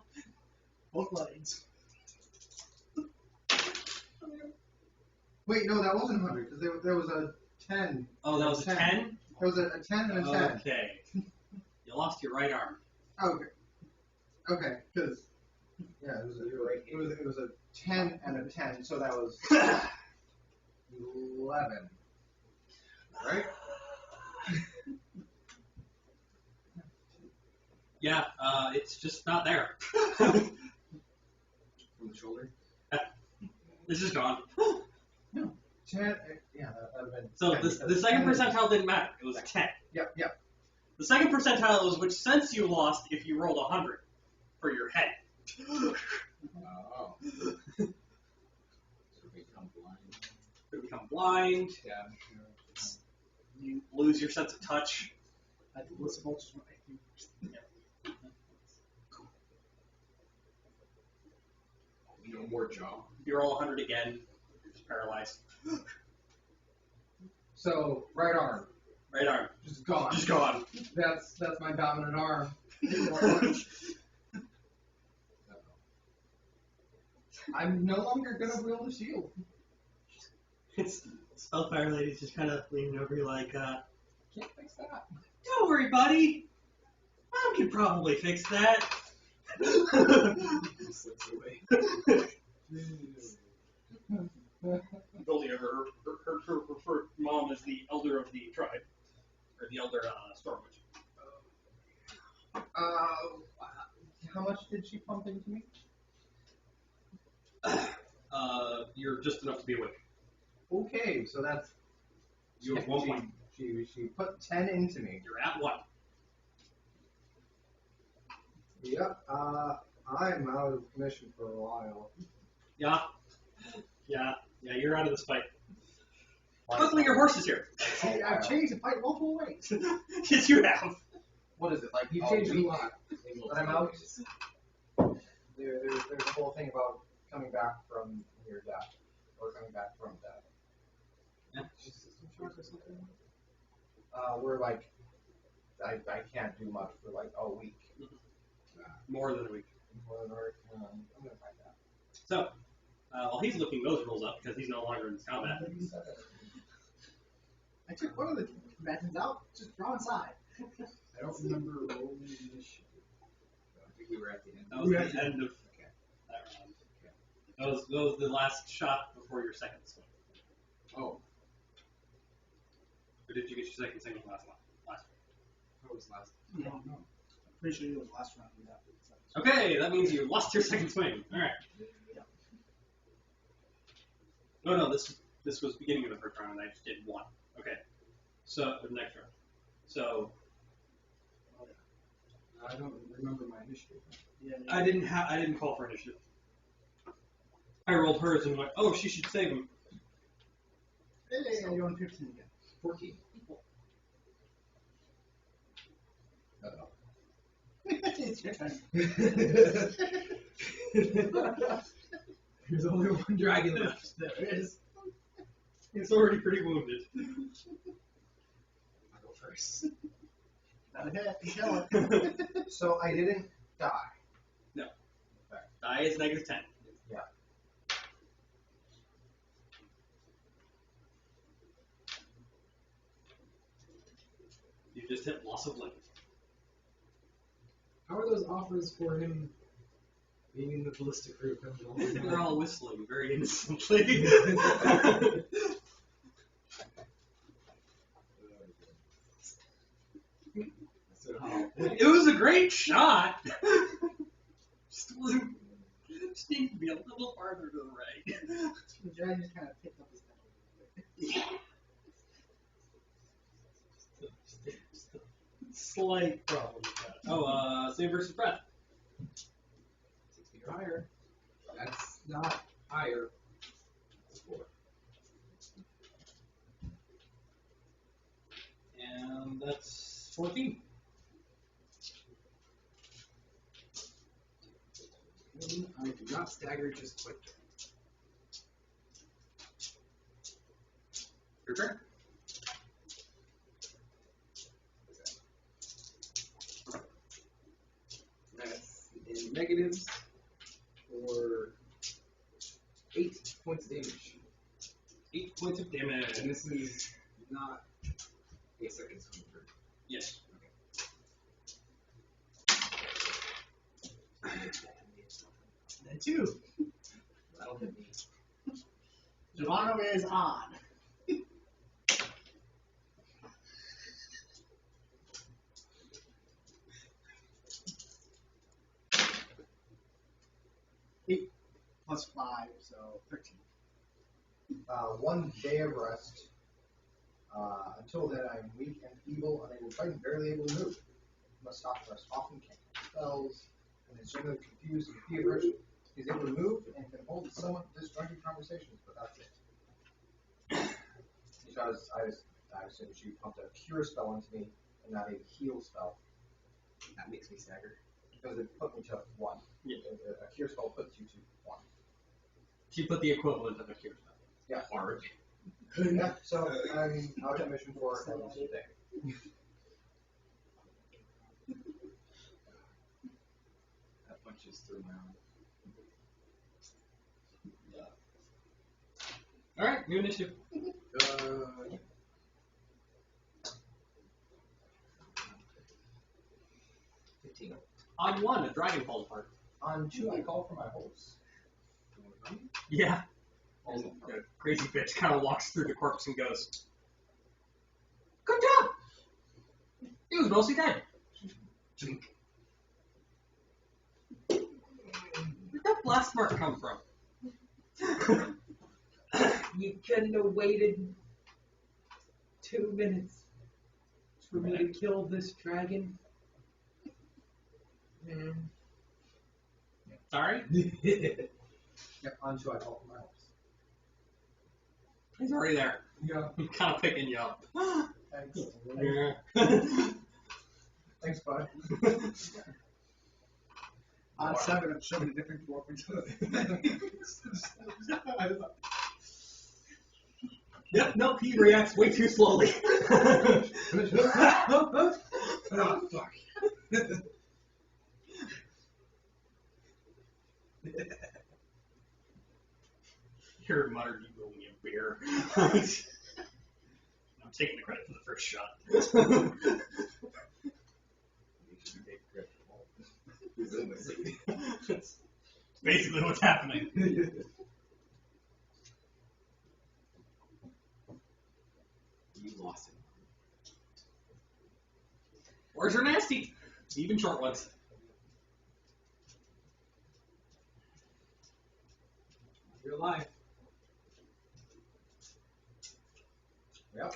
both legs. Wait, no, that wasn't 100 because there was a 10. Oh, that was a 10? There was a 10 and a 10. Okay. You lost your right arm. Okay. Okay, because yeah, it was a 10 and a 10, so that was 11. Right? Yeah, it's just not there. From the shoulder? It's just gone. 10. Yeah, that would have been. So 10 the because second 10 is- percentile didn't matter. It was 10. Yep. The second percentile is which sense you lost if you rolled 100 for your head. Oh. So become blind. You become blind. Yeah. You lose your sense of touch. I think this vulture's my fingers. No more jaw. If you roll 100 again, you're just paralyzed. So right arm, Right arm. just gone. Just gone. That's my dominant arm. I'm no longer gonna wield a shield. It's Spellfire Lady's just kind of leaning over you like, Can't fix that. don't worry, buddy. I can probably fix that. Slips away. Building over her mom is the elder of the tribe, or the elder storm witch. How much did she pump into me? You're just enough to be awake. Okay, so that's You have 1 point. she put 10 into me. You're at 1. Yep. I'm out of commission for a while. Yeah. You're out of this fight. Luckily, your horse is here. See, I've changed the fight multiple ways. Yes, you have. What is it like? You Oh, changed a we- lot. But I'm out. There's a whole thing about coming back from your death, or coming back from death. Yeah. System shock or something? We're like, I can't do much for like a week. More than a week. I'm gonna find out. So, while he's looking those rules up because he's no longer in this combat. I took one of the combatants out, just draw inside. I don't remember rolling initiative. I think we were at the end. That was the end of that round. That was the last shot before your second swing. Oh, Or did you get your second swing last one? what was last? Yeah. I'm pretty sure it was last round. We got it, so. Okay, that means you lost your second swing. All right. No, this was beginning of the first round, and I just did one. Okay. So the next round. So I don't remember my initiative. Yeah, I didn't call for initiative. I rolled hers and went, oh, she should save him. Hey, you're on 15 again. 14. It's your turn. There's only one dragon left. There is. He's already pretty wounded. I'll go first. Gotta hit. Kill it. So I didn't die. Die is -10. Yeah. You just hit loss of limb. How are those offers for him being in the ballistic route coming along? They're all whistling very innocently. It was a great shot. Just needed to be a little farther to the right. The dragon just kind of picked up his head. Just a slight problem with that. Oh, save versus breath. 6 feet or higher. That's not higher. That's 4. And that's 14. I do not stagger, just quick. Your turn. That's in negatives for 8 points of damage. 8 points of damage. And this is not a second swing turn. Yes. Then 2. That'll hit me. Geronimo is on. Eight plus 5, so 13. 1 day of rest. Until then, I am weak and feeble, unable to fight, and barely able to move. Must stop rest often, can't cast spells, and is generally confused and feverish. He's able to move and can hold somewhat disjointed conversations, but that's it. Because I assume she pumped a cure spell into me and not a heal spell. That makes me stagger. Because it put me to 1. Yeah. A cure spell puts you to 1. She put the equivalent of a cure spell. Yeah. Hard. Yeah, so I'm out of mission for at least a day. That punches through my arm. Alright, new initiative. Yeah. 15. On 1, a dragon falls apart. On 2, I call for my horse. Yeah. The crazy bitch kind of walks through the corpse and goes, "Good job! He was mostly dead." Where'd that blast mark come from? You couldn't have waited 2 minutes for me to kill this dragon. Sorry? Yep, on 2, I call for my horse. He's already there. Yeah. I'm kind of picking you up. Thanks. Yeah. Thanks, bud. On 7, I'm shoving a different dwarf into it. Yep, no, he reacts way too slowly. Oh, fuck. You're muttered, you owe me a beer. I'm taking the credit for the first shot. You should take credit for all. That's basically what's happening. You lost it. Words are nasty, even short ones. You're alive. Yep.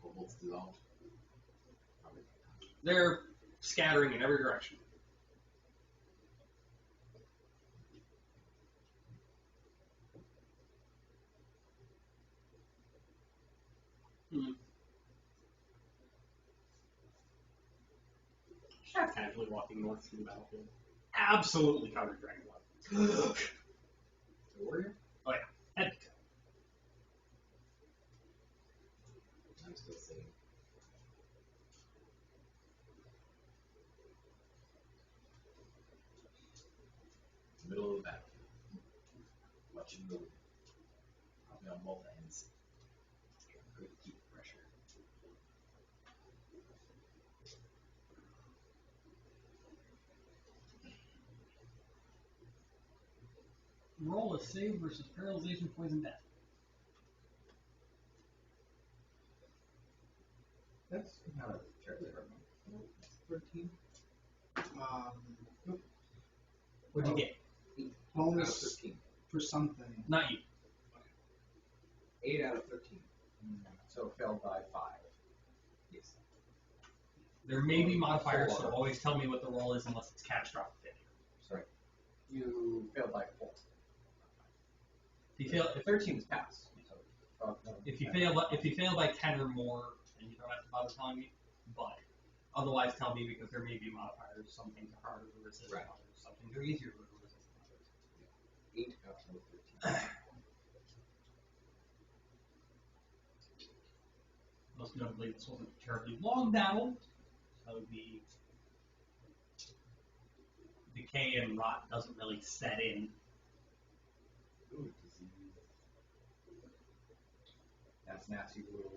Kobolds dissolved. They're scattering in every direction. Just casually walking north through the battlefield. Absolutely covered in dragon blood. The warrior? Oh yeah, head to toe. I'm still sitting. Middle of the battle. Watch him move. I'll be on both ends. Good, keep the pressure. Roll a save versus paralyzation, poison, death. That's not a terribly hard one. 13. Nope. What'd you get? Bonus 13. for something. Not you. 8 out of 13. So failed by 5. Yes. There may be modifiers, so always tell me what the roll is unless it's catastrophic failure. Sorry. You failed by 4. If you fail, 13 is passed. Oh, no. if you fail by 10 or more, then you don't have to bother telling me. But otherwise, tell me because there may be modifiers. Some things are harder to resist than Right. others. Some things are easier to resist than others. 8 out of 13. Most notably, this wasn't a terribly long battle, so the decay and rot doesn't really set in. Ooh, disease. That's nasty little.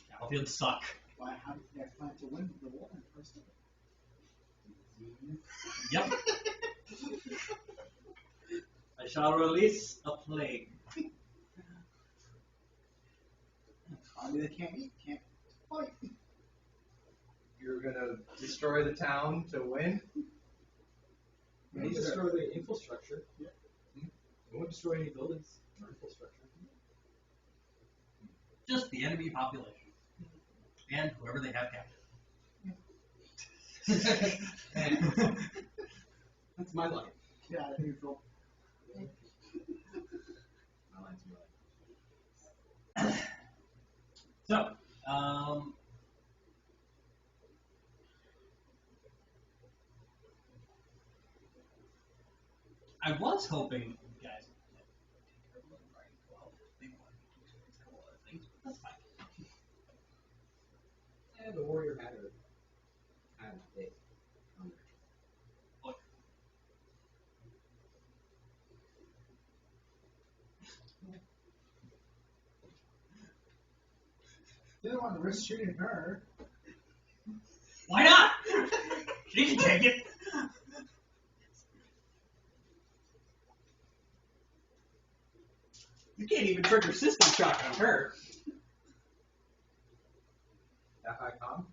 Battlefields suck. Why? How did they plan to win the war in person? Yep. I shall release a plague. I mean, they can't eat, can't fight. You're gonna destroy the town to win? We won't destroy the infrastructure. Yeah. We won't destroy any buildings or infrastructure. Just the enemy population. And whoever they have captive. That's my line. Yeah, neutral. My line's my line. So, I was hoping you guys would take care of little Brian well. They wanted me to experience a couple other things, but that's fine. Yeah, the warrior had it. Look, Didn't want to risk shooting her. why not? She can take it. You can't even trigger system shock on her. That high com?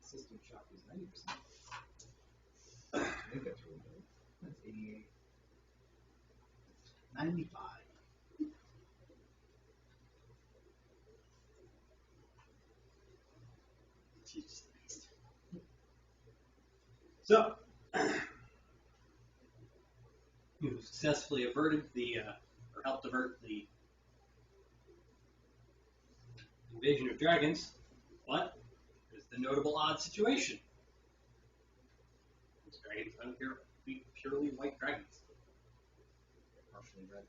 System shock is 90%. I think that's really good. That's 88. 95. Jesus Christ. So, you successfully averted the, or helped avert the Invasion of Dragons, but there's the notable odd situation. These dragons don't appear to be purely white dragons. Partially red.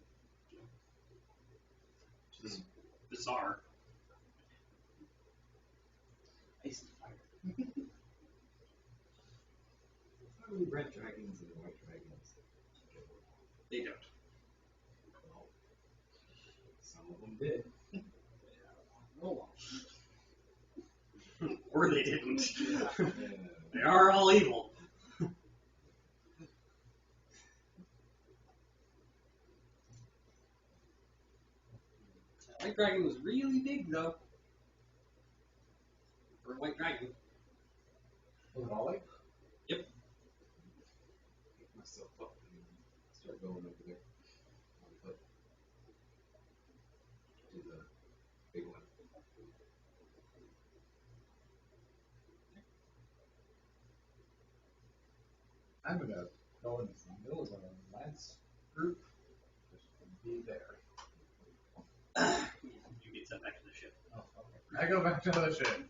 Which is bizarre. Ice and fire. It's not really red dragons and white dragons. They don't. Well, some of them did. Oh, Or they didn't. Yeah. They are all evil. That white dragon was really big, though. For a white dragon. Was it all white? Yep. Pick myself up and start going over there. On foot. To the big one. I'm gonna go into the middle of the lance group. Just be there. You get sent back to the ship. Oh, okay. I go back to the ship.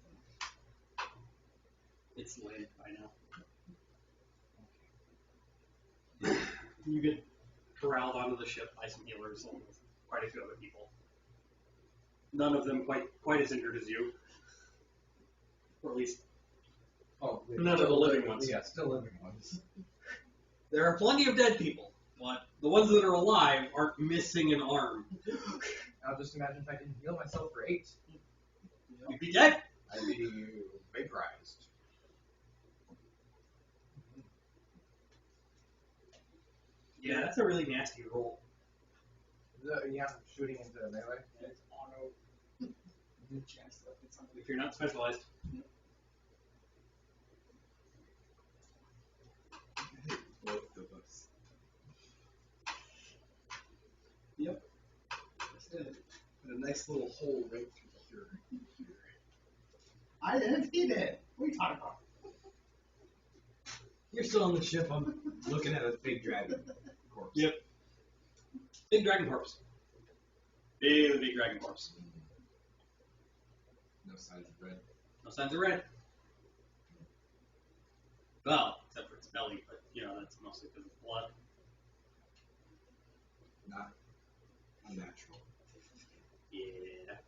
It's late by now. You get corralled onto the ship by some healers along with quite a few other people. None of them quite as injured as you. Or at least Oh, none of the living ones. Yeah, still living ones. There are plenty of dead people, but the ones that are alive aren't missing an arm. Now just imagine if I didn't heal myself for 8. You'd be dead. I'd be vaporized. Yeah, that's a really nasty roll. Yeah, shooting into melee. it's auto. Good chance to hit something. If you're not specialized. Both of us. Yep. Put a nice little hole right through here. I didn't. He did. What are you talking about? You're still on the ship. I'm looking at a big dragon corpse. Yep. Big dragon corpse. Big dragon corpse. No signs of red. No signs of red. Well, except for its belly, but that's mostly because of blood. Not unnatural. Yeah.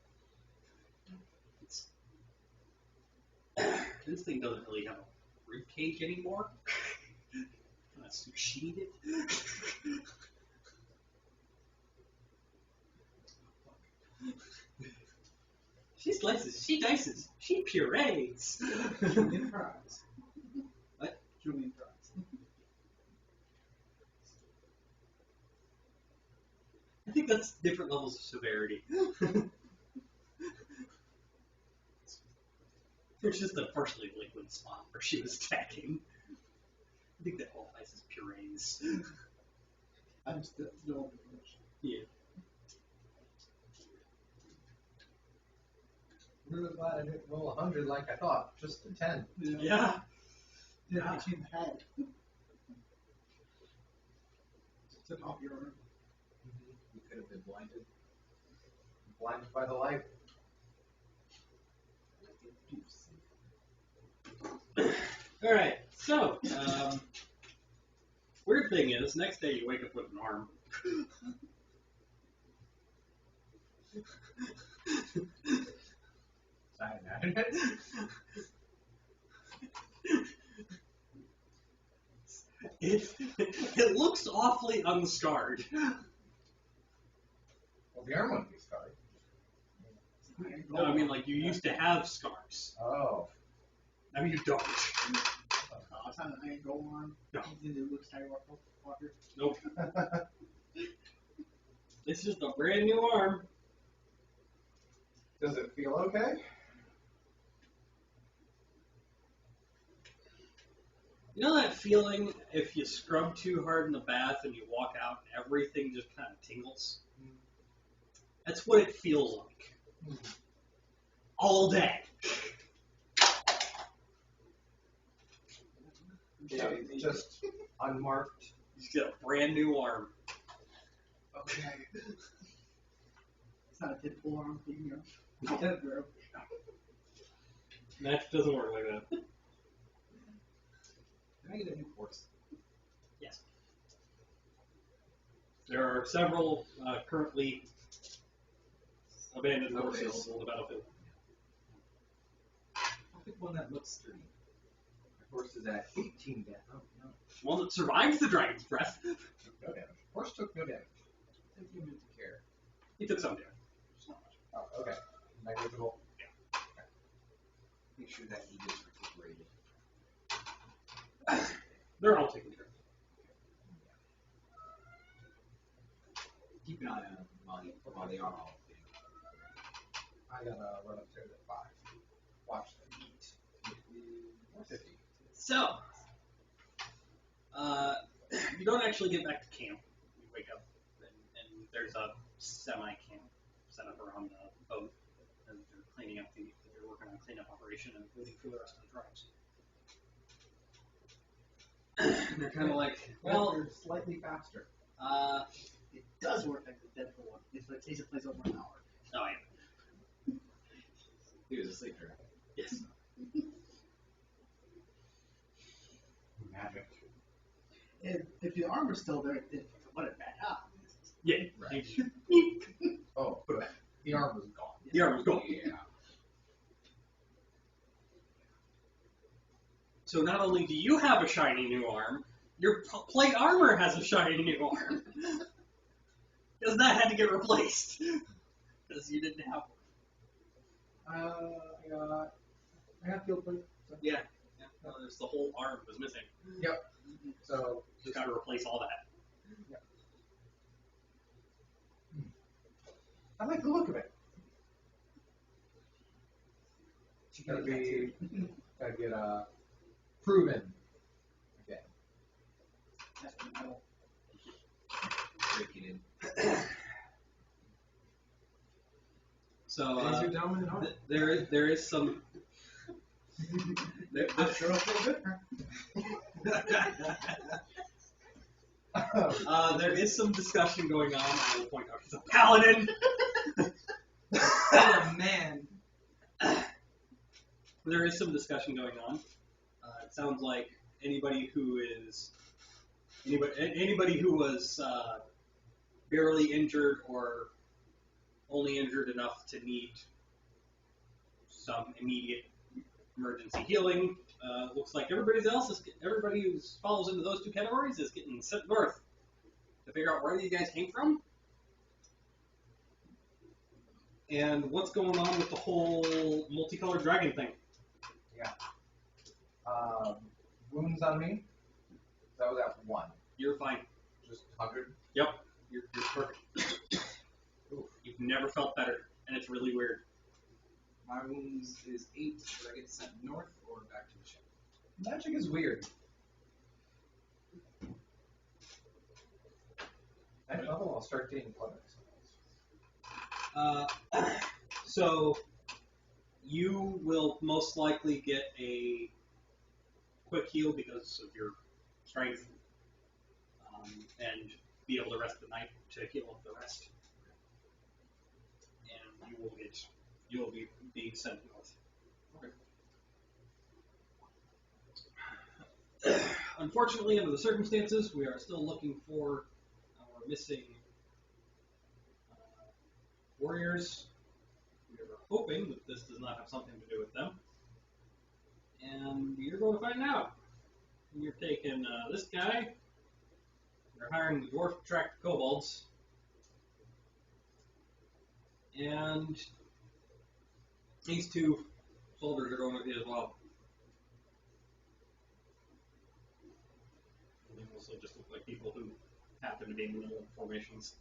This thing doesn't really have a rib cage anymore. Kind of sushi'd it. She slices, she dices, she purees. Julian fries. What? Julian fries. I think that's different levels of severity. There's just a partially liquid spot where she was attacking. I think that whole ice is purees. I'm still no information. Yeah. I'm really glad I didn't roll 100 like I thought. Just a 10. Yeah. Did I hit you in the head? Took off your arm. You could have been blinded. Blinded by the light. Alright, so, weird thing is, next day you wake up with an arm. Cyanide. It looks awfully unscarred. Well, the arm wouldn't be scarred. No, I mean, like, you used to have scars. Oh. Now you don't. It's not an iron gold arm. No. Did it look Skywalker? Nope. It's just a brand new arm. Does it feel okay? You know that feeling if you scrub too hard in the bath and you walk out and everything just kind of tingles? That's what it feels like. All day. Yeah, just unmarked. You just get a brand new arm. Okay. It's not a Deadpool arm, you know. Dead, bro. Magic doesn't work like that. Can I get a new horse? Yes. There are several currently abandoned horses on the battlefield. I'll pick one that looks sturdy. My horse is at 18 damage. Oh, no. One that survives the dragon's breath. No damage. Horse took no damage. Take a minute to care. He took some damage. Just not much. Oh, okay. Negligible. Make sure that he gets recuperated. They're all taken care of. Keep an eye on them while they are all getting. I gotta run upstairs at 5. Watch them eat. 450. So, you don't actually get back to camp. You wake up, and there's a semi-camp set up around the boat, and they're cleaning up they're working on a cleanup operation and waiting for the rest of the tribes. And they're kind of like, well, they're slightly faster. It does work like the Deadpool one. If it takes place over an hour. oh yeah, He was asleep during. yes. Magic. If the armor's still there, then what a bad job. Yeah, Right. Oh, put it back. The arm was gone. the arm was gone. Yeah. So not only do you have a shiny new arm, your plate armor has a shiny new arm. Because that had to get replaced. Because you didn't have one. I got field plate. So. Yeah. No, there's the whole arm was missing. Yep. So Just got to replace all that. I like the look of it. Gotta get proven again. That's what I don't. Break it in. So Is your dominant arm? there is some. I'm sure it'll feel good. There is some discussion going on. I will point out he's a paladin. Oh man. There is some discussion going on. It sounds like anybody who was barely injured or only injured enough to need some immediate emergency healing. Looks like everybody who falls into those two categories is getting sent north to figure out where you guys came from and what's going on with the whole multicolored dragon thing. Wounds on me. That was at 1. You're fine. Just 100. Yep, you're perfect. You've never felt better, and it's really weird. My wounds is 8. Should I get sent north or back to the ship? Magic is weird. Next level, I'll start getting blood expels. So you will most likely get a quick heal because of your strength, and be able to rest the night to heal up the rest. And you will be being sent north. Okay. Unfortunately, under the circumstances, we are still looking for our missing warriors. We are hoping that this does not have something to do with them. And you're going to find out. You're taking this guy. You're hiring the dwarf to track the kobolds. And these two soldiers are going with you as well. And they also just look like people who happen to be in little formations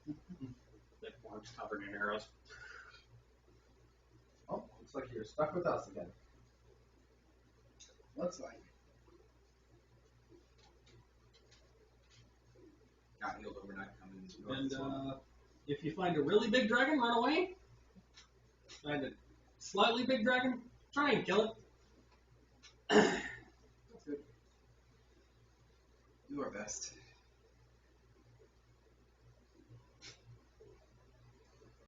that weren't covered in arrows. Oh, looks like you're stuck with us again. Looks like. Got healed overnight coming north. And as well. if you find a really big dragon, run away. Find a slightly big dragon, try and kill it. Do our best.